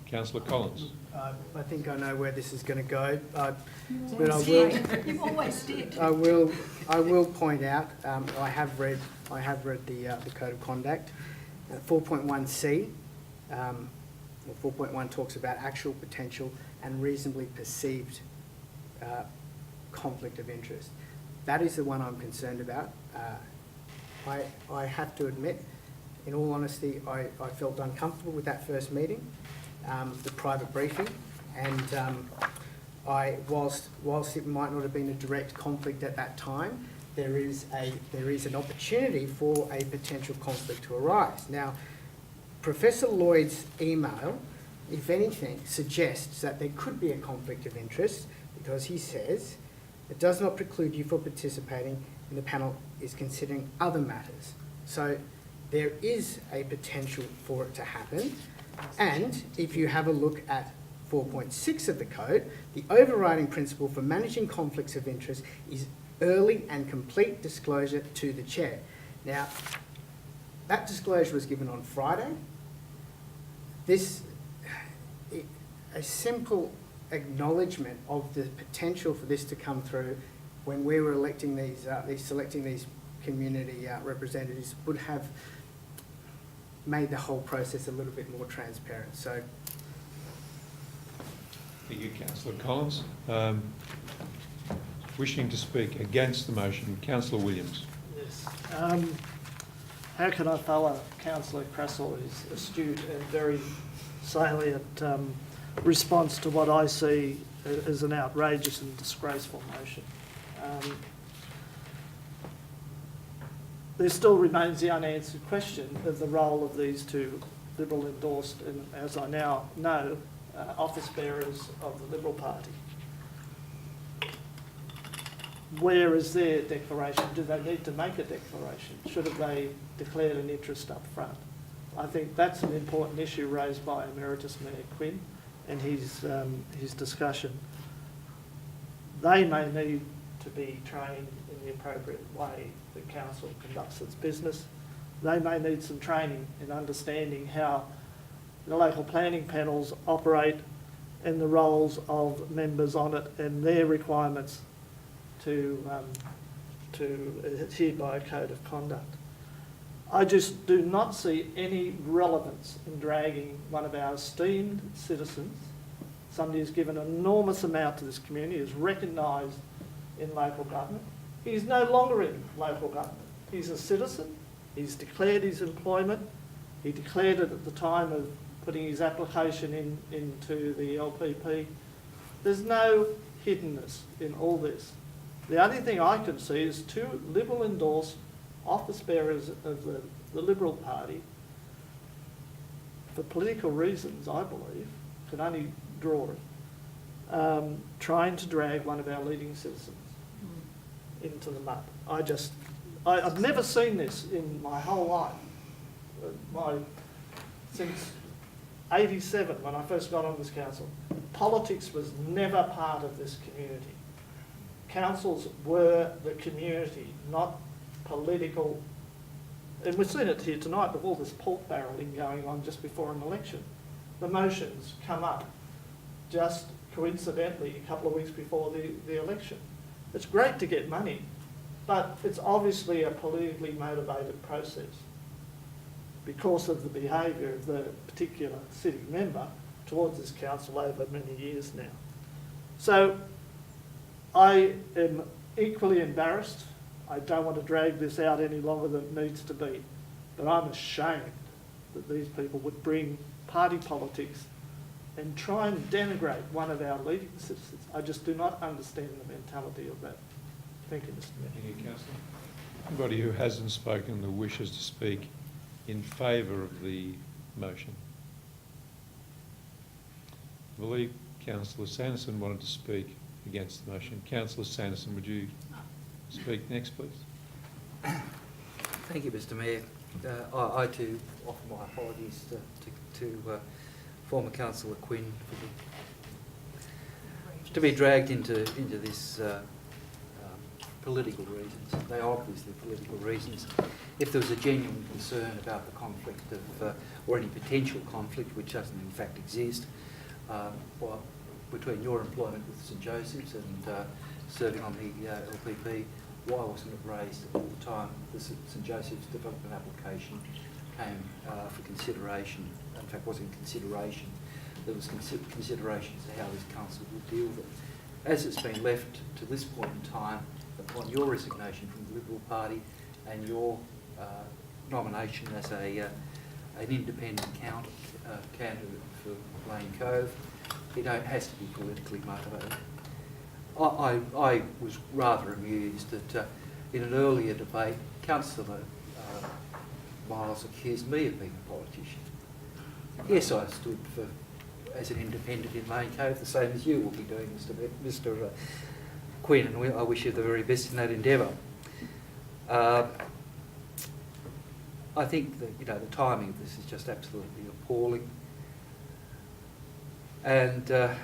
Speaker 1: Councillor Collins.
Speaker 7: I think I know where this is going to go, but
Speaker 9: You always did.
Speaker 7: I will point out, I have read the code of conduct. 4.1c, or 4.1 talks about actual, potential and reasonably perceived conflict of interest. That is the one I'm concerned about. I have to admit, in all honesty, I felt uncomfortable with that first meeting, the private briefing, and whilst it might not have been a direct conflict at that time, there is an opportunity for a potential conflict to arise. Now, Professor Lloyd's email, if anything, suggests that there could be a conflict of interest, because he says it does not preclude you from participating in the panel is considering other matters. So there is a potential for it to happen. And if you have a look at 4.6 of the code, the overriding principle for managing conflicts of interest is early and complete disclosure to the chair. Now, that disclosure was given on Friday. A simple acknowledgement of the potential for this to come through when we were electing selecting these community representatives would have made the whole process a little bit more transparent. So,
Speaker 1: Thank you, Councillor Collins. Wishing to speak against the motion, Councillor Williams.
Speaker 4: Yes. how can I follow Councillor Crassell's astute and very salient response to what I see as an outrageous and disgraceful motion? There still remains the unanswered question of the role of these two Liberal endorsed and, as I now know, office bearers of the Liberal Party. Where is their declaration? Do they need to make a declaration? Should have they declared an interest up front? I think that's an important issue raised by Emeritus Mayor Quinn and his discussion. They may need to be trained in the appropriate way that council conducts its business. They may need some training in understanding how the local planning panels operate and the roles of members on it and their requirements to adhere by a code of conduct. I just do not see any relevance in dragging one of our esteemed citizens, somebody who's given an enormous amount to this community, is recognised in local government. He's no longer in local government. He's a citizen. He's declared his employment. He declared it at the time of putting his application into the LPP. There's no hiddenness in all this. The only thing I can see is two Liberal endorsed office bearers of the Liberal Party, for political reasons, I believe, can only draw it, trying to drag one of our leading citizens into the mud. I've never seen this in my whole life. Since 87, when I first got on this council, politics was never part of this community. Councils were the community, not political. And we've seen it here tonight with all this pork barrelling going on just before an election. The motions come up just coincidentally a couple of weeks before the election. It's great to get money, but it's obviously a politically motivated process because of the behaviour of the particular city member towards this council over many years now. So I am equally embarrassed. I don't want to drag this out any longer than it needs to be, but I'm ashamed that these people would bring party politics and try and denigrate one of our leading citizens. I just do not understand the mentality of that. Thank you, Mr Mayor.
Speaker 1: Thank you, Councillor. Anybody who hasn't spoken that wishes to speak in favour of the motion? I believe Councillor Sanderson wanted to speak against the motion. Councillor Sanderson, would you speak next, please?
Speaker 6: Thank you, Mr Mayor. I too offer my apologies to former Councillor Quinn to be dragged into this political reasons. They are obviously political reasons. If there was a genuine concern about the conflict of, or any potential conflict, which doesn't in fact exist, between your employment with St Joseph's and serving on the LPP, why wasn't it raised at the time the St Joseph's development application came for consideration? In fact, wasn't consideration. There was consideration as to how this council would deal with it. As it's been left to this point in time, upon your resignation from the Liberal Party and your nomination as an independent candidate for Lane Cove, it has to be politically motivated. I was rather amused that in an earlier debate, Councillor Miles accused me of being a politician. Yes, I stood as an independent in Lane Cove, the same as you will be doing, Mr Quinn, and I wish you the very best in that endeavour. I think that the timing of this is just absolutely appalling. And there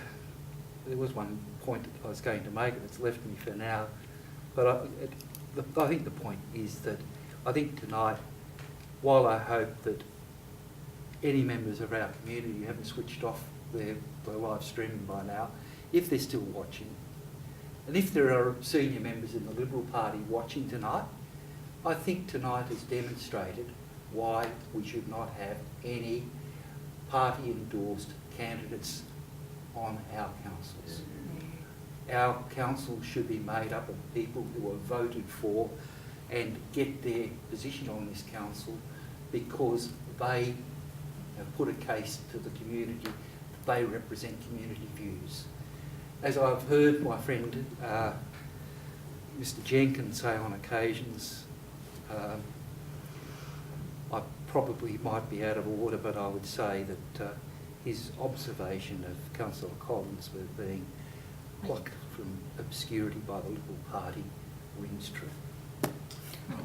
Speaker 6: was one point that I was going to make, and it's left me for now. But I think the point is that I think tonight, while I hope that any members of our community who haven't switched off their live streaming by now, if they're still watching, and if there are senior members in the Liberal Party watching tonight, I think tonight has demonstrated why we should not have any party-endorsed candidates on our councils. Our council should be made up of people who are voted for and get their position on this council because they have put a case to the community that they represent community views. As I've heard my friend Mr. Jenkins say on occasions, I probably might be out of order, but I would say that his observation of Councillor Collins was being plucked from obscurity by the Liberal Party rings true.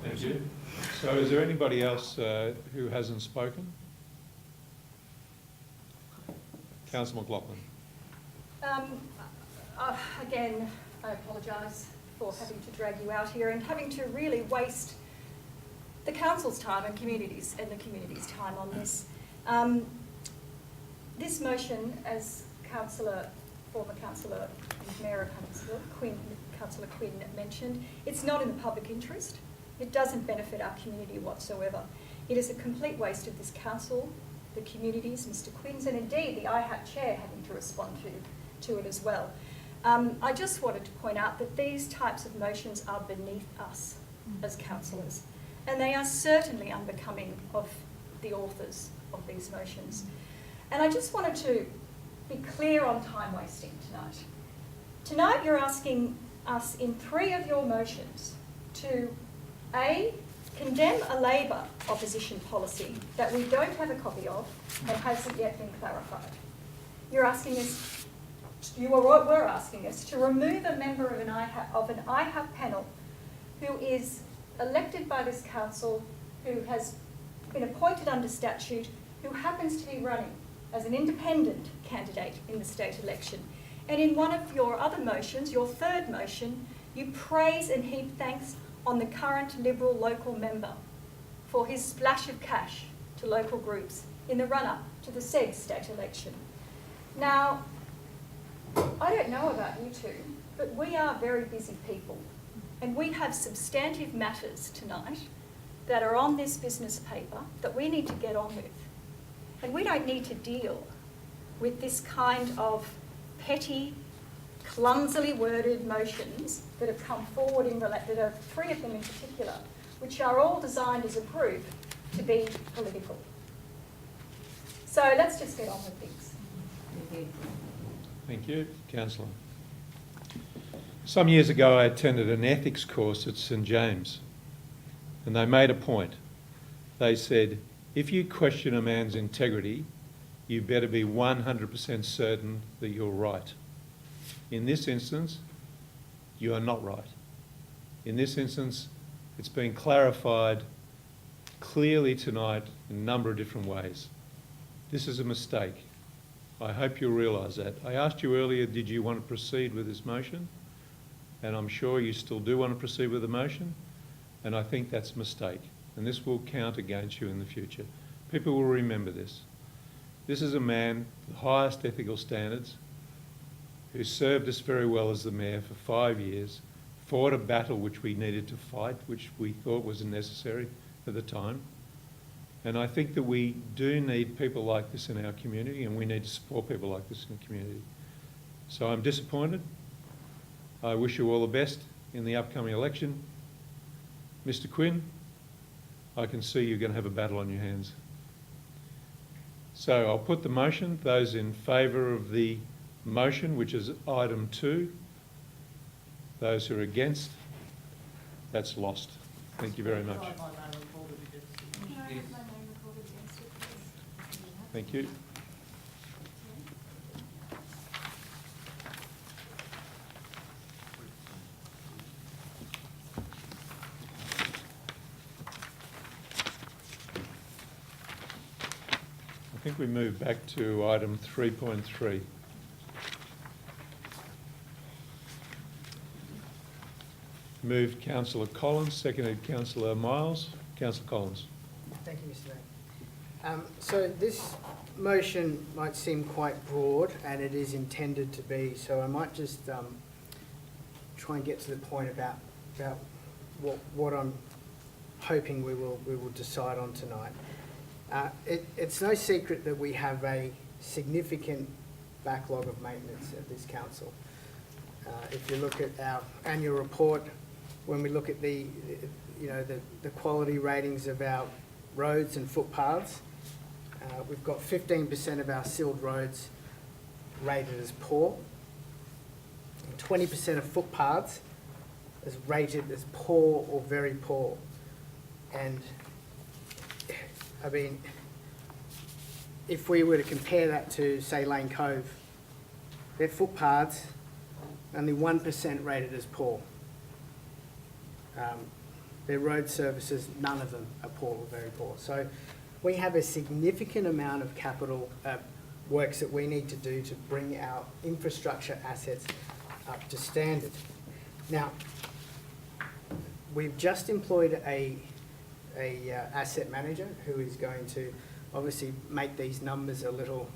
Speaker 1: Thank you. So is there anybody else who hasn't spoken? Councillor McLaughlin.
Speaker 12: Again, I apologise for having to drag you out here and having to really waste the council's time and the community's time on this. This motion, as former Councillor and Mayor Councillor Quinn mentioned, it's not in the public interest. It doesn't benefit our community whatsoever. It is a complete waste of this council, the communities, Mr. Quinn's, and indeed the IHAP chair having to respond to it as well. I just wanted to point out that these types of motions are beneath us as councillors, and they are certainly unbecoming of the authors of these motions. And I just wanted to be clear on time wasting tonight. Tonight you're asking us in 3 of your motions to A, condemn a Labor opposition policy that we don't have a copy of and hasn't yet been clarified. You're asking us, were asking us to remove a member of an IHAP panel who is elected by this council, who has been appointed under statute, who happens to be running as an independent candidate in the state election. And in one of your other motions, your 3rd motion, you praise and heap thanks on the current Liberal local member for his splash of cash to local groups in the run-up to the said state election. Now, I don't know about you two, but we are very busy people, and we have substantive matters tonight that are on this business paper that we need to get on with. And we don't need to deal with this kind of petty, clumsily worded motions that have come forward that are 3 of them in particular, which are all designed as a proof to be political. So let's just get on with things.
Speaker 1: Thank you. Councillor. Some years ago I attended an ethics course at St James, and they made a point. They said, if you question a man's integrity, you better be 100% certain that you're right. In this instance, you are not right. In this instance, it's been clarified clearly tonight in a number of different ways. This is a mistake. I hope you'll realise that. I asked you earlier, did you want to proceed with this motion? And I'm sure you still do want to proceed with the motion, and I think that's a mistake. And this will count against you in the future. People will remember this. This is a man with the highest ethical standards who served us very well as the mayor for 5 years, fought a battle which we needed to fight, which we thought was necessary at the time. And I think that we do need people like this in our community, and we need to support people like this in the community. So I'm disappointed. I wish you all the best in the upcoming election. Mr. Quinn, I can see you're going to have a battle on your hands. So I'll put the motion. Those in favour of the motion, which is item 2. Those who are against, that's lost. Thank you very much. Thank you. I think we move back to item 3.3. Moved Councillor Collins, seconded Councillor Miles. Councillor Collins.
Speaker 7: Thank you, Mr. Mayor. So this motion might seem quite broad, and it is intended to be, so I might just try and get to the point about what I'm hoping we will decide on tonight. It's no secret that we have a significant backlog of maintenance at this council. If you look at our annual report, when we look at the the quality ratings of our roads and footpaths. We've got 15% of our sealed roads rated as poor, and 20% of footpaths is rated as poor or very poor. And I mean, if we were to compare that to, say, Lane Cove, their footpaths, only 1% rated as poor. Their road services, none of them are poor or very poor. So we have a significant amount of capital works that we need to do to bring our infrastructure assets up to standard. Now, we've just employed a asset manager who is going to obviously make these numbers a little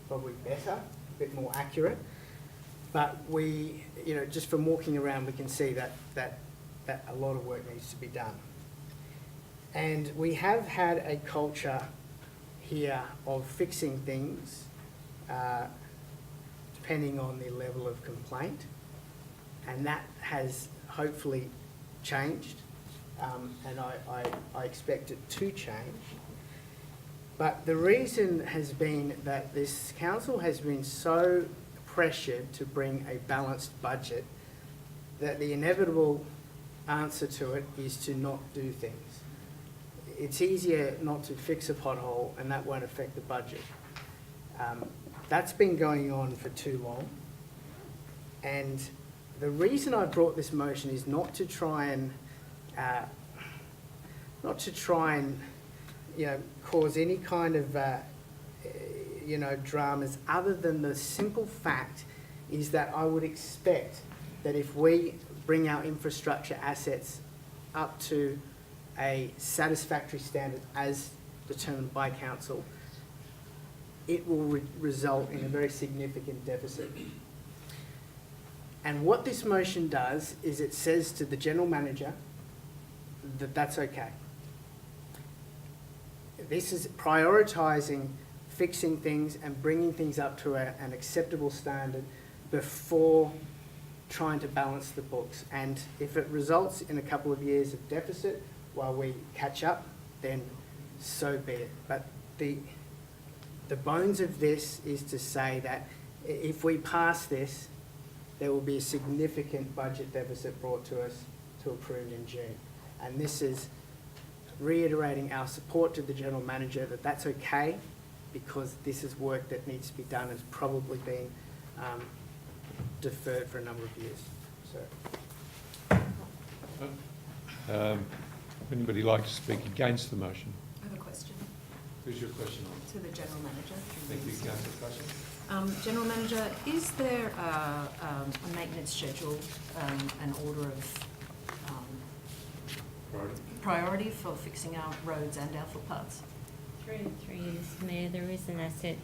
Speaker 7: probably better, a bit more accurate. But we, just from walking around, we can see that a lot of work needs to be done. And we have had a culture here of fixing things depending on the level of complaint, and that has hopefully changed, and I expect it to change. But the reason has been that this council has been so pressured to bring a balanced budget that the inevitable answer to it is to not do things. It's easier not to fix a pothole, and that won't affect the budget. That's been going on for too long. And the reason I brought this motion is not to try and cause any kind of dramas, other than the simple fact is that I would expect that if we bring our infrastructure assets up to a satisfactory standard as determined by council, it will result in a very significant deficit. And what this motion does is it says to the general manager that that's okay. This is prioritising fixing things and bringing things up to an acceptable standard before trying to balance the books. And if it results in a couple of years of deficit while we catch up, then so be it. But the bones of this is to say that if we pass this, there will be a significant budget deficit brought to us to approve in June. And this is reiterating our support to the General Manager that that's okay, because this is work that needs to be done and has probably been deferred for a number of years. So,
Speaker 1: anybody like to speak against the motion?
Speaker 5: I have a question
Speaker 1: Who's your question on?
Speaker 5: to the General Manager.
Speaker 1: Thank you, Councillor Crossan.
Speaker 5: General Manager, is there a maintenance schedule, an order of priority for fixing our roads and our footpaths?
Speaker 2: Through you, Mayor, there is an asset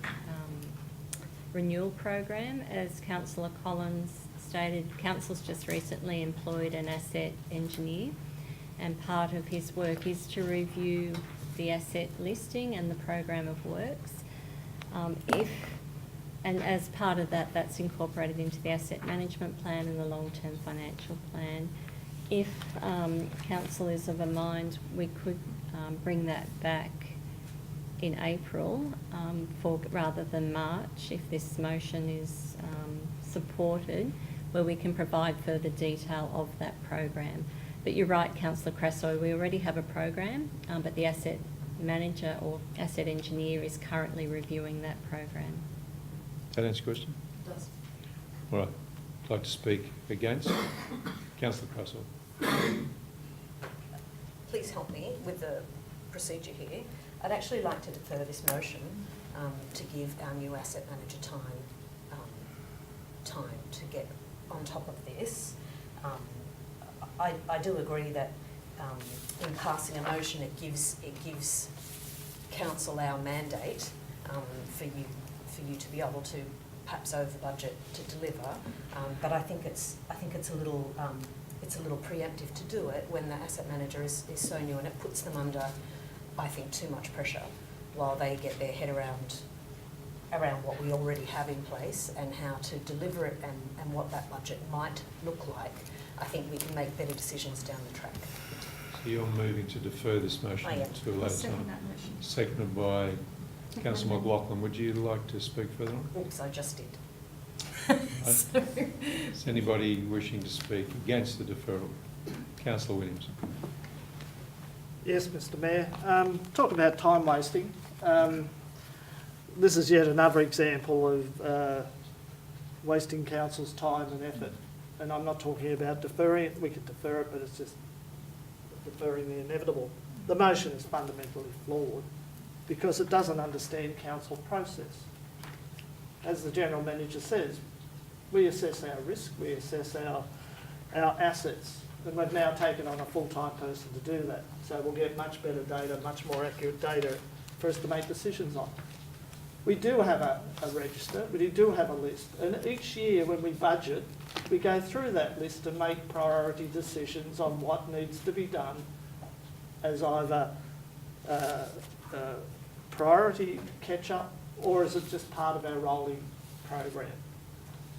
Speaker 2: renewal program. As Councillor Collins stated, Council's just recently employed an asset engineer, and part of his work is to review the asset listing and the program of works. And as part of that, that's incorporated into the asset management plan and the long-term financial plan. If council is of a mind, we could bring that back in April rather than March, if this motion is supported, where we can provide further detail of that program. But you're right, Councillor Crasso, we already have a program, but the asset manager or asset engineer is currently reviewing that program.
Speaker 1: That answer your question?
Speaker 5: It does.
Speaker 1: All right. I'd like to speak against. Councillor Crasso.
Speaker 5: Please help me with the procedure here. I'd actually like to defer this motion to give our new asset manager time to get on top of this. I do agree that in passing a motion, it gives council our mandate for you to be able to perhaps over budget to deliver. But I think it's a little preemptive to do it when the asset manager is so new, and it puts them under, I think, too much pressure while they get their head around what we already have in place and how to deliver it and what that budget might look like. I think we can make better decisions down the track.
Speaker 1: So you're moving to defer this motion
Speaker 5: I am.
Speaker 1: to a
Speaker 9: I'll
Speaker 1: later
Speaker 9: second
Speaker 1: time.
Speaker 9: that motion.
Speaker 1: Seconded by Councillor McLaughlin. Would you like to speak further on?
Speaker 5: Oops, I just did.
Speaker 1: So- Is anybody wishing to speak against the deferral? Councillor Williams.
Speaker 4: Yes, Mr Mayor. Talk about time wasting. This is yet another example of wasting council's time and effort. And I'm not talking about deferring it. We could defer it, but it's just deferring the inevitable. The motion is fundamentally flawed because it doesn't understand council process. As the General Manager says, we assess our risk, we assess our assets, and we've now taken on a full-time person to do that. So we'll get much better data, much more accurate data for us to make decisions on. We do have a register, we do have a list, and each year when we budget, we go through that list and make priority decisions on what needs to be done as either priority catch-up or is it just part of our rolling program.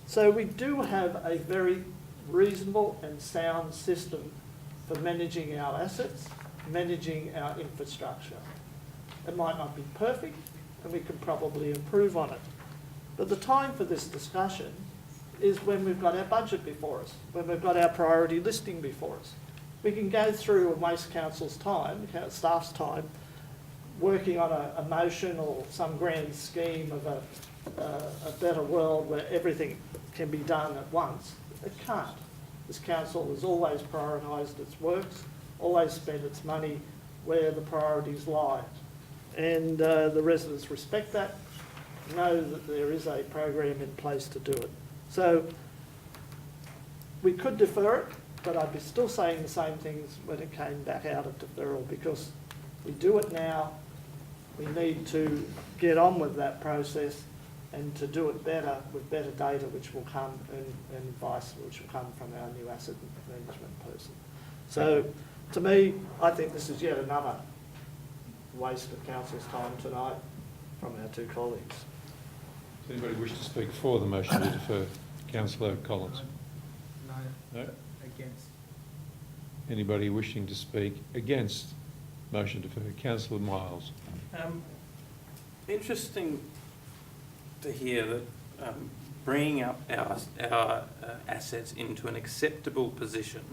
Speaker 4: So we do have a very reasonable and sound system for managing our assets, managing our infrastructure. It might not be perfect, and we can probably improve on it. But the time for this discussion is when we've got our budget before us, when we've got our priority listing before us. We can go through and waste council's time, staff's time, working on a motion or some grand scheme of a better world where everything can be done at once. It can't. This council has always prioritised its works, always spent its money where the priorities lie. And the residents respect that, know that there is a program in place to do it. So we could defer it, but I'd be still saying the same things when it came back out of deferral, because we do it now. We need to get on with that process and to do it better with better data which will come and advice which will come from our new asset management person. So to me, I think this is yet another waste of council's time tonight from our two colleagues.
Speaker 1: Does anybody wish to speak for the motion to defer? Councillor Collins.
Speaker 7: No.
Speaker 1: No?
Speaker 7: Against.
Speaker 1: Anybody wishing to speak against motion to defer? Councillor Miles.
Speaker 3: Interesting to hear that bringing up our assets into an acceptable position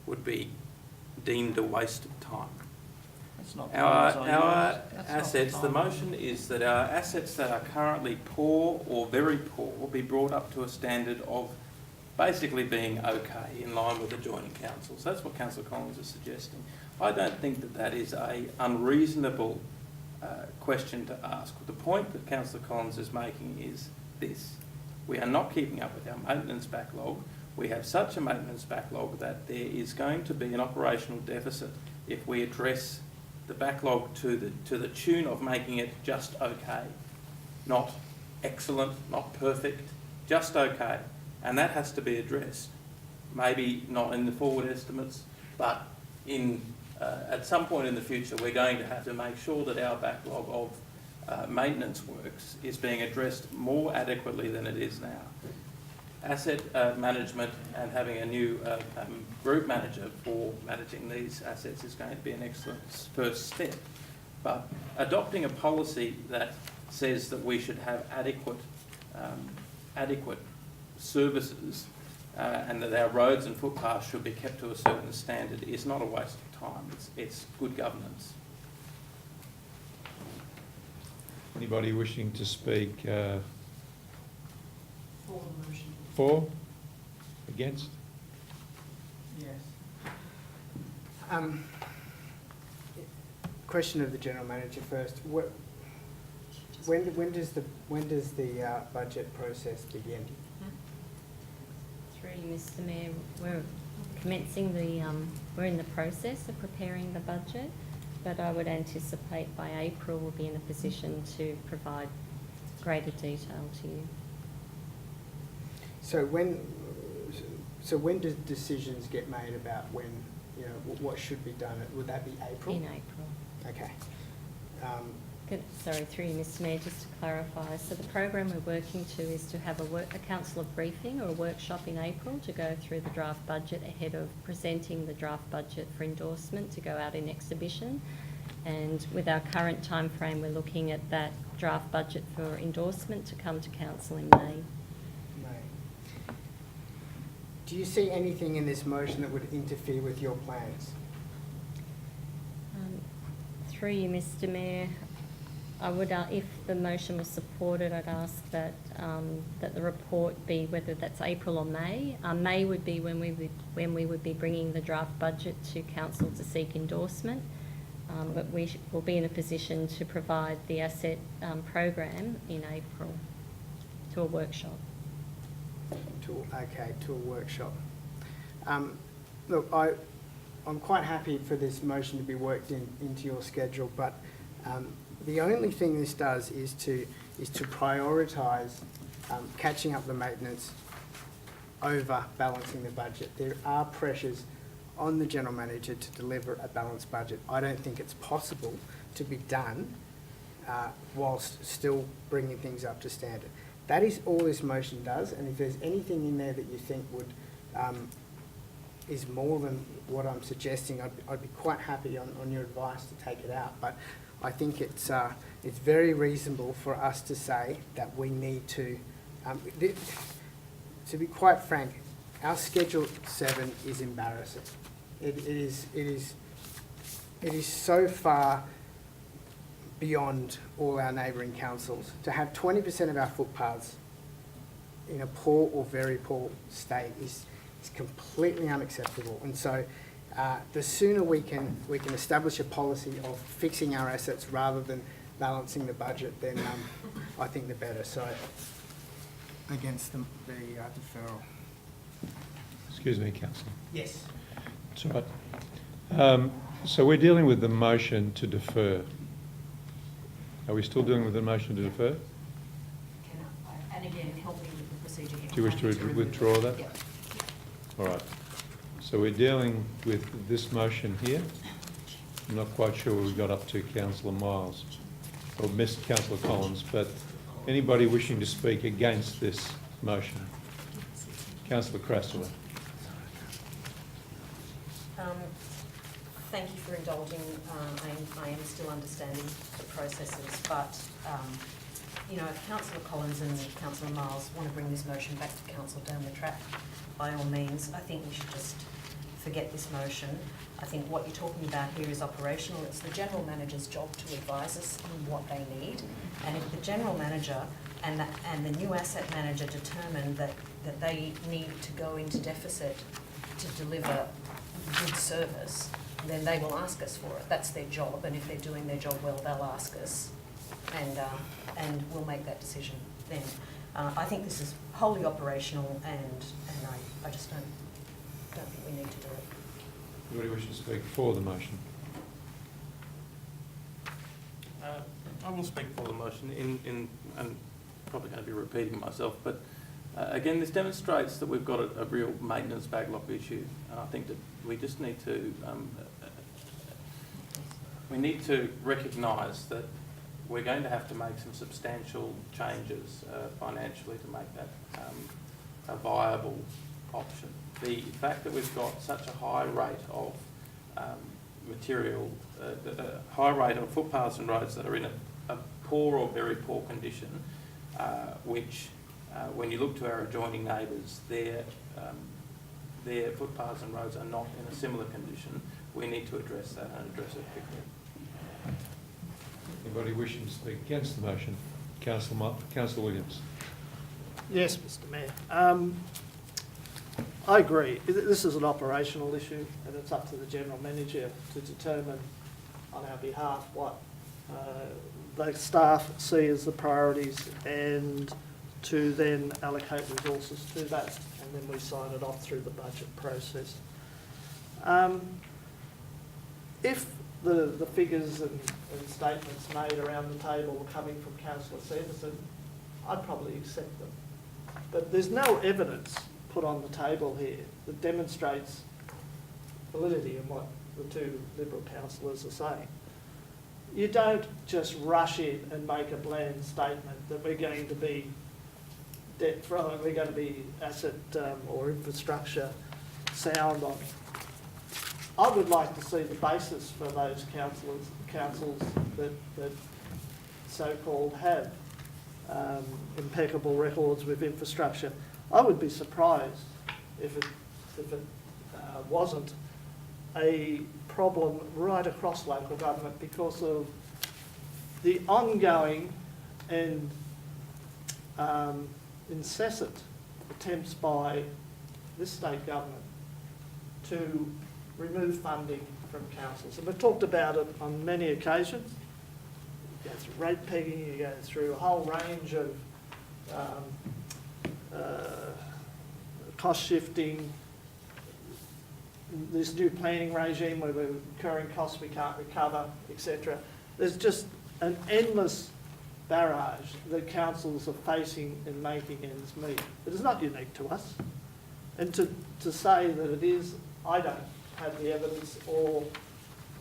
Speaker 3: would be deemed a waste of time.
Speaker 11: That's not
Speaker 3: Our assets, the motion is that our assets that are currently poor or very poor be brought up to a standard of basically being okay, in line with adjoining councils. That's what Councillor Collins is suggesting. I don't think that that is an unreasonable question to ask. The point that Councillor Collins is making is this: we are not keeping up with our maintenance backlog. We have such a maintenance backlog that there is going to be an operational deficit if we address the backlog to the tune of making it just okay. Not excellent, not perfect, just okay. And that has to be addressed. Maybe not in the forward estimates, but at some point in the future, we're going to have to make sure that our backlog of maintenance works is being addressed more adequately than it is now. Asset management and having a new group manager for managing these assets is going to be an excellent first step. But adopting a policy that says that we should have adequate services and that our roads and footpaths should be kept to a certain standard is not a waste of time. It's good governance.
Speaker 1: Anybody wishing to speak
Speaker 5: For the motion.
Speaker 1: for? Against?
Speaker 7: Yes. Question of the General Manager first. When does the budget process begin?
Speaker 2: Through you, Mr Mayor, we're commencing we're in the process of preparing the budget, but I would anticipate by April we'll be in a position to provide greater detail to you.
Speaker 7: So when do decisions get made about what should be done? Would that be April?
Speaker 2: In April.
Speaker 7: Okay.
Speaker 2: Sorry, through you, Mr Mayor, just to clarify. So the program we're working to is to have a council briefing or a workshop in April to go through the draft budget ahead of presenting the draft budget for endorsement to go out in exhibition. And with our current timeframe, we're looking at that draft budget for endorsement to come to council in May.
Speaker 15: Do you see anything in this motion that would interfere with your plans?
Speaker 2: Through you, Mr Mayor, I would, if the motion was supported, I'd ask that that the report be whether that's April or May. May would be when we would be bringing the draft budget to council to seek endorsement. But we will be in a position to provide the asset program in April to a workshop.
Speaker 15: To a workshop. Look, I'm quite happy for this motion to be worked into your schedule, but the only thing this does is to prioritise catching up the maintenance over balancing the budget. There are pressures on the General Manager to deliver a balanced budget. I don't think it's possible to be done whilst still bringing things up to standard. That is all this motion does, and if there's anything in there that you think would is more than what I'm suggesting, I'd be quite happy on your advice to take it out. But I think it's very reasonable for us to say that we need to be quite frank, our Schedule 7 is embarrassing. It is so far beyond all our neighbouring councils. To have 20% of our footpaths in a poor or very poor state is completely unacceptable. And so the sooner we can establish a policy of fixing our assets rather than balancing the budget, then I think the better. So against the deferral.
Speaker 1: Excuse me, Councillor.
Speaker 15: Yes.
Speaker 1: That's all right. So we're dealing with the motion to defer. Are we still dealing with the motion to defer?
Speaker 5: And again, help me with the procedure here.
Speaker 1: Do you wish to withdraw that?
Speaker 5: Yep.
Speaker 1: All right. So we're dealing with this motion here. I'm not quite sure where we got up to, Councillor Miles, or missed Councillor Collins, but anybody wishing to speak against this motion? Councillor Crassler.
Speaker 5: Thank you for indulging. I am still understanding the processes, but if Councillor Collins and Councillor Miles want to bring this motion back to council down the track, by all means, I think we should just forget this motion. I think what you're talking about here is operational. It's the General Manager's job to advise us on what they need, and if the General Manager and the new Asset Manager determine that they need to go into deficit to deliver good service, then they will ask us for it. That's their job, and if they're doing their job well, they'll ask us, and we'll make that decision then. I think this is wholly operational, and I just don't think we need to do it.
Speaker 1: Anybody wish to speak for the motion?
Speaker 3: I will speak for the motion and probably going to be repeating myself, but again, this demonstrates that we've got a real maintenance backlog issue, and I think that we just need to recognise that we're going to have to make some substantial changes financially to make that a viable option. The fact that we've got such a high rate of high rate of footpaths and roads that are in a poor or very poor condition, which when you look to our adjoining neighbours, their footpaths and roads are not in a similar condition. We need to address that and address it quickly.
Speaker 1: Anybody wishing to speak against the motion? Councillor Williams.
Speaker 4: Yes, Mr Mayor. I agree. This is an operational issue, and it's up to the General Manager to determine on our behalf what the staff see as the priorities, and to then allocate resources to that, and then we sign it off through the budget process. If the figures and statements made around the table were coming from Councillor Sanderson, I'd probably accept them. But there's no evidence put on the table here that demonstrates validity in what the two Liberal councillors are saying. you don't just rush in and make a bland statement that we're going to be we're going to be asset or infrastructure sound on. I would like to see the basis for those councils that so-called have impeccable records with infrastructure. I would be surprised if it wasn't a problem right across local government because of the ongoing and incessant attempts by this state government to remove funding from councils. And we've talked about it on many occasions. You go through rate pegging, you go through a whole range of cost shifting, this new planning regime where we're incurring costs we can't recover, etc. There's just an endless barrage that councils are facing in making ends meet. It is not unique to us. And to say that it is, I don't have the evidence, or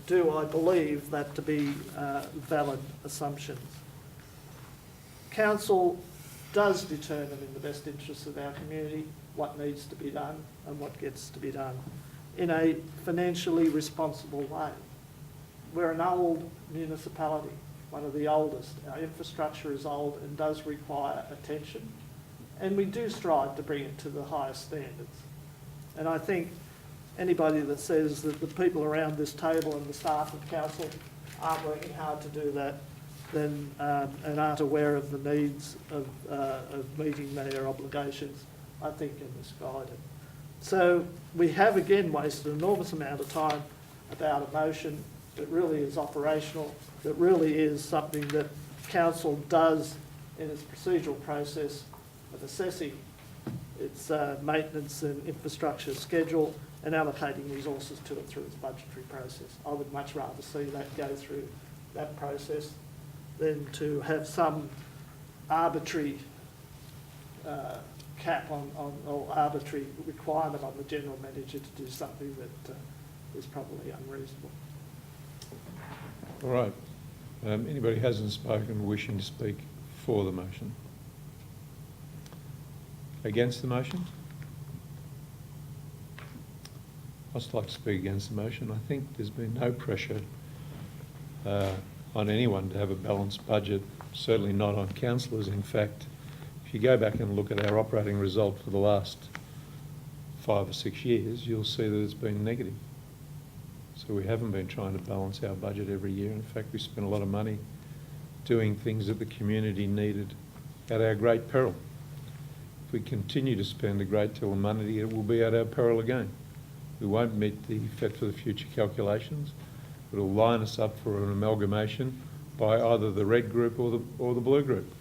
Speaker 4: do I believe that to be valid assumptions. Council does determine in the best interests of our community what needs to be done and what gets to be done in a financially responsible way. We're an old municipality, one of the oldest. Our infrastructure is old and does require attention, and we do strive to bring it to the highest standards. And I think anybody that says that the people around this table and the staff of council aren't working hard to do that, then and aren't aware of the needs of meeting their obligations, I think are misguided. So we have again wasted an enormous amount of time about a motion that really is operational, that really is something that council does in its procedural process of assessing its maintenance and infrastructure schedule and allocating resources to it through its budgetary process. I would much rather see that go through that process than to have some arbitrary cap on or arbitrary requirement on the general manager to do something that is probably unreasonable.
Speaker 1: All right. Anybody hasn't spoken wishing to speak for the motion? Against the motion? I'd just like to speak against the motion. I think there's been no pressure on anyone to have a balanced budget, certainly not on councillors. In fact, if you go back and look at our operating result for the last 5 or 6 years, you'll see that it's been negative. So we haven't been trying to balance our budget every year. In fact, we spent a lot of money doing things that the community needed at our great peril. If we continue to spend a great deal of money, it will be at our peril again. We won't meet the Fit for the Future calculations. It'll line us up for an amalgamation by either the red group or the blue group.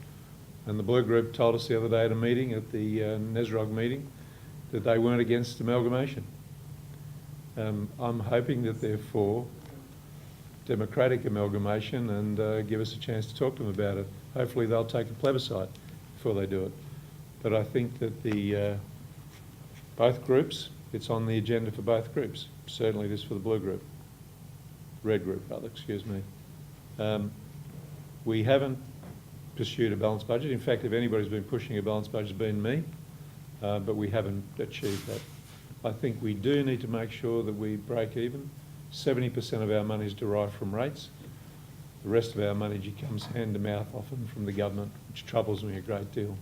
Speaker 1: And the blue group told us the other day at a meeting, at the NESROG meeting, that they weren't against amalgamation. I'm hoping that they're for democratic amalgamation and give us a chance to talk to them about it. Hopefully they'll take a plebiscite before they do it. But I think that both groups, it's on the agenda for both groups. Certainly it is for the blue group. Red group, rather, excuse me. We haven't pursued a balanced budget. In fact, if anybody's been pushing a balanced budget, it's been me, but we haven't achieved that. I think we do need to make sure that we break even. 70% of our money is derived from rates. The rest of our money comes hand to mouth often from the government, which troubles me a great deal.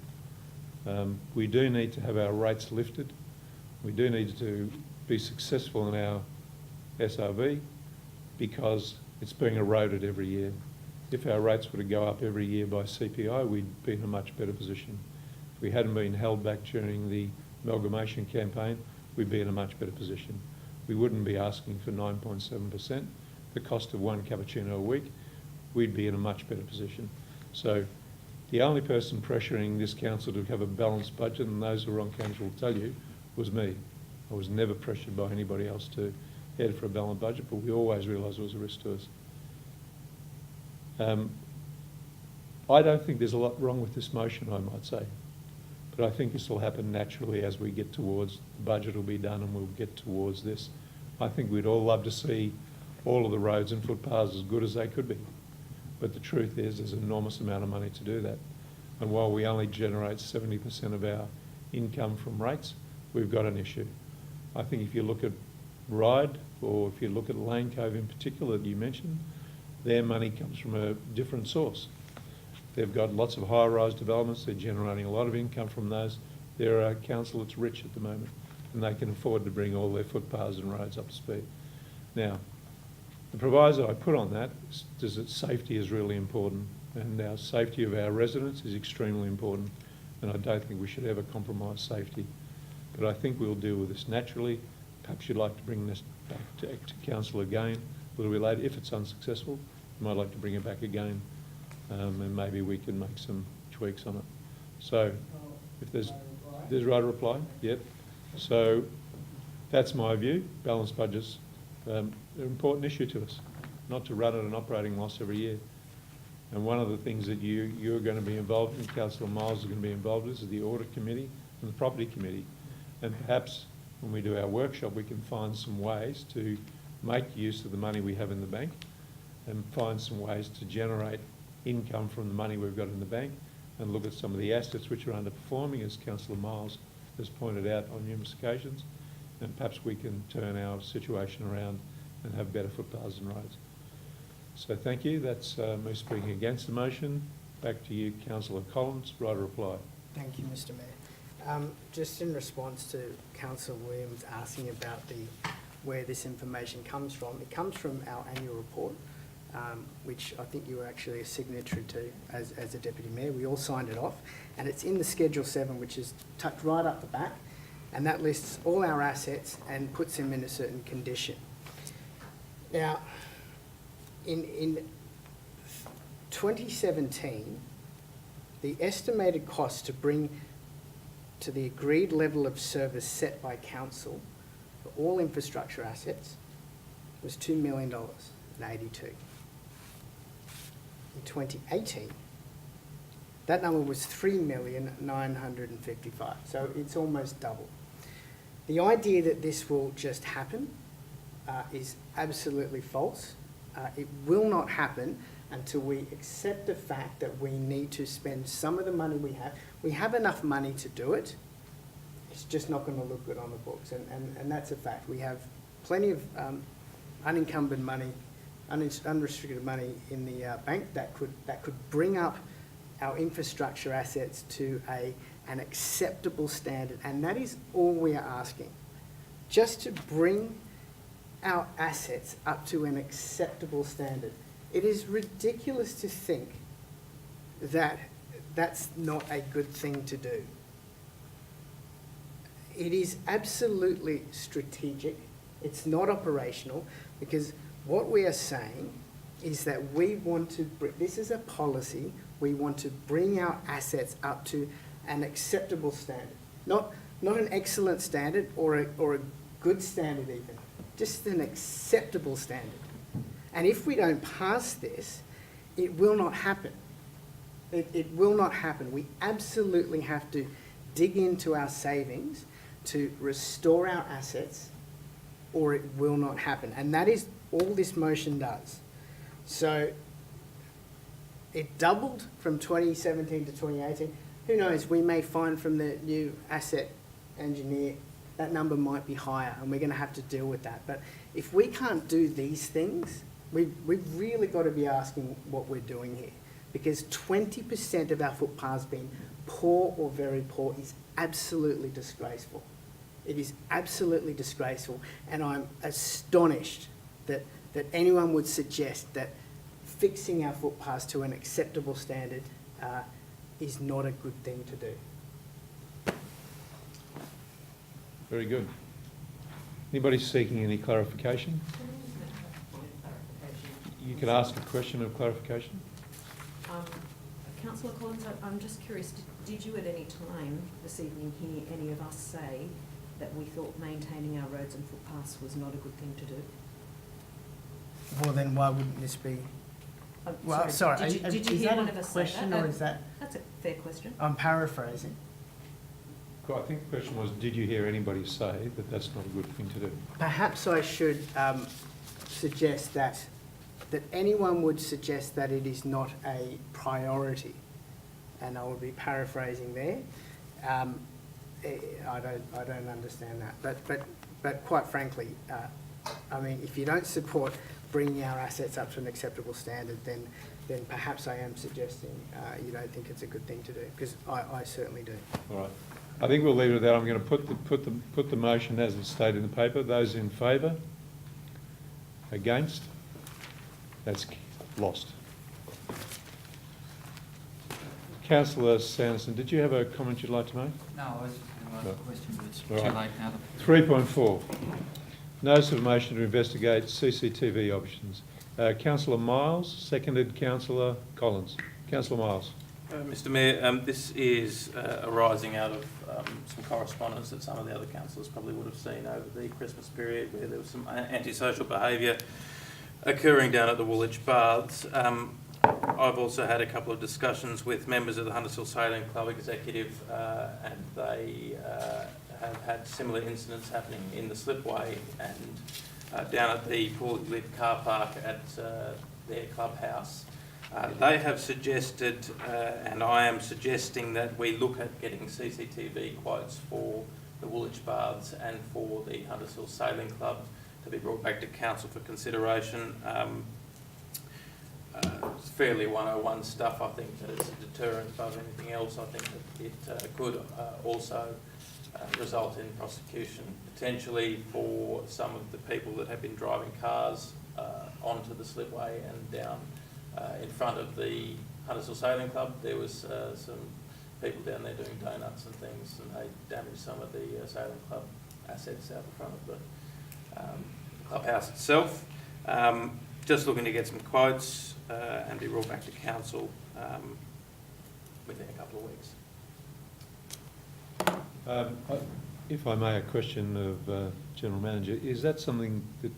Speaker 1: We do need to have our rates lifted. We do need to be successful in our SRV because it's being eroded every year. If our rates were to go up every year by CPI, we'd be in a much better position. If we hadn't been held back during the amalgamation campaign, we'd be in a much better position. We wouldn't be asking for 9.7%, the cost of one cappuccino a week. We'd be in a much better position. So the only person pressuring this council to have a balanced budget, and those who are on council will tell you, was me. I was never pressured by anybody else to head for a balanced budget, but we always realised it was a risk to us. I don't think there's a lot wrong with this motion, I might say. But I think this will happen naturally as we get towards, the budget will be done and we'll get towards this. I think we'd all love to see all of the roads and footpaths as good as they could be. But the truth is, there's an enormous amount of money to do that. And while we only generate 70% of our income from rates, we've got an issue. I think if you look at Ryde, or if you look at Lane Cove in particular that you mentioned, their money comes from a different source. They've got lots of high-rise developments, they're generating a lot of income from those. They're a council that's rich at the moment, and they can afford to bring all their footpaths and roads up to speed. Now, the proviso I put on that is that safety is really important, and our safety of our residents is extremely important, and I don't think we should ever compromise safety. But I think we'll deal with this naturally. Perhaps you'd like to bring this back to council again a little bit later. If it's unsuccessful, you might like to bring it back again, and maybe we can make some tweaks on it. So, if there's right a reply, yep. So, that's my view. Balanced budgets are an important issue to us, not to run at an operating loss every year. And one of the things that you're going to be involved in, Councillor Miles is going to be involved in, is the audit committee and the property committee. And perhaps when we do our workshop, we can find some ways to make use of the money we have in the bank and find some ways to generate income from the money we've got in the bank and look at some of the assets which are underperforming, as Councillor Miles has pointed out on numerous occasions, and perhaps we can turn our situation around and have better footpaths and roads. So thank you. That's me speaking against the motion. Back to you, Councillor Collins. Right a reply.
Speaker 15: Thank you, Mr Mayor. Just in response to Councillor Williams asking about where this information comes from, it comes from our annual report, which I think you were actually a signatory to as a Deputy Mayor. We all signed it off, and it's in the Schedule 7, which is tucked right up the back, and that lists all our assets and puts them in a certain condition. Now, in 2017, the estimated cost to bring to the agreed level of service set by council for all infrastructure assets was $2 million and 82. In 2018, that number was $3,955,000. So it's almost double. The idea that this will just happen is absolutely false. It will not happen until we accept the fact that we need to spend some of the money we have. We have enough money to do it. It's just not going to look good on the books, and that's a fact. We have plenty of unencumbered money, unrestricted money in the bank that could bring up our infrastructure assets to an acceptable standard, and that is all we are asking. Just to bring our assets up to an acceptable standard. It is ridiculous to think that that's not a good thing to do. It is absolutely strategic. It's not operational, because what we are saying is that we want to, this is a policy, we want to bring our assets up to an acceptable standard. Not an excellent standard or a good standard even, just an acceptable standard. And if we don't pass this, it will not happen. It will not happen. We absolutely have to dig into our savings to restore our assets, or it will not happen. And that is all this motion does. So it doubled from 2017 to 2018. Who knows, we may find from the new asset engineer that number might be higher, and we're going to have to deal with that. But if we can't do these things, we've really got to be asking what we're doing here, because 20% of our footpaths being poor or very poor is absolutely disgraceful. It is absolutely disgraceful, and I'm astonished that anyone would suggest that fixing our footpaths to an acceptable standard is not a good thing to do.
Speaker 1: Very good. Anybody seeking any clarification? You can ask a question of clarification.
Speaker 5: Councillor Collins, I'm just curious, did you at any time this evening hear any of us say that we thought maintaining our roads and footpaths was not a good thing to do?
Speaker 15: Well, then why wouldn't this be? Well, sorry,
Speaker 5: did you hear one of us say that?
Speaker 15: Question, or is that?
Speaker 5: That's a fair question.
Speaker 15: I'm paraphrasing.
Speaker 1: I think the question was, did you hear anybody say that that's not a good thing to do?
Speaker 15: Perhaps I should suggest that that anyone would suggest that it is not a priority, and I will be paraphrasing there. I don't understand that. But quite frankly, I mean, if you don't support bringing our assets up to an acceptable standard, then perhaps I am suggesting you don't think it's a good thing to do, because I certainly do.
Speaker 1: All right. I think we'll leave it at that. I'm going to put the motion as it's stated in the paper. Those in favour? Against? That's lost. Councillor Sanderson, did you have a comment you'd like to make?
Speaker 10: No, I was just going to ask a question, but it's
Speaker 1: All
Speaker 10: too
Speaker 1: right.
Speaker 10: late now.
Speaker 1: 3.4. Notice of motion to investigate CCTV options. Councillor Miles, seconded Councillor Collins. Councillor Miles.
Speaker 3: Mr Mayor, this is arising out of some correspondence that some of the other councillors probably would have seen over the Christmas period, where there was some antisocial behaviour occurring down at the Woolwich Baths. I've also had a couple of discussions with members of the Hunters Hill Sailing Club executive, and they have had similar incidents happening in the slipway and down at the poorly lit car park at their clubhouse. They have suggested, and I am suggesting, that we look at getting CCTV quotes for the Woolwich Baths and for the Hunters Hill Sailing Club to be brought back to council for consideration. It's fairly 101 stuff. I think that it's a deterrent above anything else. I think that it could also result in prosecution potentially for some of the people that have been driving cars onto the slipway and down in front of the Hunters Hill Sailing Club. There was some people down there doing donuts and things, and they damaged some of the sailing club assets out the front of the clubhouse itself. Just looking to get some quotes and be brought back to council within a couple of weeks.
Speaker 1: If I may, a question of General Manager. Is that something that,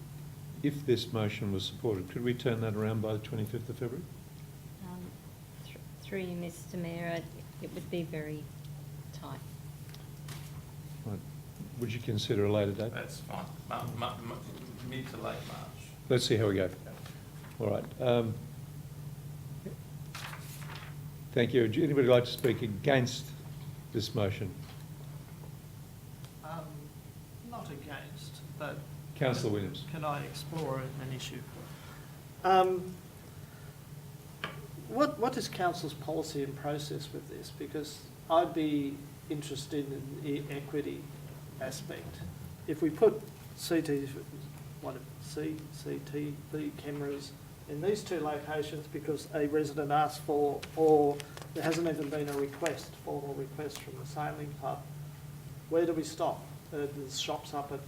Speaker 1: if this motion was supported, could we turn that around by the 25th of February?
Speaker 2: Through you, Mr Mayor, it would be very tight.
Speaker 1: Right. Would you consider a later date?
Speaker 3: That's fine. Mid to late March.
Speaker 1: Let's see how we go. All right. Thank you. Would anybody like to speak against this motion?
Speaker 4: Not against, but
Speaker 1: Councillor Williams.
Speaker 4: can I explore an issue? What is council's policy and process with this? Because I'd be interested in the equity aspect. If we put CCTV cameras in these two locations because a resident asked for, or there hasn't even been a formal request from the sailing club, where do we stop? There's shops up at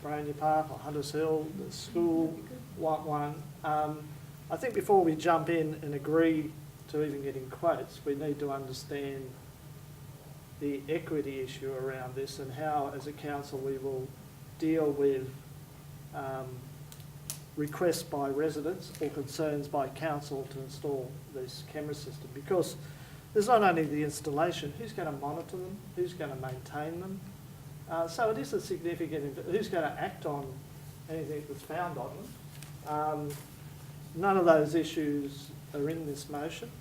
Speaker 4: Boronia Park or Hunters Hill, the school, one. I think before we jump in and agree to even getting quotes, we need to understand the equity issue around this and how, as a council, we will deal with requests by residents or concerns by council to install this camera system. Because there's not only the installation, who's going to monitor them, who's going to maintain them. So it is a significant, who's going to act on anything that's found on them. None of those issues are in this motion.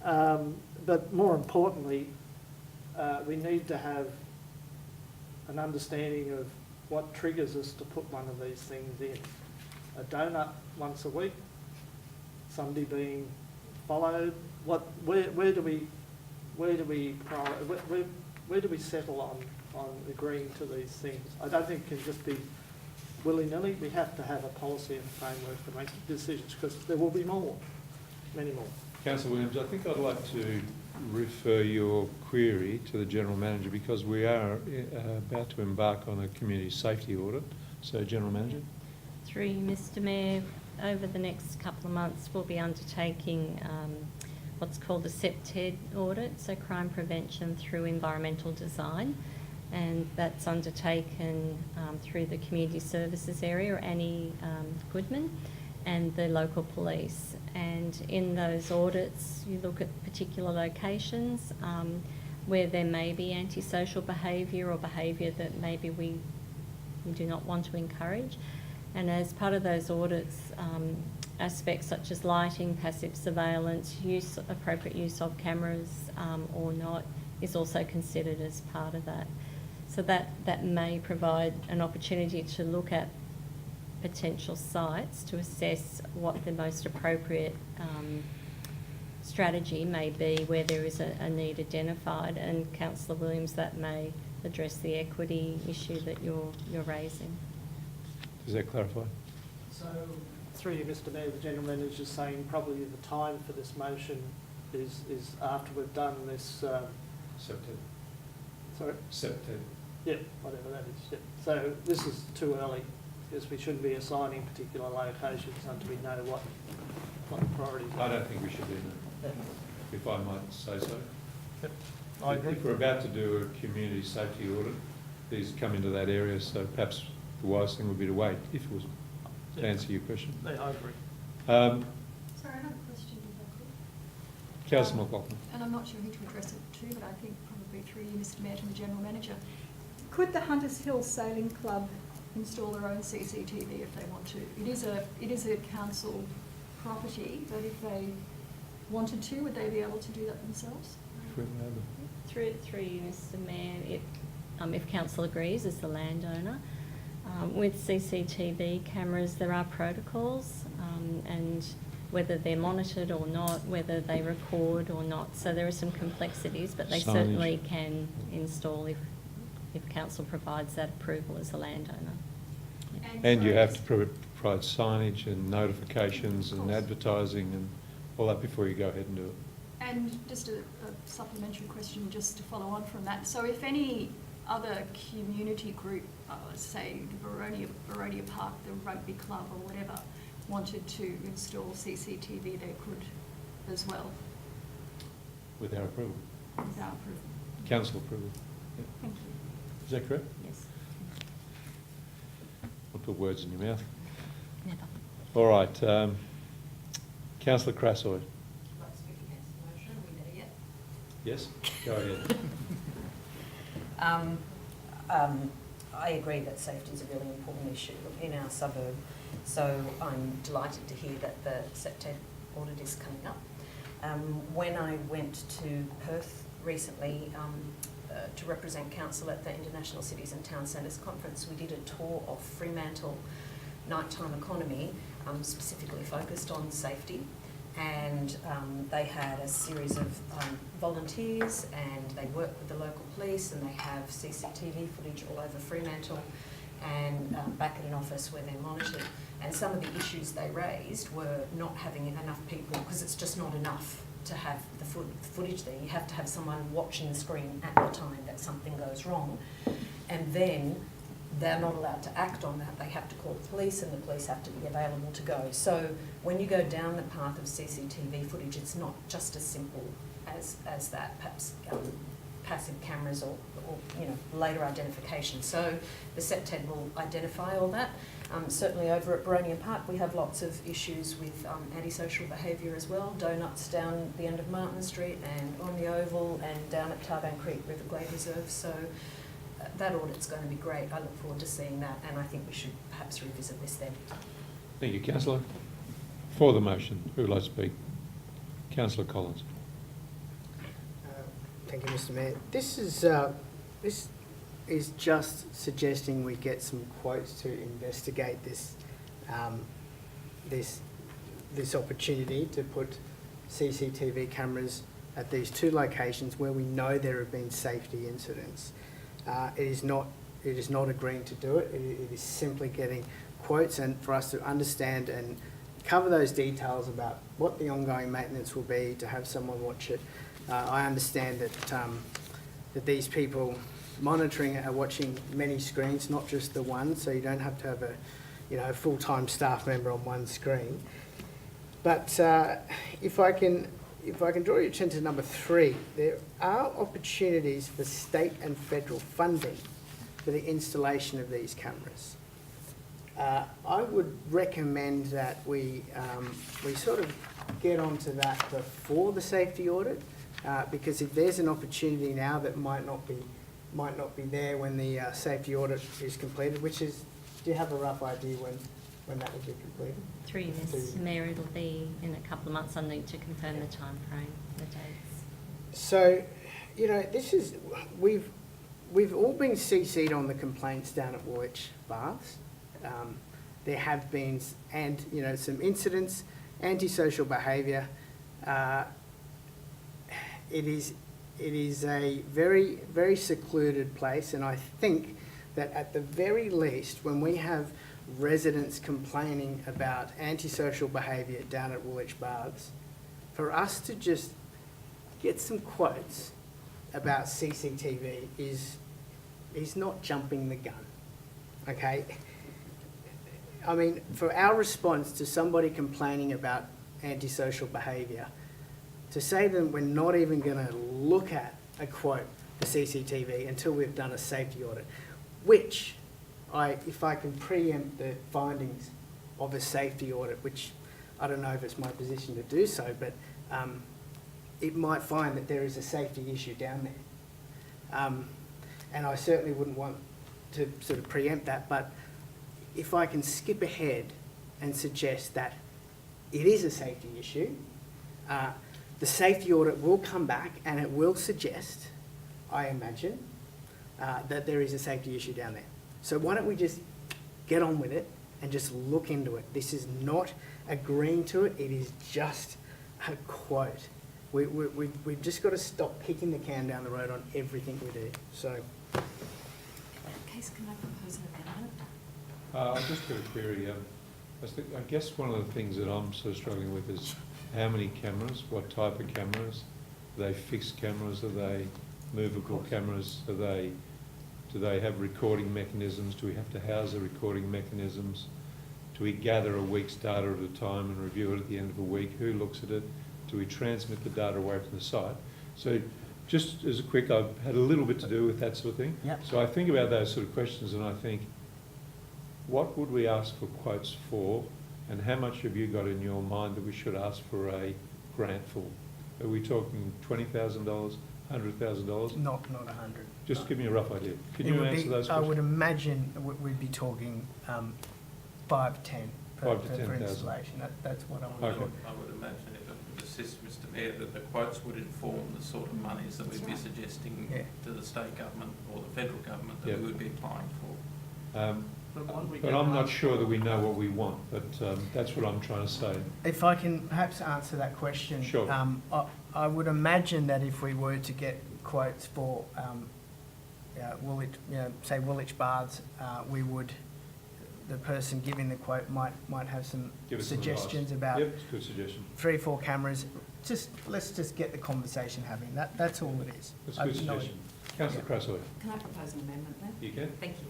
Speaker 4: But more importantly, we need to have an understanding of what triggers us to put one of these things in. A donut once a week, somebody being followed. Where do we settle on agreeing to these things? I don't think it can just be willy-nilly. We have to have a policy and framework to make decisions, because there will be many more.
Speaker 1: Councillor Williams, I think I'd like to refer your query to the General Manager, because we are about to embark on a community safety audit. So, General Manager.
Speaker 2: Through you, Mr Mayor, over the next couple of months we'll be undertaking what's called a CEPTED audit, so crime prevention through environmental design, and that's undertaken through the community services area, Annie Goodman, and the local police. And in those audits you look at particular locations where there may be antisocial behaviour or behaviour that maybe we do not want to encourage. And as part of those audits, aspects such as lighting, passive surveillance, appropriate use of cameras or not, is also considered as part of that. So that may provide an opportunity to look at potential sites to assess what the most appropriate strategy may be where there is a need identified. And Councillor Williams, that may address the equity issue that you're raising.
Speaker 1: Does that clarify?
Speaker 4: So, through you, Mr Mayor, the gentleman is just saying probably the time for this motion is after we've done this.
Speaker 1: September.
Speaker 4: Sorry?
Speaker 1: September.
Speaker 4: Yeah, whatever that is. Yeah. So this is too early because we shouldn't be assigning particular locations until we know what the priorities are.
Speaker 1: I don't think we should do that, if I might say so.
Speaker 4: Yep. I agree.
Speaker 1: If we're about to do a community safety audit, these come into that area, so perhaps the wise thing would be to wait, if it was to answer your question.
Speaker 4: Yeah, I agree.
Speaker 9: Sorry, I have a question, if I could.
Speaker 1: Councillor McLaughlin.
Speaker 9: And I'm not sure who to address it to, but I think probably through you, Mr Mayor, to the General Manager. Could the Hunters Hill Sailing Club install their own CCTV if they want to? It is a council property, but if they wanted to, would they be able to do that themselves?
Speaker 2: Through you, Mr Mayor, if council agrees as the landowner, with CCTV cameras there are protocols and whether they're monitored or not, whether they record or not. So there are some complexities, but they certainly can install if council provides that approval as a landowner.
Speaker 1: And you have to provide signage and notifications and advertising and all that before you go ahead and do it.
Speaker 9: And just a supplementary question just to follow on from that. So if any other community group, say the Baronia Park, the rugby club or whatever, wanted to install CCTV, they could as well?
Speaker 1: With our approval.
Speaker 9: With our approval.
Speaker 1: Council approval. Yeah.
Speaker 9: Thank you.
Speaker 1: Is that correct?
Speaker 2: Yes.
Speaker 1: I'll put words in your mouth.
Speaker 2: Never.
Speaker 1: All right. Councillor Crassoy. Yes, go ahead.
Speaker 5: I agree that safety is a really important issue in our suburb, so I'm delighted to hear that the September audit is coming up. When I went to Perth recently to represent council at the International Cities and Town Centres Conference, we did a tour of Fremantle nighttime economy, specifically focused on safety. And they had a series of volunteers, and they work with the local police, and they have CCTV footage all over Fremantle and back at an office where they're monitored. And some of the issues they raised were not having enough people, because it's just not enough to have the footage there. You have to have someone watching the screen at the time that something goes wrong. And then they're not allowed to act on that. They have to call the police, and the police have to be available to go. So when you go down the path of CCTV footage, it's not just as simple as that, perhaps passive cameras or later identification. So the SEPTED will identify all that. Certainly over at Baronia Park, we have lots of issues with antisocial behaviour as well. Donuts down the end of Martin Street and on the Oval and down at Tarban Creek Riverglade Reserve. So that audit's going to be great. I look forward to seeing that, and I think we should perhaps revisit this then.
Speaker 1: Thank you, Councillor. For the motion, who would like to speak? Councillor Collins.
Speaker 15: Thank you, Mr Mayor. This is just suggesting we get some quotes to investigate this this opportunity to put CCTV cameras at these two locations where we know there have been safety incidents. It is not agreeing to do it. It is simply getting quotes, and for us to understand and cover those details about what the ongoing maintenance will be, to have someone watch it. I understand that these people monitoring are watching many screens, not just the one, so you don't have to have a full-time staff member on one screen. But if I can draw your attention to number 3, there are opportunities for state and federal funding for the installation of these cameras. I would recommend that we sort of get onto that before the safety audit, because if there's an opportunity now that might not be there when the safety audit is completed, which is, do you have a rough idea when that will be completed?
Speaker 2: 3 years. Mayor, it'll be in a couple of months. I need to confirm the time frame, the dates.
Speaker 15: So, you know, this is, we've all been CC'd on the complaints down at Woolwich Baths. There have been, and, you know, some incidents, antisocial behaviour. It is a very, very secluded place, and I think that at the very least, when we have residents complaining about antisocial behaviour down at Woolwich Baths, for us to just get some quotes about CCTV is not jumping the gun, okay? I mean, for our response to somebody complaining about antisocial behaviour, to say that we're not even going to look at a quote for CCTV until we've done a safety audit, which, if I can preempt the findings of a safety audit, which I don't know if it's my position to do so, but it might find that there is a safety issue down there. And I certainly wouldn't want to sort of preempt that, but if I can skip ahead and suggest that it is a safety issue, the safety audit will come back and it will suggest, I imagine, that there is a safety issue down there. So why don't we just get on with it and just look into it? This is not agreeing to it, it is just a quote. We've just got to stop kicking the can down the road on everything we do. So,
Speaker 5: In that case, can I propose an amendment?
Speaker 1: I've just got a query. I guess one of the things that I'm sort of struggling with is how many cameras, what type of cameras? Are they fixed cameras? Are they movable cameras? Do they have recording mechanisms? Do we have to house the recording mechanisms? Do we gather a week's data at a time and review it at the end of a week? Who looks at it? Do we transmit the data away from the site? So just as a quick, I've had a little bit to do with that sort of thing.
Speaker 15: Yep.
Speaker 1: So I think about those sort of questions and I think, what would we ask for quotes for, and how much have you got in your mind that we should ask for a grant for? Are we talking $20,000, $100,000?
Speaker 15: not 100.
Speaker 1: Just give me a rough idea. Can
Speaker 15: It
Speaker 1: you
Speaker 15: would
Speaker 1: answer
Speaker 15: be,
Speaker 1: those
Speaker 15: I
Speaker 1: questions?
Speaker 15: would imagine we'd be talking 5 to 10 per,
Speaker 1: 5 to
Speaker 15: per
Speaker 1: 10,000.
Speaker 15: installation. That's what I would
Speaker 1: Okay.
Speaker 15: thought.
Speaker 3: I would imagine if it would assist Mr Mayor that the quotes would inform the sort of monies that we'd be suggesting
Speaker 15: Yeah.
Speaker 3: to the state government or the federal government that
Speaker 1: Yeah.
Speaker 3: we would be applying for.
Speaker 1: But I'm not sure that we know what we want, but that's what I'm trying to say.
Speaker 15: If I can perhaps answer that question.
Speaker 1: Sure.
Speaker 15: I would imagine that if we were to get quotes for Woolwich, say Woolwich Baths, we would, the person giving the quote might have some
Speaker 1: Give us some
Speaker 15: suggestions
Speaker 1: advice.
Speaker 15: about
Speaker 1: Yep, it's a good suggestion.
Speaker 15: 3 or 4 cameras. Let's just get the conversation happening. That's all it is.
Speaker 1: That's a good suggestion. Councillor Crossley,
Speaker 5: Can I propose an amendment then?
Speaker 1: you can?
Speaker 5: Thank you.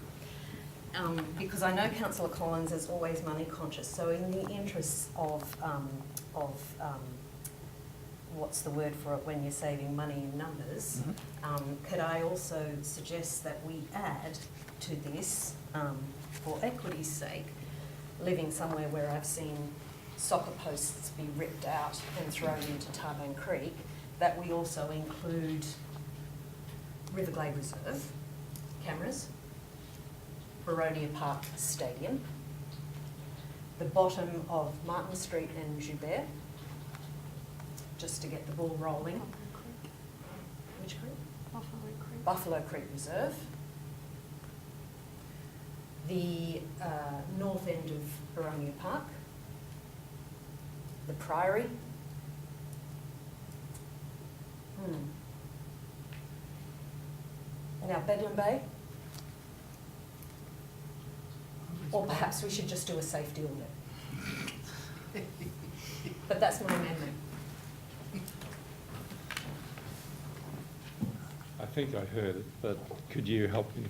Speaker 5: Because I know Councillor Collins is always money conscious, so in the interests of what's the word for it when you're saving money in numbers, could I also suggest that we add to this, for equity's sake, living somewhere where I've seen soccer posts be ripped out and thrown into Tarbone Creek, that we also include Riverglade Reserve cameras, Baronia Park Stadium, the bottom of Martin Street and Joubert, just to get the ball rolling. Which creek? Buffalo Creek Reserve. The north end of Baronia Park, the Priory. Now Bedlam Bay. Or perhaps we should just do a safety audit. But that's my amendment.
Speaker 1: I think I heard it, but could you help me?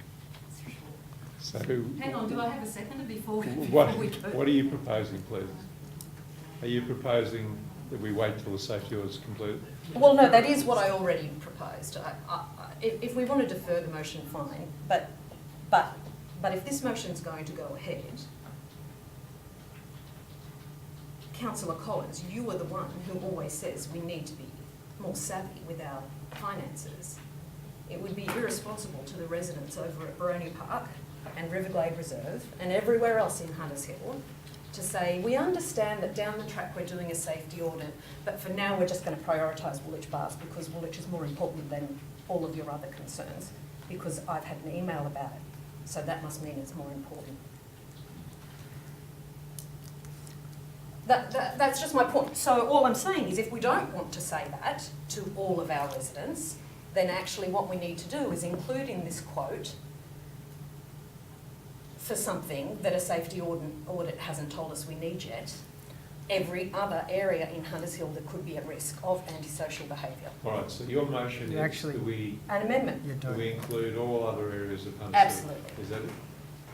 Speaker 1: So,
Speaker 5: Hang on, do I have a seconder before we
Speaker 1: what are you proposing, please? Are you proposing that we wait till the safety audit is completed?
Speaker 5: Well, no, that is what I already proposed. If we want to defer the motion, fine. But if this motion's going to go ahead, Councillor Collins, you are the one who always says we need to be more savvy with our finances. It would be irresponsible to the residents over at Baronia Park and Riverglade Reserve and everywhere else in Hunters Hill to say, we understand that down the track we're doing a safety audit, but for now we're just going to prioritise Woolwich bars because Woolwich is more important than all of your other concerns, because I've had an email about it. So that must mean it's more important. That's just my point. So all I'm saying is if we don't want to say that to all of our residents, then actually what we need to do is include in this quote for something that a safety audit hasn't told us we need yet, every other area in Hunters Hill that could be at risk of antisocial behaviour.
Speaker 1: All right, so your motion is
Speaker 15: Actually-
Speaker 1: that we,
Speaker 5: An amendment,
Speaker 1: do we include all other areas of Hunters Hill?
Speaker 5: Absolutely.
Speaker 1: Is that it?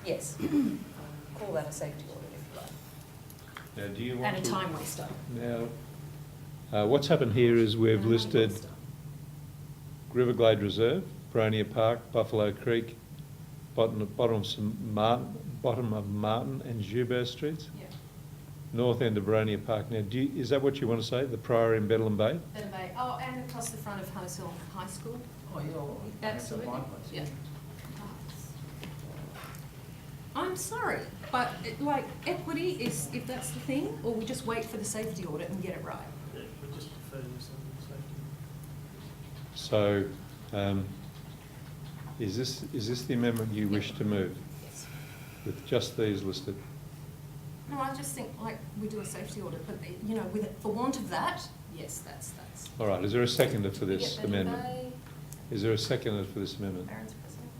Speaker 5: yes. Call that a safety audit if you like.
Speaker 1: Now, do you want
Speaker 5: And
Speaker 1: to...
Speaker 5: a time waster.
Speaker 1: Now, what's happened here is we've
Speaker 5: And a money
Speaker 1: listed
Speaker 5: waster.
Speaker 1: Riverglade Reserve, Boronia Park, Buffalo Creek, bottom of Martin and Joubert Streets,
Speaker 5: Yeah.
Speaker 1: north end of Boronia Park. Now, is that what you want to say, the Priory in Bedlam Bay?
Speaker 5: Oh, and across the front of Hunters Hill High School.
Speaker 3: Oh, yeah.
Speaker 5: Absolutely. Yeah. I'm sorry, but like equity is, if that's the thing, or we just wait for the safety audit and get it right.
Speaker 4: Yeah, we just defer this on safety.
Speaker 1: So, is this the amendment you wish to move,
Speaker 5: Yes.
Speaker 1: with just these listed?
Speaker 5: No, I just think like we do a safety audit, but you know, with for want of that, yes, that's.
Speaker 1: All right, is there a seconder for this
Speaker 5: We get Betty
Speaker 1: amendment?
Speaker 5: Bay,
Speaker 1: Is there a seconder for this amendment?
Speaker 5: Baron's president.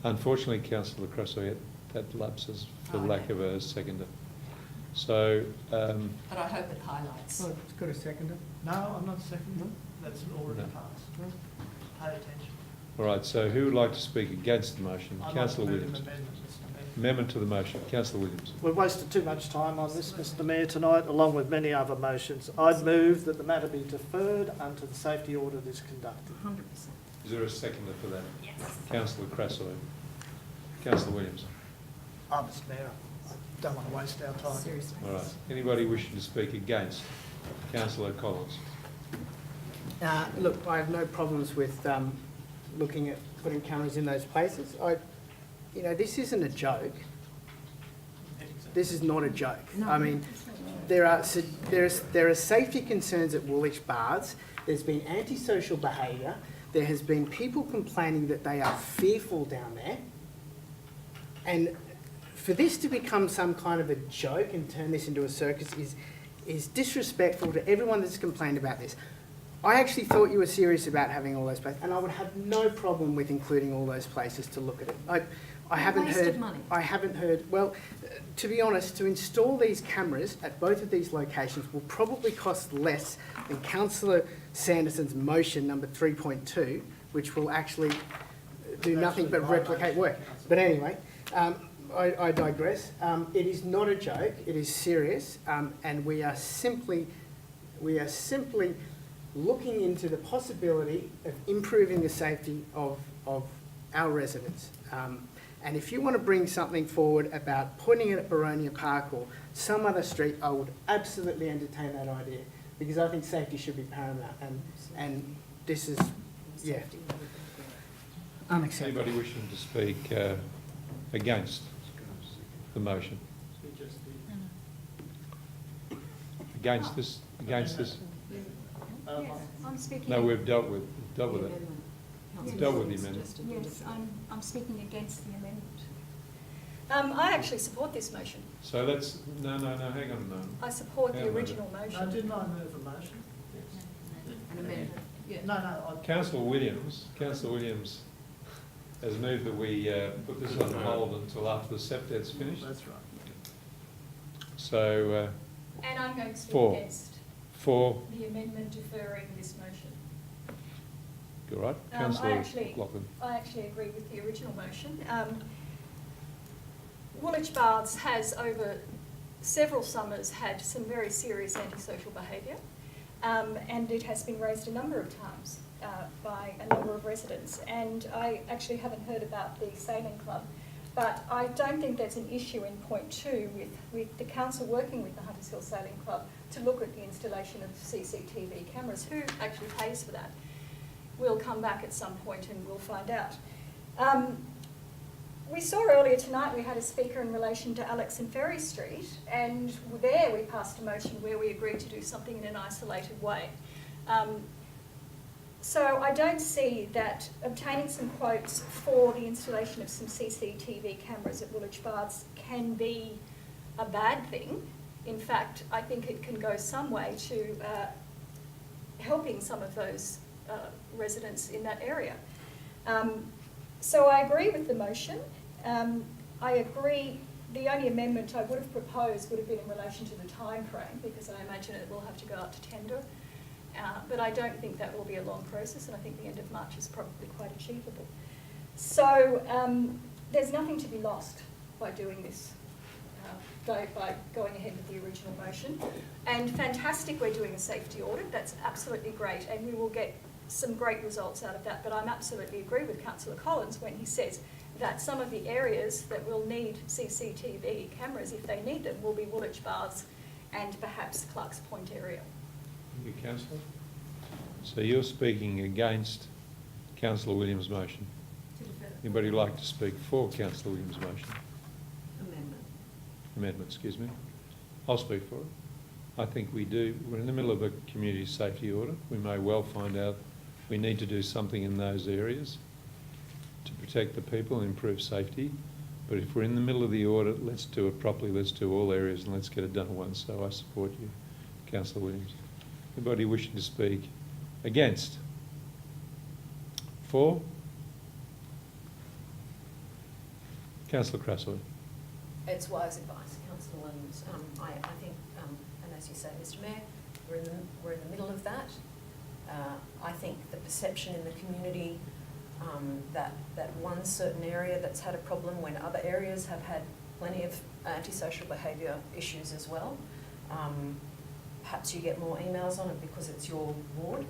Speaker 1: Unfortunately, councillor Crosso, that lapses for
Speaker 5: Oh,
Speaker 1: lack
Speaker 5: okay.
Speaker 1: of a seconder. So,
Speaker 5: But I hope it highlights.
Speaker 7: Well, it's got a seconder.
Speaker 4: No, I'm not seconding. That's already
Speaker 1: No.
Speaker 4: passed. Pay attention.
Speaker 1: all right, so who would like to speak against the motion?
Speaker 4: I'd like to
Speaker 1: Councillor
Speaker 4: move an
Speaker 1: Williams.
Speaker 4: amendment, Mr. Mayor.
Speaker 1: Amendment to the motion, councillor Williams.
Speaker 4: We've wasted too much time on this, Mr. Mayor, tonight, along with many other motions. I'd move that the matter be deferred until the safety audit is conducted.
Speaker 5: 100%.
Speaker 1: Is there a seconder for that?
Speaker 5: Yes.
Speaker 1: Councillor Crasso. Councillor Williams.
Speaker 4: Mr. Mayor, I don't want to waste our time.
Speaker 5: Seriously.
Speaker 1: All right. Anybody wishing to speak against? Councillor Collins.
Speaker 15: Look, I have no problems with looking at putting cameras in those places. This isn't a joke. This is not a joke.
Speaker 5: No.
Speaker 15: I mean, there are safety concerns at Woolwich bars. There's been antisocial behaviour. There has been people complaining that they are fearful down there. And for this to become some kind of a joke and turn this into a circus is disrespectful to everyone that's complained about this. I actually thought you were serious about having all those places, and I would have no problem with including all those places to look at it. I haven't
Speaker 5: Waste of
Speaker 15: heard.
Speaker 5: money.
Speaker 15: I haven't heard. Well, to be honest, to install these cameras at both of these locations will probably cost less than Councillor Sanderson's motion number 3.2, which will actually do nothing but replicate work. But anyway, I digress. It is not a joke. It is serious, and we are simply looking into the possibility of improving the safety of our residents. And if you want to bring something forward about putting it at Boronia Park or some other street, I would absolutely entertain that idea, because I think safety should be paramount. And this is, yeah, unacceptable.
Speaker 1: Anybody wishing to speak against the motion? Against this? Against this?
Speaker 9: Yes, I'm speaking.
Speaker 1: No, we've dealt with it. We've dealt with the amendment.
Speaker 9: Yes, I'm speaking against the amendment.
Speaker 12: I actually support this motion.
Speaker 1: So let's, no, hang on a moment.
Speaker 12: I support
Speaker 1: Hang
Speaker 12: the
Speaker 1: on a
Speaker 12: original
Speaker 4: No,
Speaker 12: motion.
Speaker 4: didn't I move a motion?
Speaker 5: An amendment. Yeah.
Speaker 4: No,
Speaker 1: Councillor Williams has moved that we put this on hold until after the SEPTED's finished.
Speaker 4: That's right.
Speaker 1: So,
Speaker 12: And I'm going to speak
Speaker 1: For.
Speaker 12: against
Speaker 1: for,
Speaker 12: the amendment deferring this motion.
Speaker 1: you're right,
Speaker 12: I
Speaker 1: councillor
Speaker 12: actually agree with the original motion. Woolwich Baths has over several summers had some very serious antisocial behaviour, and it has been raised a number of times by a number of residents. And I actually haven't heard about the sailing club, but I don't think there's an issue in point 2 with the council working with the Hunters Hill Sailing Club to look at the installation of CCTV cameras. Who actually pays for that? We'll come back at some point and we'll find out. we saw earlier tonight we had a speaker in relation to Alex and Ferry Street, and there we passed a motion where we agreed to do something in an isolated way. So I don't see that obtaining some quotes for the installation of some CCTV cameras at Woolwich Baths can be a bad thing. In fact, I think it can go some way to helping some of those residents in that area. So I agree with the motion. I agree, the only amendment I would have proposed would have been in relation to the time frame, because I imagine it will have to go out to tender. But I don't think that will be a long process, and I think the end of March is probably quite achievable. So there's nothing to be lost by doing this, by going ahead with the original motion. And fantastic, we're doing a safety audit. That's absolutely great, and we will get some great results out of that. But I'm absolutely agree with Councillor Collins when he says that some of the areas that will need CCTV cameras, if they need them, will be Woolwich Baths and perhaps Clark's Point area.
Speaker 1: Thank you, Councillor. So you're speaking against Councillor Williams' motion. Anybody like to speak for Councillor Williams' motion? Amendment, excuse me. I'll speak for it. I think we do. We're in the middle of a community safety audit. We may well find out we need to do something in those areas to protect the people and improve safety. But if we're in the middle of the audit, let's do it properly. Let's do all areas and let's get it done at once. So I support you, Councillor Williams. Anybody wishing to speak against? For? Councillor Crassley.
Speaker 5: It's wise advice, Councillor Williams. I think, and as you say, Mr Mayor, we're in the middle of that. I think the perception in the community that one certain area that's had a problem when other areas have had plenty of antisocial behaviour issues as well. Perhaps you get more emails on it because it's your ward,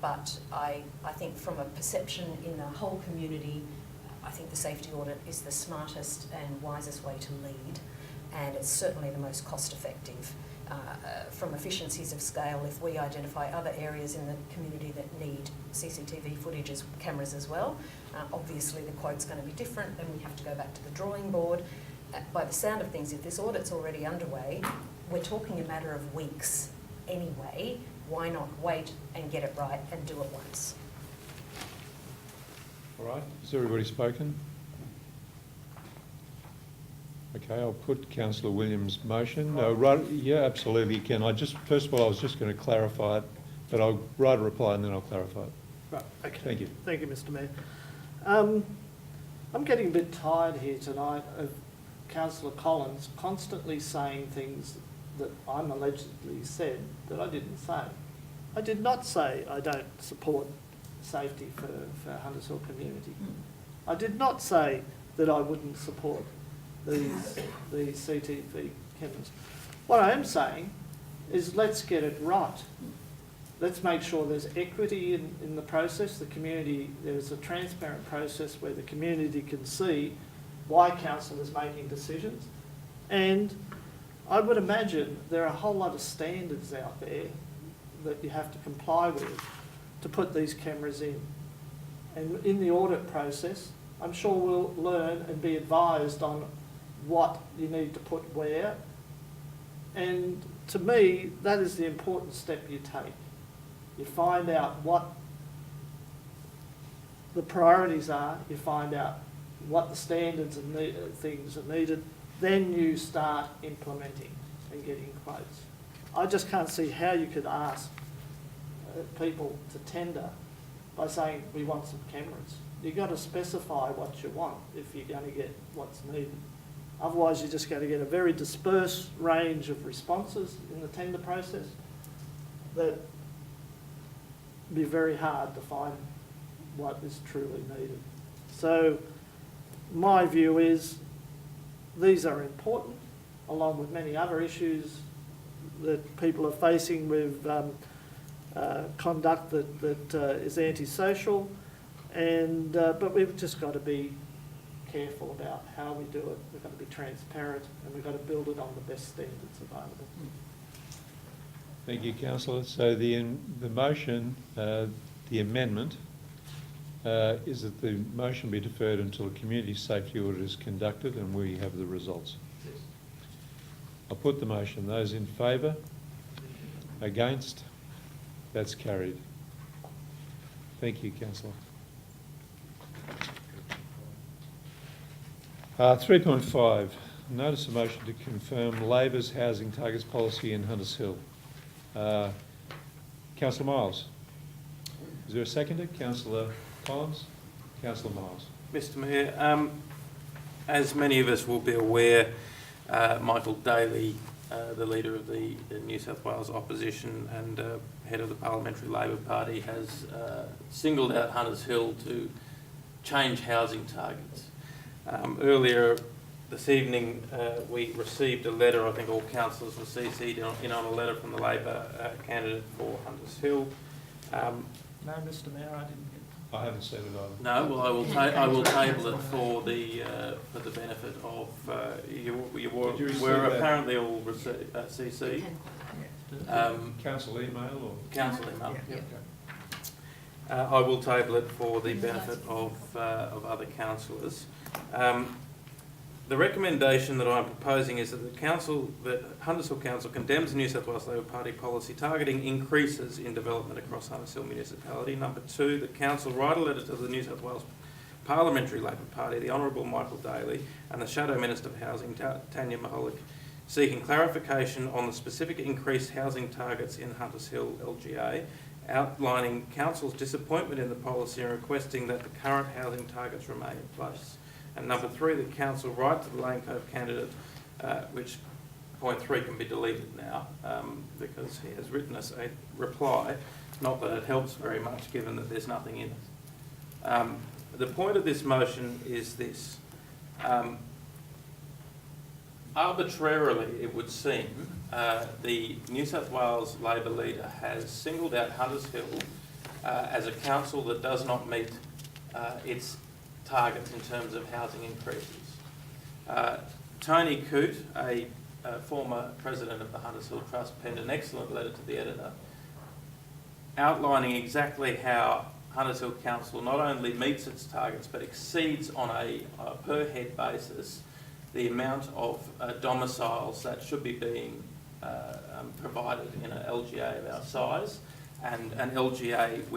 Speaker 5: but I think from a perception in the whole community, I think the safety audit is the smartest and wisest way to lead, and it's certainly the most cost effective. From efficiencies of scale, if we identify other areas in the community that need CCTV footage as cameras as well, obviously the quote's going to be different and we have to go back to the drawing board. By the sound of things, if this audit's already underway, we're talking a matter of weeks anyway. Why not wait and get it right and do it once?
Speaker 1: All right, has everybody spoken? Okay, I'll put Councillor Williams' motion. Right, yeah, absolutely, you can. First of all, I was just going to clarify it, but I'll write a reply and then I'll clarify it.
Speaker 4: Right, okay.
Speaker 1: Thank you.
Speaker 4: Thank you, Mr Mayor. I'm getting a bit tired here tonight of Councillor Collins constantly saying things that I'm allegedly said that I didn't say. I did not say I don't support safety for Hunters Hill community. I did not say that I wouldn't support these CCTV cameras. What I am saying is let's get it right. Let's make sure there's equity in the process. The community, there's a transparent process where the community can see why council is making decisions. And I would imagine there are a whole lot of standards out there that you have to comply with to put these cameras in. And in the audit process, I'm sure we'll learn and be advised on what you need to put where. And to me, that is the important step you take. You find out what the priorities are, you find out what the standards and things are needed, then you start implementing and getting quotes. I just can't see how you could ask people to tender by saying we want some cameras. You've got to specify what you want if you're going to get what's needed. Otherwise, you're just going to get a very dispersed range of responses in the tender process that be very hard to find what is truly needed. So my view is these are important, along with many other issues that people are facing with conduct that is antisocial, and but we've just got to be careful about how we do it. We've got to be transparent and we've got to build it on the best standards available.
Speaker 1: Thank you, Councillor. So the motion, the amendment is that the motion be deferred until a community safety audit is conducted and we have the results. I'll put the motion. Those in favour? Against? That's carried. Thank you, Councillor. 3.5, notice of motion to confirm Labor's housing targets policy in Hunters Hill. Councillor Miles. Is there a seconder? Councillor Collins? Councillor Miles.
Speaker 3: Mr Mayor, as many of us will be aware, Michael Daly, the leader of the New South Wales opposition and head of the Parliamentary Labor Party, has singled out Hunters Hill to change housing targets. Earlier this evening, we received a letter. I think all councillors were CC'd in on a letter from the Labor candidate for Hunters Hill.
Speaker 4: No, Mr Mayor, I didn't get.
Speaker 1: I haven't seen it either.
Speaker 3: No, well, I will table it for the benefit of you were apparently all CC.
Speaker 1: Council email or
Speaker 3: Council email.
Speaker 5: Yeah.
Speaker 3: I will table it for the benefit of other councillors. The recommendation that I'm proposing is that that Hunters Hill Council condemns the New South Wales Labor Party policy targeting increases in development across Hunters Hill municipality. Number 2, the council write a letter to the New South Wales Parliamentary Labor Party, the Honourable Michael Daly, and the Shadow Minister of Housing, Tanya Mahalik, seeking clarification on the specific increased housing targets in Hunters Hill LGA, outlining council's disappointment in the policy and requesting that the current housing targets remain in place. And number 3, the council write to the Lane Cove candidate, which point 3 can be deleted now because he has written us a reply. Not that it helps very much given that there's nothing in it. The point of this motion is this. Arbitrarily, it would seem, the New South Wales Labor leader has singled out Hunters Hill as a council that does not meet its targets in terms of housing increases. Tony Coote, a former president of the Hunters Hill Trust, penned an excellent letter to the editor outlining exactly how Hunters Hill Council not only meets its targets but exceeds on a per head basis the amount of domiciles that should be being provided in an LGA of our size, and an LGA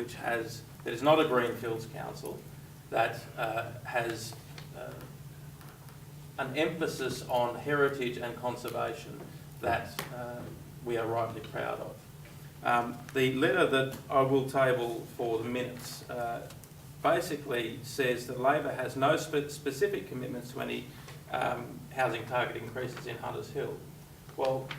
Speaker 3: that is not a Greenfields Council, that has an emphasis on heritage and conservation that we are rightly proud of. The letter that I will table for the minutes basically says that Labor has no specific commitments to any housing target increases in Hunters Hill. Well,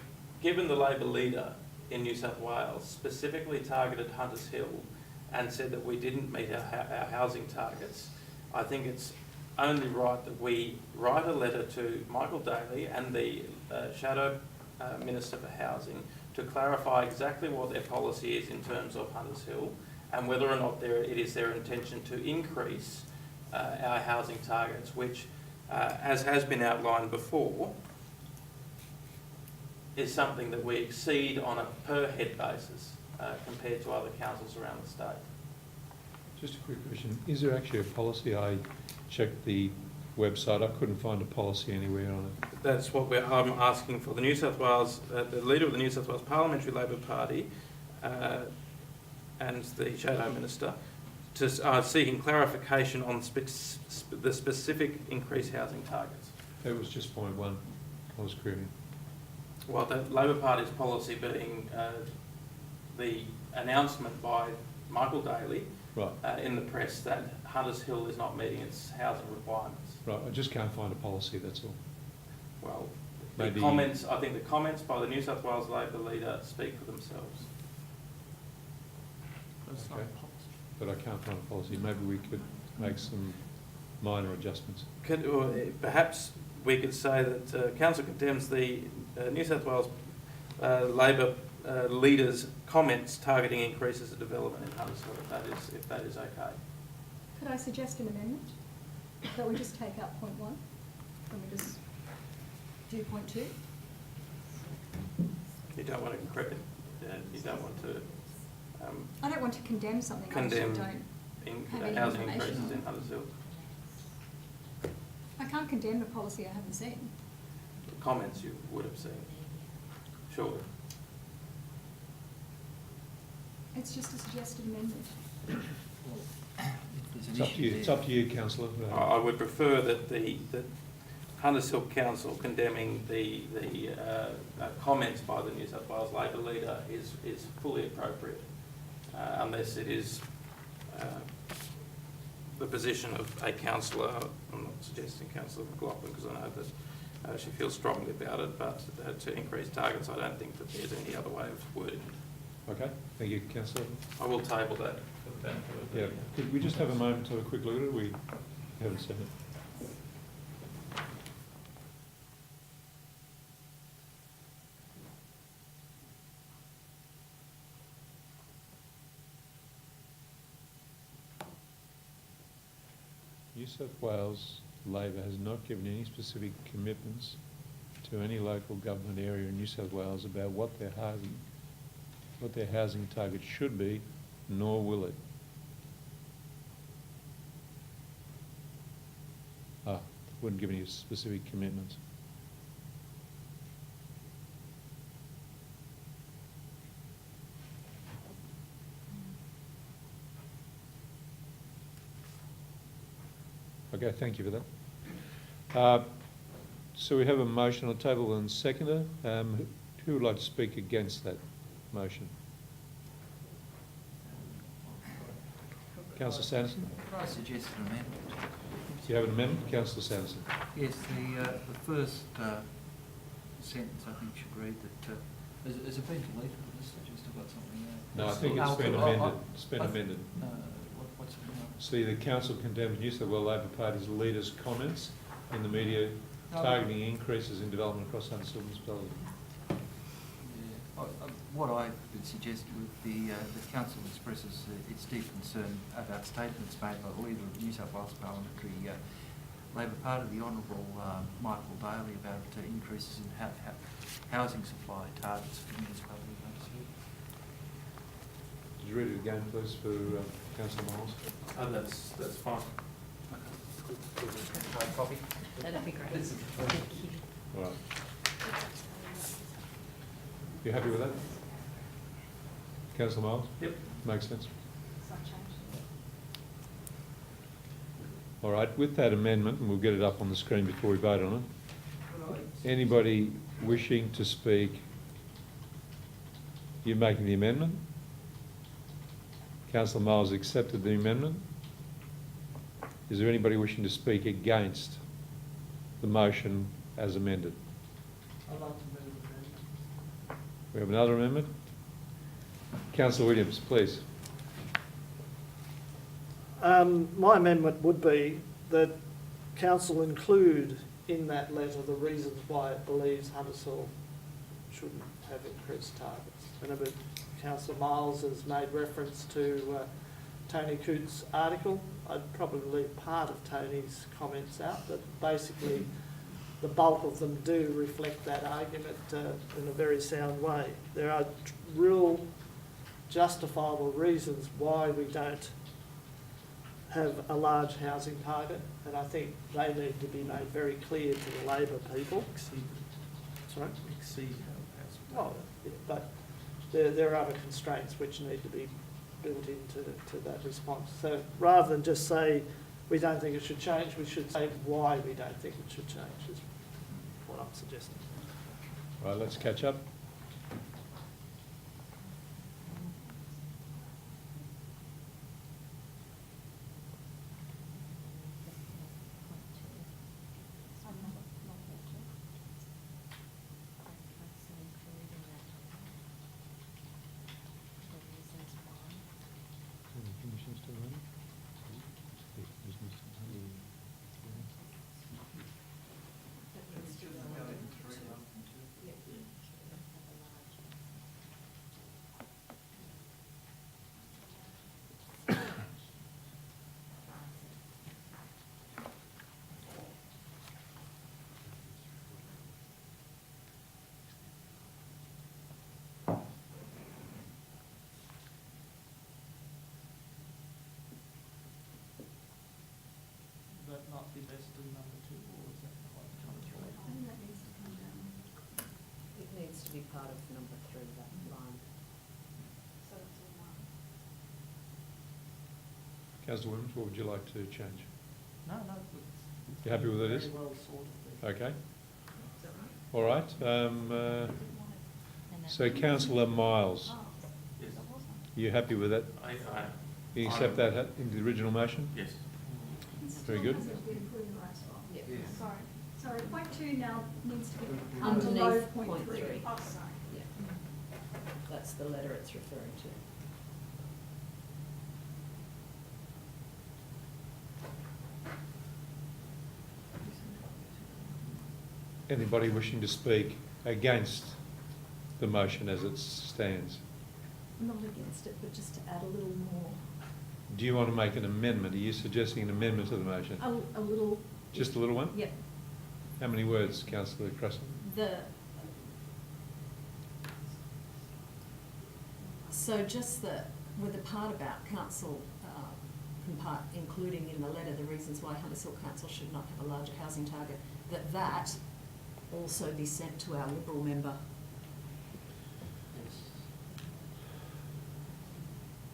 Speaker 3: given the Labor leader in New South Wales specifically targeted Hunters Hill and said that we didn't meet our housing targets, I think it's only right that we write a letter to Michael Daly and the Shadow Minister for Housing to clarify exactly what their policy is in terms of Hunters Hill and whether or not it is their intention to increase our housing targets, which, as has been outlined before, is something that we exceed on a per head basis compared to other councils around the state.
Speaker 1: Just a quick question. Is there actually a policy? I checked the website. I couldn't find a policy anywhere on it.
Speaker 3: That's what I'm asking for. The New South Wales, the leader of the New South Wales Parliamentary Labor Party and the Shadow Minister are seeking clarification on the specific increased housing targets.
Speaker 1: That was just point 1 I was querying.
Speaker 3: Well, the Labor Party's policy being the announcement by Michael Daly in the press that Hunters Hill is not meeting its housing requirements.
Speaker 1: Right, I just can't find a policy, that's all.
Speaker 3: Well,
Speaker 1: Maybe
Speaker 3: I think the comments by the New South Wales Labor leader speak for themselves.
Speaker 1: Okay. But I can't find a policy. Maybe we could make some minor adjustments.
Speaker 3: Perhaps we could say that Council condemns the New South Wales Labor leader's comments targeting increases of development in Hunters Hill, if that is okay.
Speaker 9: Could I suggest an amendment? That we just take out point 1 and we just do point 2?
Speaker 3: You don't want to you don't want to
Speaker 9: I don't want to condemn something.
Speaker 3: condemn.
Speaker 9: I just don't. Have any
Speaker 3: housing
Speaker 9: information
Speaker 3: increases
Speaker 9: on.
Speaker 3: in Huddersfield.
Speaker 9: I can't condemn a policy I haven't seen.
Speaker 3: The comments you would have seen, surely.
Speaker 9: It's just a suggested amendment.
Speaker 10: If there's an
Speaker 1: It's up to
Speaker 10: issue
Speaker 1: you,
Speaker 10: there-
Speaker 1: it's up to you, councillor.
Speaker 3: I would prefer that the Huddersfield Council condemning the comments by the New South Wales Labor leader is fully appropriate, unless it is the position of a councillor. I'm not suggesting Councillor McLaughlin, because I know that she feels strongly about it, but to increase targets, I don't think that there's any other way of wording it.
Speaker 1: Okay, thank you, councillor.
Speaker 3: I will table that for the benefit of the...
Speaker 1: Yeah, could we just have a moment to have a quick look at it? We haven't seen it. New South Wales Labor has not given any specific commitments to any local government area in New South Wales about what their housing target should be, nor will it. Wouldn't give any specific commitments. Okay, thank you for that. So we have a motion on the table and seconder. Who would like to speak against that motion? Councillor Sanderson?
Speaker 10: Could I suggest an amendment?
Speaker 1: Do you have an amendment? Councillor Sanderson.
Speaker 10: Yes, the first sentence, I think, should read that, has it been deleted or just I've got something there?
Speaker 1: No, I think it's been amended. It's been amended.
Speaker 10: What's it now?
Speaker 1: See, the council condemns New South Wales Labor Party's leaders' comments in the media targeting increases in development across Huddersfield municipality.
Speaker 10: What I would suggest would be the council expresses its deep concern about statements made by the leader of the New South Wales Parliamentary Labor Party, the Honourable Michael Daly, about increases in housing supply targets for the municipality of Huddersfield.
Speaker 1: Could you read it again, please, for Councillor Miles?
Speaker 3: That's fine.
Speaker 5: Hard copy. That'd be great. Thank you.
Speaker 1: All right. You happy with that? Councillor Miles?
Speaker 3: Yep.
Speaker 1: Makes sense. All right, with that amendment, and we'll get it up on the screen before we vote on it. Anybody wishing to speak? You're making the amendment? Councillor Miles accepted the amendment. Is there anybody wishing to speak against the motion as amended?
Speaker 4: I'd like to move the amendment.
Speaker 1: We have another amendment. Councillor Williams, please.
Speaker 4: My amendment would be that council include in that letter the reasons why it believes Huddersfield shouldn't have increased targets. Whenever Councillor Miles has made reference to Tony Coote's article, I'd probably leave part of Tony's comments out, but basically the bulk of them do reflect that argument in a very sound way. There are real justifiable reasons why we don't have a large housing target, and I think they need to be made very clear to the Labor people. Sorry? Well, yeah, but there are other constraints which need to be built into that response. So rather than just say we don't think it should change, we should say why we don't think it should change, is what I'm suggesting.
Speaker 1: All right, let's catch up.
Speaker 4: less than number 2, or is that quite number 3?
Speaker 9: I think that needs to come down.
Speaker 5: It needs to be part of number 3, that line.
Speaker 13: So it's all one.
Speaker 1: Councillor Williams, what would you like to change?
Speaker 4: No,
Speaker 1: You happy with it?
Speaker 4: very
Speaker 1: Is
Speaker 4: well sorted there.
Speaker 1: okay.
Speaker 5: Is that right?
Speaker 1: All right. So Councillor Miles,
Speaker 3: Yes.
Speaker 1: you happy with that? You accept that into the original motion?
Speaker 3: Yes.
Speaker 1: Very good.
Speaker 9: Hasn't been put in the right spot.
Speaker 5: Yeah.
Speaker 13: Sorry.
Speaker 9: Sorry, point 2 now needs to be below
Speaker 5: Underneath
Speaker 9: point
Speaker 5: point
Speaker 9: 3.
Speaker 5: 3.
Speaker 13: Oh, sorry.
Speaker 5: Yeah. That's the letter it's referring to.
Speaker 1: Anybody wishing to speak against the motion as it stands?
Speaker 9: Not against it, but just to add a little more.
Speaker 1: Do you want to make an amendment? Are you suggesting an amendment to the motion?
Speaker 9: A little.
Speaker 1: Just a little one?
Speaker 9: Yep.
Speaker 1: How many words, Councillor Cresswell?
Speaker 5: So just with the part about council, including in the letter the reasons why Hunters Hill Council should not have a larger housing target, that also be sent to our Liberal member.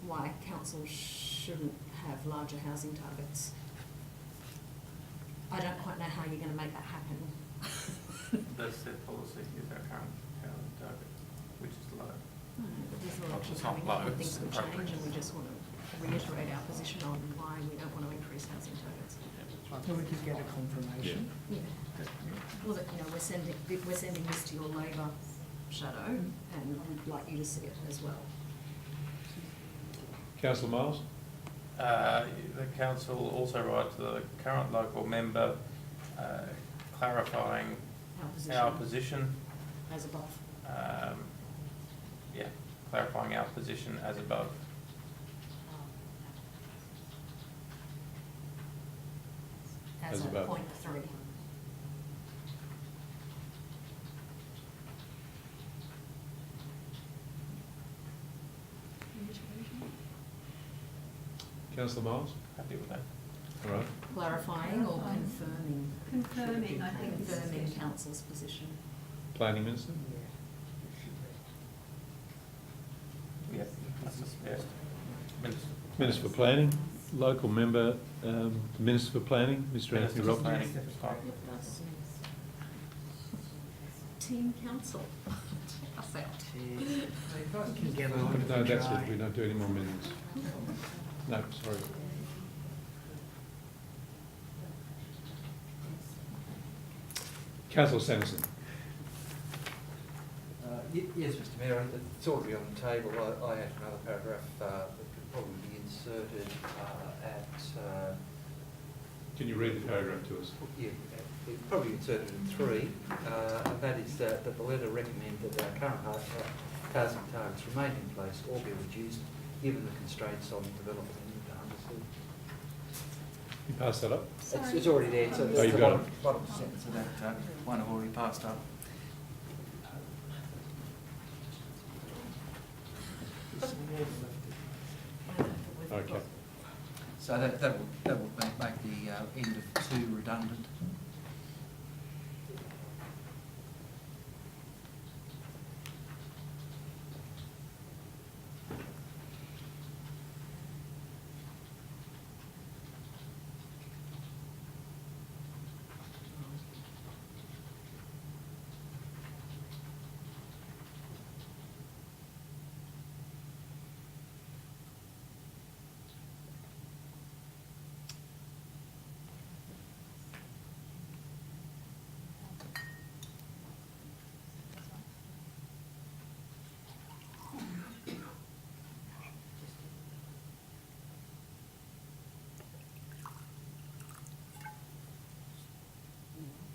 Speaker 5: Why council shouldn't have larger housing targets. I don't quite know how you're going to make that happen.
Speaker 3: Does set policy is our current target, which is low.
Speaker 5: There's an election
Speaker 3: It's not
Speaker 5: coming
Speaker 3: low,
Speaker 5: up and
Speaker 3: it's
Speaker 5: things will
Speaker 3: appropriate.
Speaker 5: change, and we just want to reiterate our position on why we don't want to increase housing targets.
Speaker 7: So we could get a confirmation.
Speaker 5: Yeah. Well, we're sending this to your Labor shadow, and we'd like you to see it as well.
Speaker 1: Councillor Miles?
Speaker 3: The council also write to the current local member clarifying our position.
Speaker 5: As above.
Speaker 3: Yeah, clarifying our position as above.
Speaker 5: As
Speaker 1: As
Speaker 5: a
Speaker 1: above.
Speaker 5: point 3.
Speaker 1: Councillor Miles?
Speaker 3: Happy with that?
Speaker 1: All right.
Speaker 5: Clarifying or confirming?
Speaker 9: Confirming, I think.
Speaker 5: Confirming council's position.
Speaker 1: Planning Minister?
Speaker 3: Yes. Yes. Minister.
Speaker 1: Minister for Planning, local member, Minister for Planning, Mr Anthony
Speaker 3: Minister for
Speaker 1: Robertson.
Speaker 3: Planning. Fine.
Speaker 5: Team council. How's that?
Speaker 7: Can get a little bit
Speaker 1: No,
Speaker 7: of a
Speaker 1: that's
Speaker 7: try.
Speaker 1: it, we don't do any more minutes. No, sorry. Councillor Sanderson.
Speaker 10: Yes, Mr Mayor, it's already on the table. I had another paragraph that could probably be inserted at...
Speaker 1: Can you read the paragraph to us?
Speaker 10: Yeah, it's probably inserted in 3, and that is that the letter recommends that our current housing targets remain in place or be reduced given the constraints on development in the Hunters Hill.
Speaker 1: You pass that up?
Speaker 10: It's already there, so
Speaker 1: Oh,
Speaker 10: that's
Speaker 1: you've
Speaker 10: the
Speaker 1: got
Speaker 10: bottom sentence of that one I've already passed up.
Speaker 1: Okay.
Speaker 10: So that will make the end of 2 redundant.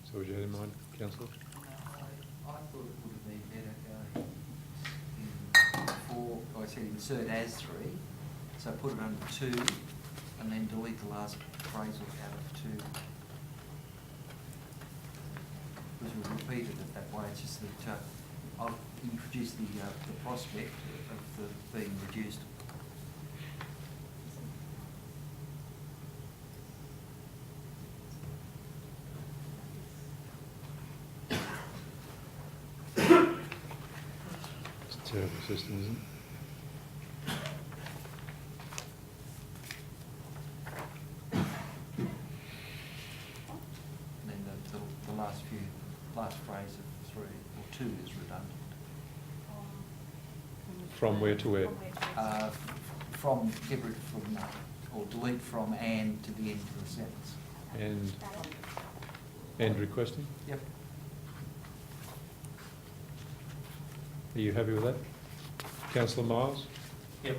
Speaker 1: So what you had in mind, Councillor?
Speaker 10: I thought it would have been better going in 4, I said insert as 3, so put it under 2 and then delete the last phrasal out of 2. Because we've repeated it that way, it's just that I've introduced the prospect of the being reduced.
Speaker 1: terrible system, isn't it?
Speaker 10: And then the last phrase of 3 or 2 is redundant.
Speaker 1: From where to where?
Speaker 10: From, get rid from, or delete from and to the end of the sentence.
Speaker 1: And requesting?
Speaker 10: Yep.
Speaker 1: Are you happy with that? Councillor Miles?
Speaker 3: Yep.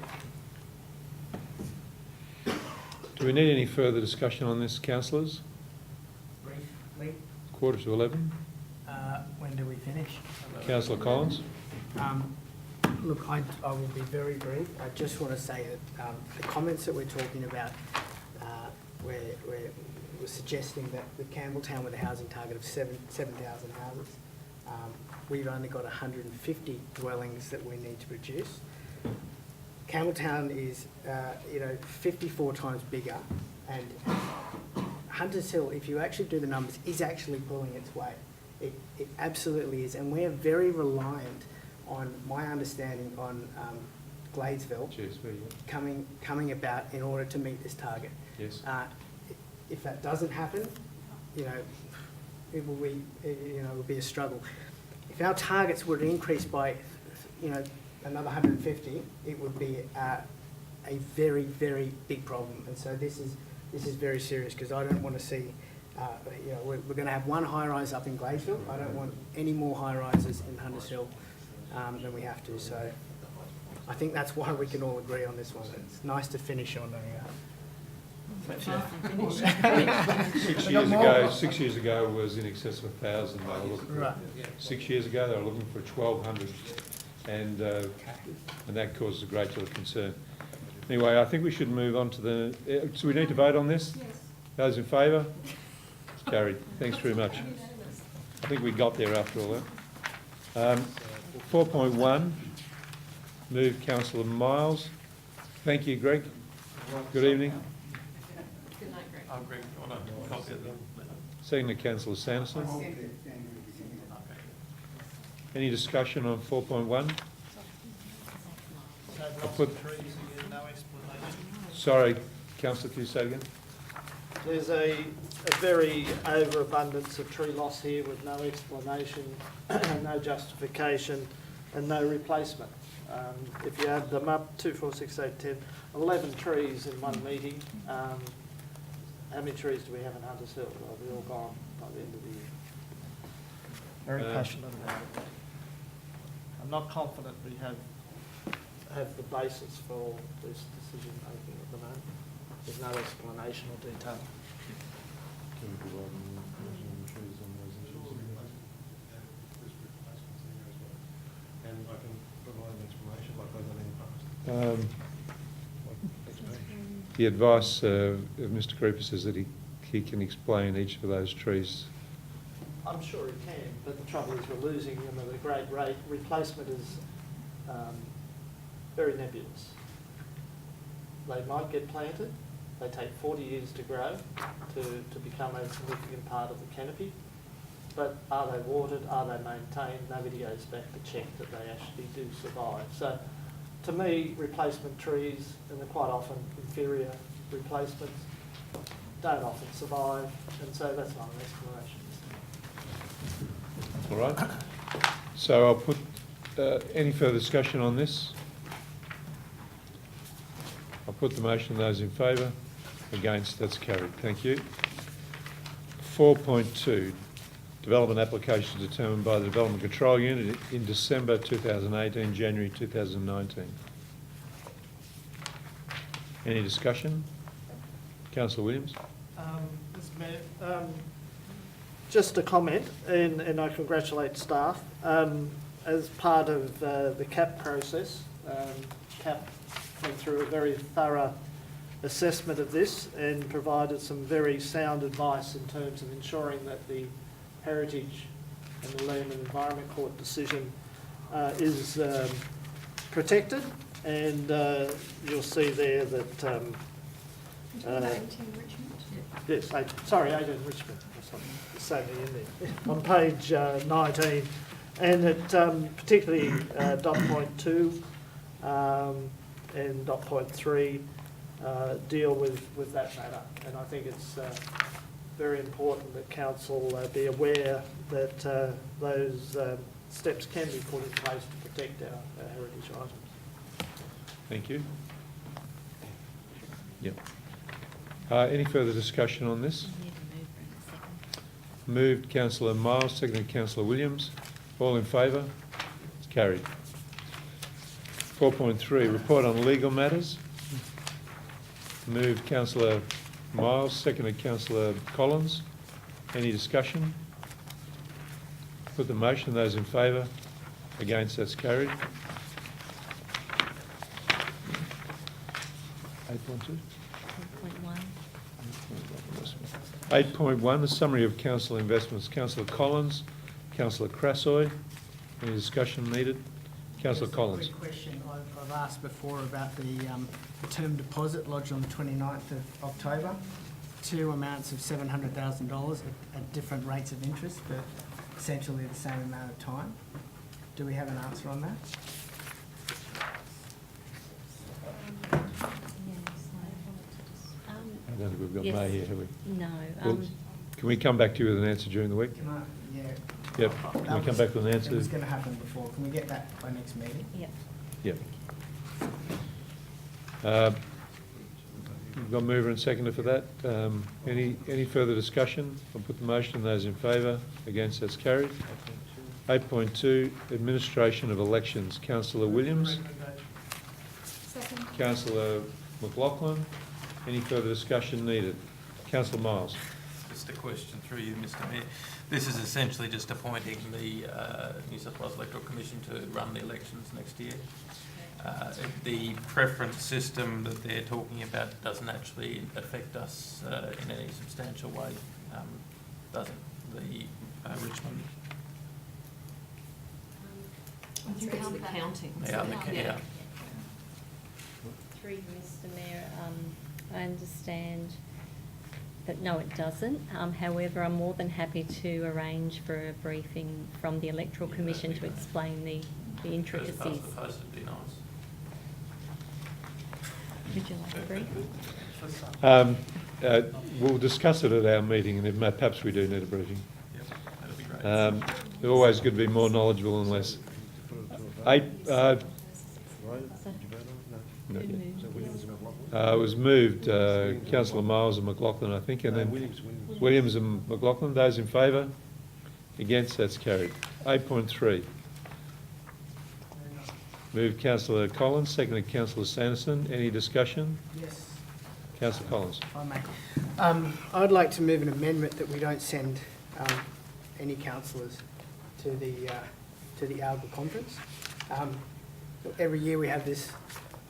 Speaker 1: Do we need any further discussion on this, councillors?
Speaker 7: Briefly,
Speaker 1: 11:15.
Speaker 7: when do we finish?
Speaker 1: Councillor Collins?
Speaker 15: Look, I will be very brief. I just want to say that the comments that we're talking about, where we're suggesting that with Campbelltown with a housing target of 7,000 houses, we've only got 150 dwellings that we need to produce. Campbelltown is, 54 times bigger, and Hunters Hill, if you actually do the numbers, is actually pulling its weight. It absolutely is, and we're very reliant on, my understanding, on Gladesville coming about in order to meet this target.
Speaker 1: Yes.
Speaker 15: If that doesn't happen, it will be, it will be a struggle. If our targets were to increase by, another 150, it would be a very, very big problem. And so this is very serious, because I don't want to see, we're going to have one high-rise up in Gladesville. I don't want any more high-rises in Hunters Hill than we have to. So I think that's why we can all agree on this one. It's nice to finish on a...
Speaker 1: 6 years ago was in excess of 1,000.
Speaker 4: Right.
Speaker 1: 6 years ago, they were looking for 1,200, and that causes a great deal of concern. Anyway, I think we should move on to the... so we need to vote on this?
Speaker 9: Yes.
Speaker 1: Those in favour? It's carried. Thanks very much. I think we got there after all that. 4.1, moved Councillor Miles. Thank you, Greg. Good evening.
Speaker 9: Good night, Greg.
Speaker 3: I'm Greg. I want a copy of the letter.
Speaker 1: Second to Councillor Sanderson. Any discussion on 4.1? Sorry, Councillor, can you say again?
Speaker 4: There's a very overabundance of tree loss here with no explanation, no justification, and no replacement. If you add them up, 2, 4, 6, 8, 10, 11 trees in one meeting. How many trees do we have in Hunters Hill? Are they all gone by the end of the year? Very passionate about it. I'm not confident we have the basis for this decision making at the moment. There's no explanation or detail.
Speaker 1: Can we provide more information on the trees on those issues?
Speaker 11: And I can provide an explanation like I've done in the past.
Speaker 1: The advice of Mr. Creepers is that he can explain each of those trees.
Speaker 4: I'm sure he can, but the trouble is we're losing them at a great rate. Replacement is very nebulous. They might get planted. They take 40 years to grow to become a significant part of the canopy. But are they watered? Are they maintained? Nobody goes back to check that they actually do survive. So to me, replacement trees, and they're quite often inferior replacements, don't often survive, and so that's not an explanation.
Speaker 1: All right. So I'll put any further discussion on this. I'll put the motion. Those in favour? Against? That's carried. Thank you. 4.2, development application determined by the Development Control Unit in December 2018, January 2019. Any discussion? Councillor Williams.
Speaker 4: Mr Mayor, just a comment, and I congratulate staff. As part of the CAP process, CAP went through a very thorough assessment of this and provided some very sound advice in terms of ensuring that the heritage and the Land and Environment Court decision is protected, and you'll see there that...
Speaker 9: 18 Richmond?
Speaker 4: Yes, 18 Richmond. There's something in there. On page 19, And it particularly dot point 2 and dot point 3 deal with that matter. And I think it's very important that council be aware that those steps can be put in place to protect our heritage items.
Speaker 1: Thank you. Yep. Any further discussion on this? Moved Councillor Miles, seconded Councillor Williams. All in favour? It's carried. 4.3, report on legal matters. Moved Councillor Miles, seconded Councillor Collins. Any discussion? Put the motion. Those in favour? Against? That's carried. 8.2? 8.1, the summary of council investments. Councillor Collins, Councillor Crassoy. Any discussion needed? Councillor Collins.
Speaker 7: A quick question. I've asked before about the term deposit lodged on the 29th of October. Two amounts of $700,000 at different rates of interest, but essentially the same amount of time. Do we have an answer on that?
Speaker 1: I don't think we've got
Speaker 2: Yes.
Speaker 1: May here, have we?
Speaker 2: No.
Speaker 1: Well, can we come back to you with an answer during the week?
Speaker 7: Can I? Yeah.
Speaker 1: Yep. Can we come back with an answer?
Speaker 7: It was going to happen before. Can we get that by next meeting?
Speaker 2: Yep.
Speaker 1: Yep. We've got mover and seconder for that. Any further discussion? I'll put the motion. Those in favour? Against? That's carried. 8.2, administration of elections. Councillor Williams.
Speaker 9: Second.
Speaker 1: Councillor McLaughlin. Any further discussion needed? Councillor Miles.
Speaker 3: Just a question through you, Mr Mayor. This is essentially just appointing the New South Wales Electoral Commission to run the elections next year. The preference system that they're talking about doesn't actually affect us in any substantial way, does it? The Richmond.
Speaker 5: I think it's the counting.
Speaker 3: Yeah.
Speaker 2: Through you, Mr Mayor, I understand that no, it doesn't. However, I'm more than happy to arrange for a briefing from the Electoral Commission to explain the intricacies.
Speaker 3: First past the post would be nice.
Speaker 2: Would you like a brief?
Speaker 1: We'll discuss it at our meeting, and if perhaps we do need a briefing.
Speaker 3: Yep, that'd be great.
Speaker 1: It's always good to be more knowledgeable and less. No. It was moved, Councillor Miles and McLaughlin, I think, and then Williams and McLaughlin. Those in favour? Against? That's carried. 8.3. Moved Councillor Collins, seconded Councillor Sanderson. Any discussion?
Speaker 7: Yes.
Speaker 1: Councillor Collins.
Speaker 7: If I may.
Speaker 15: I'd like to move an amendment that we don't send any councillors to the Alga conference. Every year we have this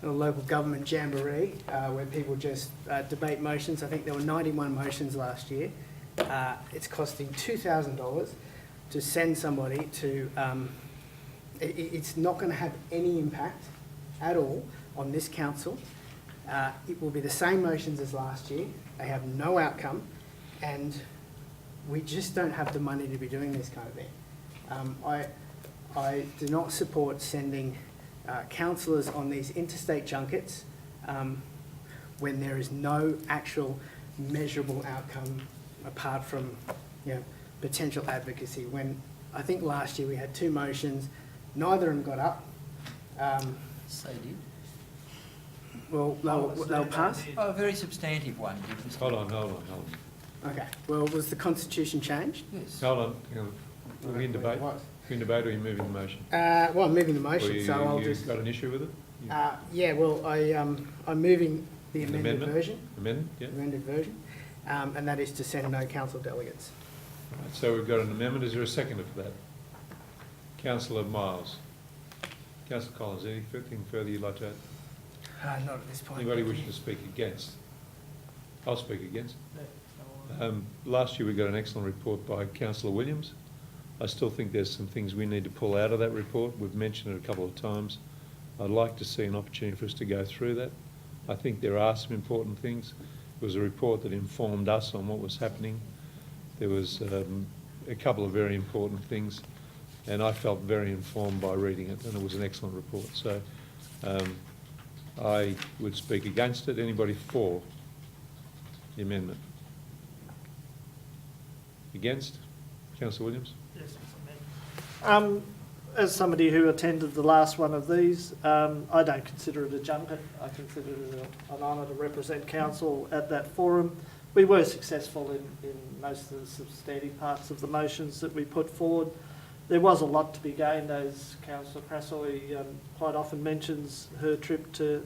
Speaker 15: local government jamboree where people just debate motions. I think there were 91 motions last year. It's costing $2,000 to send somebody to... It's not going to have any impact at all on this council. It will be the same motions as last year. They have no outcome, and we just don't have the money to be doing this kind of thing. I do not support sending councillors on these interstate junkets when there is no actual measurable outcome apart from potential advocacy. When I think last year we had 2 motions, neither of them got up.
Speaker 10: So did.
Speaker 15: Well, they'll pass?
Speaker 10: Oh, a very substantive one.
Speaker 1: Hold on.
Speaker 15: Okay. Well, was the constitution changed?
Speaker 10: Yes.
Speaker 1: Hold on. Are we in debate? Are you in debate or are you moving the motion?
Speaker 15: Well, I'm moving the motion, so I'll
Speaker 1: You
Speaker 15: just...
Speaker 1: got an issue with it?
Speaker 15: yeah, well, I'm moving the amended version.
Speaker 1: Amendment, yeah.
Speaker 15: Amended version, and that is to send no council delegates.
Speaker 1: Right, so we've got an amendment. Is there a seconder for that? Councillor Miles. Councillor Collins, anything further you'd like to add?
Speaker 7: Not at this point.
Speaker 1: Anybody wishing to speak against? I'll speak against. Last year we got an excellent report by Councillor Williams. I still think there's some things we need to pull out of that report. We've mentioned it a couple of times. I'd like to see an opportunity for us to go through that. I think there are some important things. It was a report that informed us on what was happening. There was a couple of very important things. and I felt very informed by reading it, and it was an excellent report. So I would speak against it. Anybody for the amendment? Against? Councillor Williams?
Speaker 4: Yes, as somebody who attended the last one of these, I don't consider it a junket. I consider it an honour to represent council at that forum. We were successful in most of the substantive parts of the motions that we put forward. There was a lot to be gained, as Councillor Crassoy quite often mentions her trip to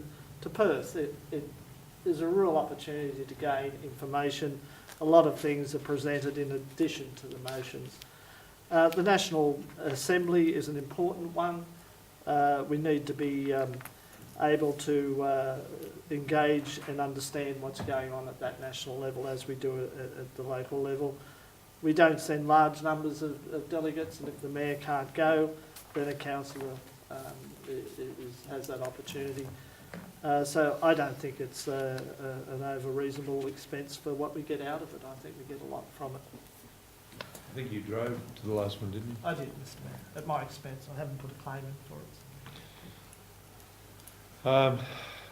Speaker 4: Perth. It is a real opportunity to gain information. A lot of things are presented in addition to the motions. The National Assembly is an important one. We need to be able to engage and understand what's going on at that national level as we do at the local level. We don't send large numbers of delegates, and if the mayor can't go, then a councillor has that opportunity. So I don't think it's an over-reasonable expense for what we get out of it. I think we get a lot from it.
Speaker 1: I think you drove to the last one, didn't you?
Speaker 4: I did, Mr Mayor, at my expense. I haven't put a claim in for it.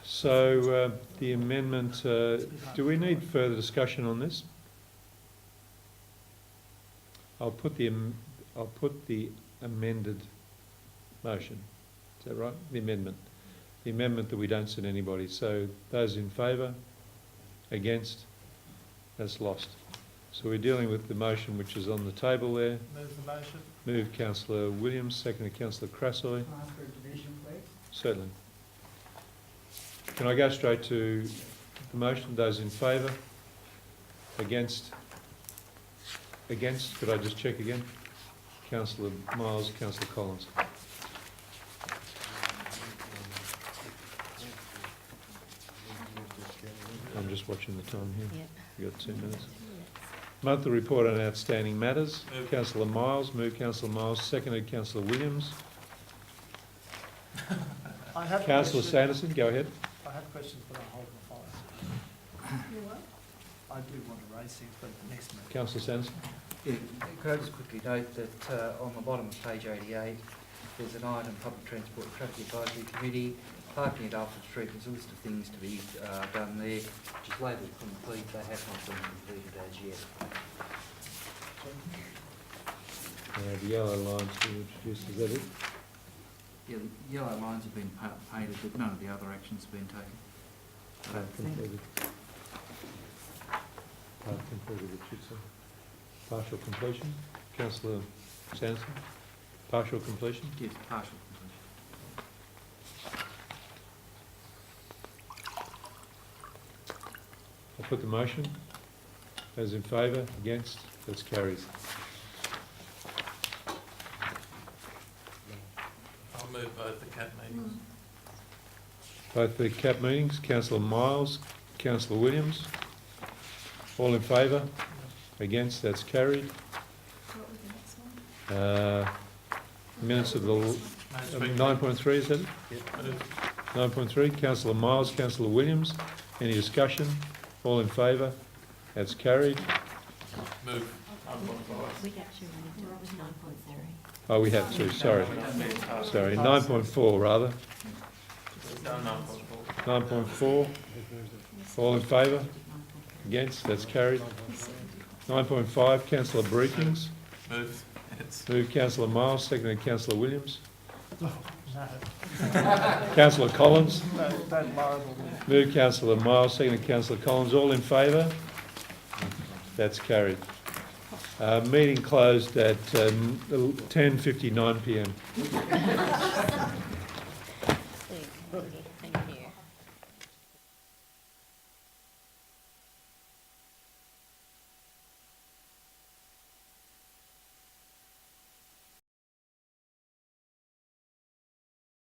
Speaker 1: So the amendment, do we need further discussion on this? I'll put the amended motion. Is that right? The amendment. The amendment that we don't send anybody. So those in favour? Against? That's lost. So we're dealing with the motion which is on the table there.
Speaker 4: Move the motion.
Speaker 1: Moved Councillor Williams, seconded Councillor Crassoy.
Speaker 7: Can I ask for a division, please?
Speaker 1: Certainly. Can I go straight to the motion? Those in favour? Against? Against? Could I just check again? Councillor Miles, Councillor Collins. I'm just watching the time here.
Speaker 2: Yep.
Speaker 1: You've got 2 minutes. Monthly report on outstanding matters. Councillor Miles, moved Councillor Miles, seconded Councillor Williams.
Speaker 4: I have
Speaker 1: Councillor
Speaker 4: questions.
Speaker 1: Sanderson, go ahead.
Speaker 4: I have questions, but I'll hold my fire.
Speaker 9: You what?
Speaker 4: I do want to raise things, but next meeting.
Speaker 1: Councillor Sanderson.
Speaker 6: Yeah, could I just quickly note that on the bottom of page 88, there's an item, Public Transport and Traffic Advisory Committee, parking at Alfred Street. There's a list of things to be done there, which is labelled complete. They have not been completed as yet.
Speaker 1: The yellow lines being introduced, is that it?
Speaker 10: Yeah, the yellow lines have been painted, but none of the other actions have been taken.
Speaker 1: Completed. Completed, it should say. Partial completion. Councillor Sanderson. Partial completion.
Speaker 10: Yes, partial completion.
Speaker 1: I'll put the motion. Those in favour? Against? That's carried.
Speaker 3: I'll move both the CAP meetings.
Speaker 1: Both the CAP meetings. Councillor Miles, Councillor Williams. All in favour? Against? That's carried.
Speaker 9: What was the next one?
Speaker 1: Minutes of the 9.3, is that it?
Speaker 3: Yep.
Speaker 1: 9.3. Councillor Miles, Councillor Williams. Any discussion? All in favour? That's carried.
Speaker 3: Move.
Speaker 2: We actually went into it with 9.3.
Speaker 1: Oh, we have two, sorry. Sorry, 9.4 rather. 9.4. All in favour? Against? That's carried. 9.5, councillor briefings.
Speaker 3: Move. It's
Speaker 1: Moved Councillor Miles, seconded Councillor Williams.
Speaker 4: No,
Speaker 1: Councillor Collins.
Speaker 4: don't libel me.
Speaker 1: Moved Councillor Miles, seconded Councillor Collins. All in favour? That's carried. Meeting closed at 10:59 p.m.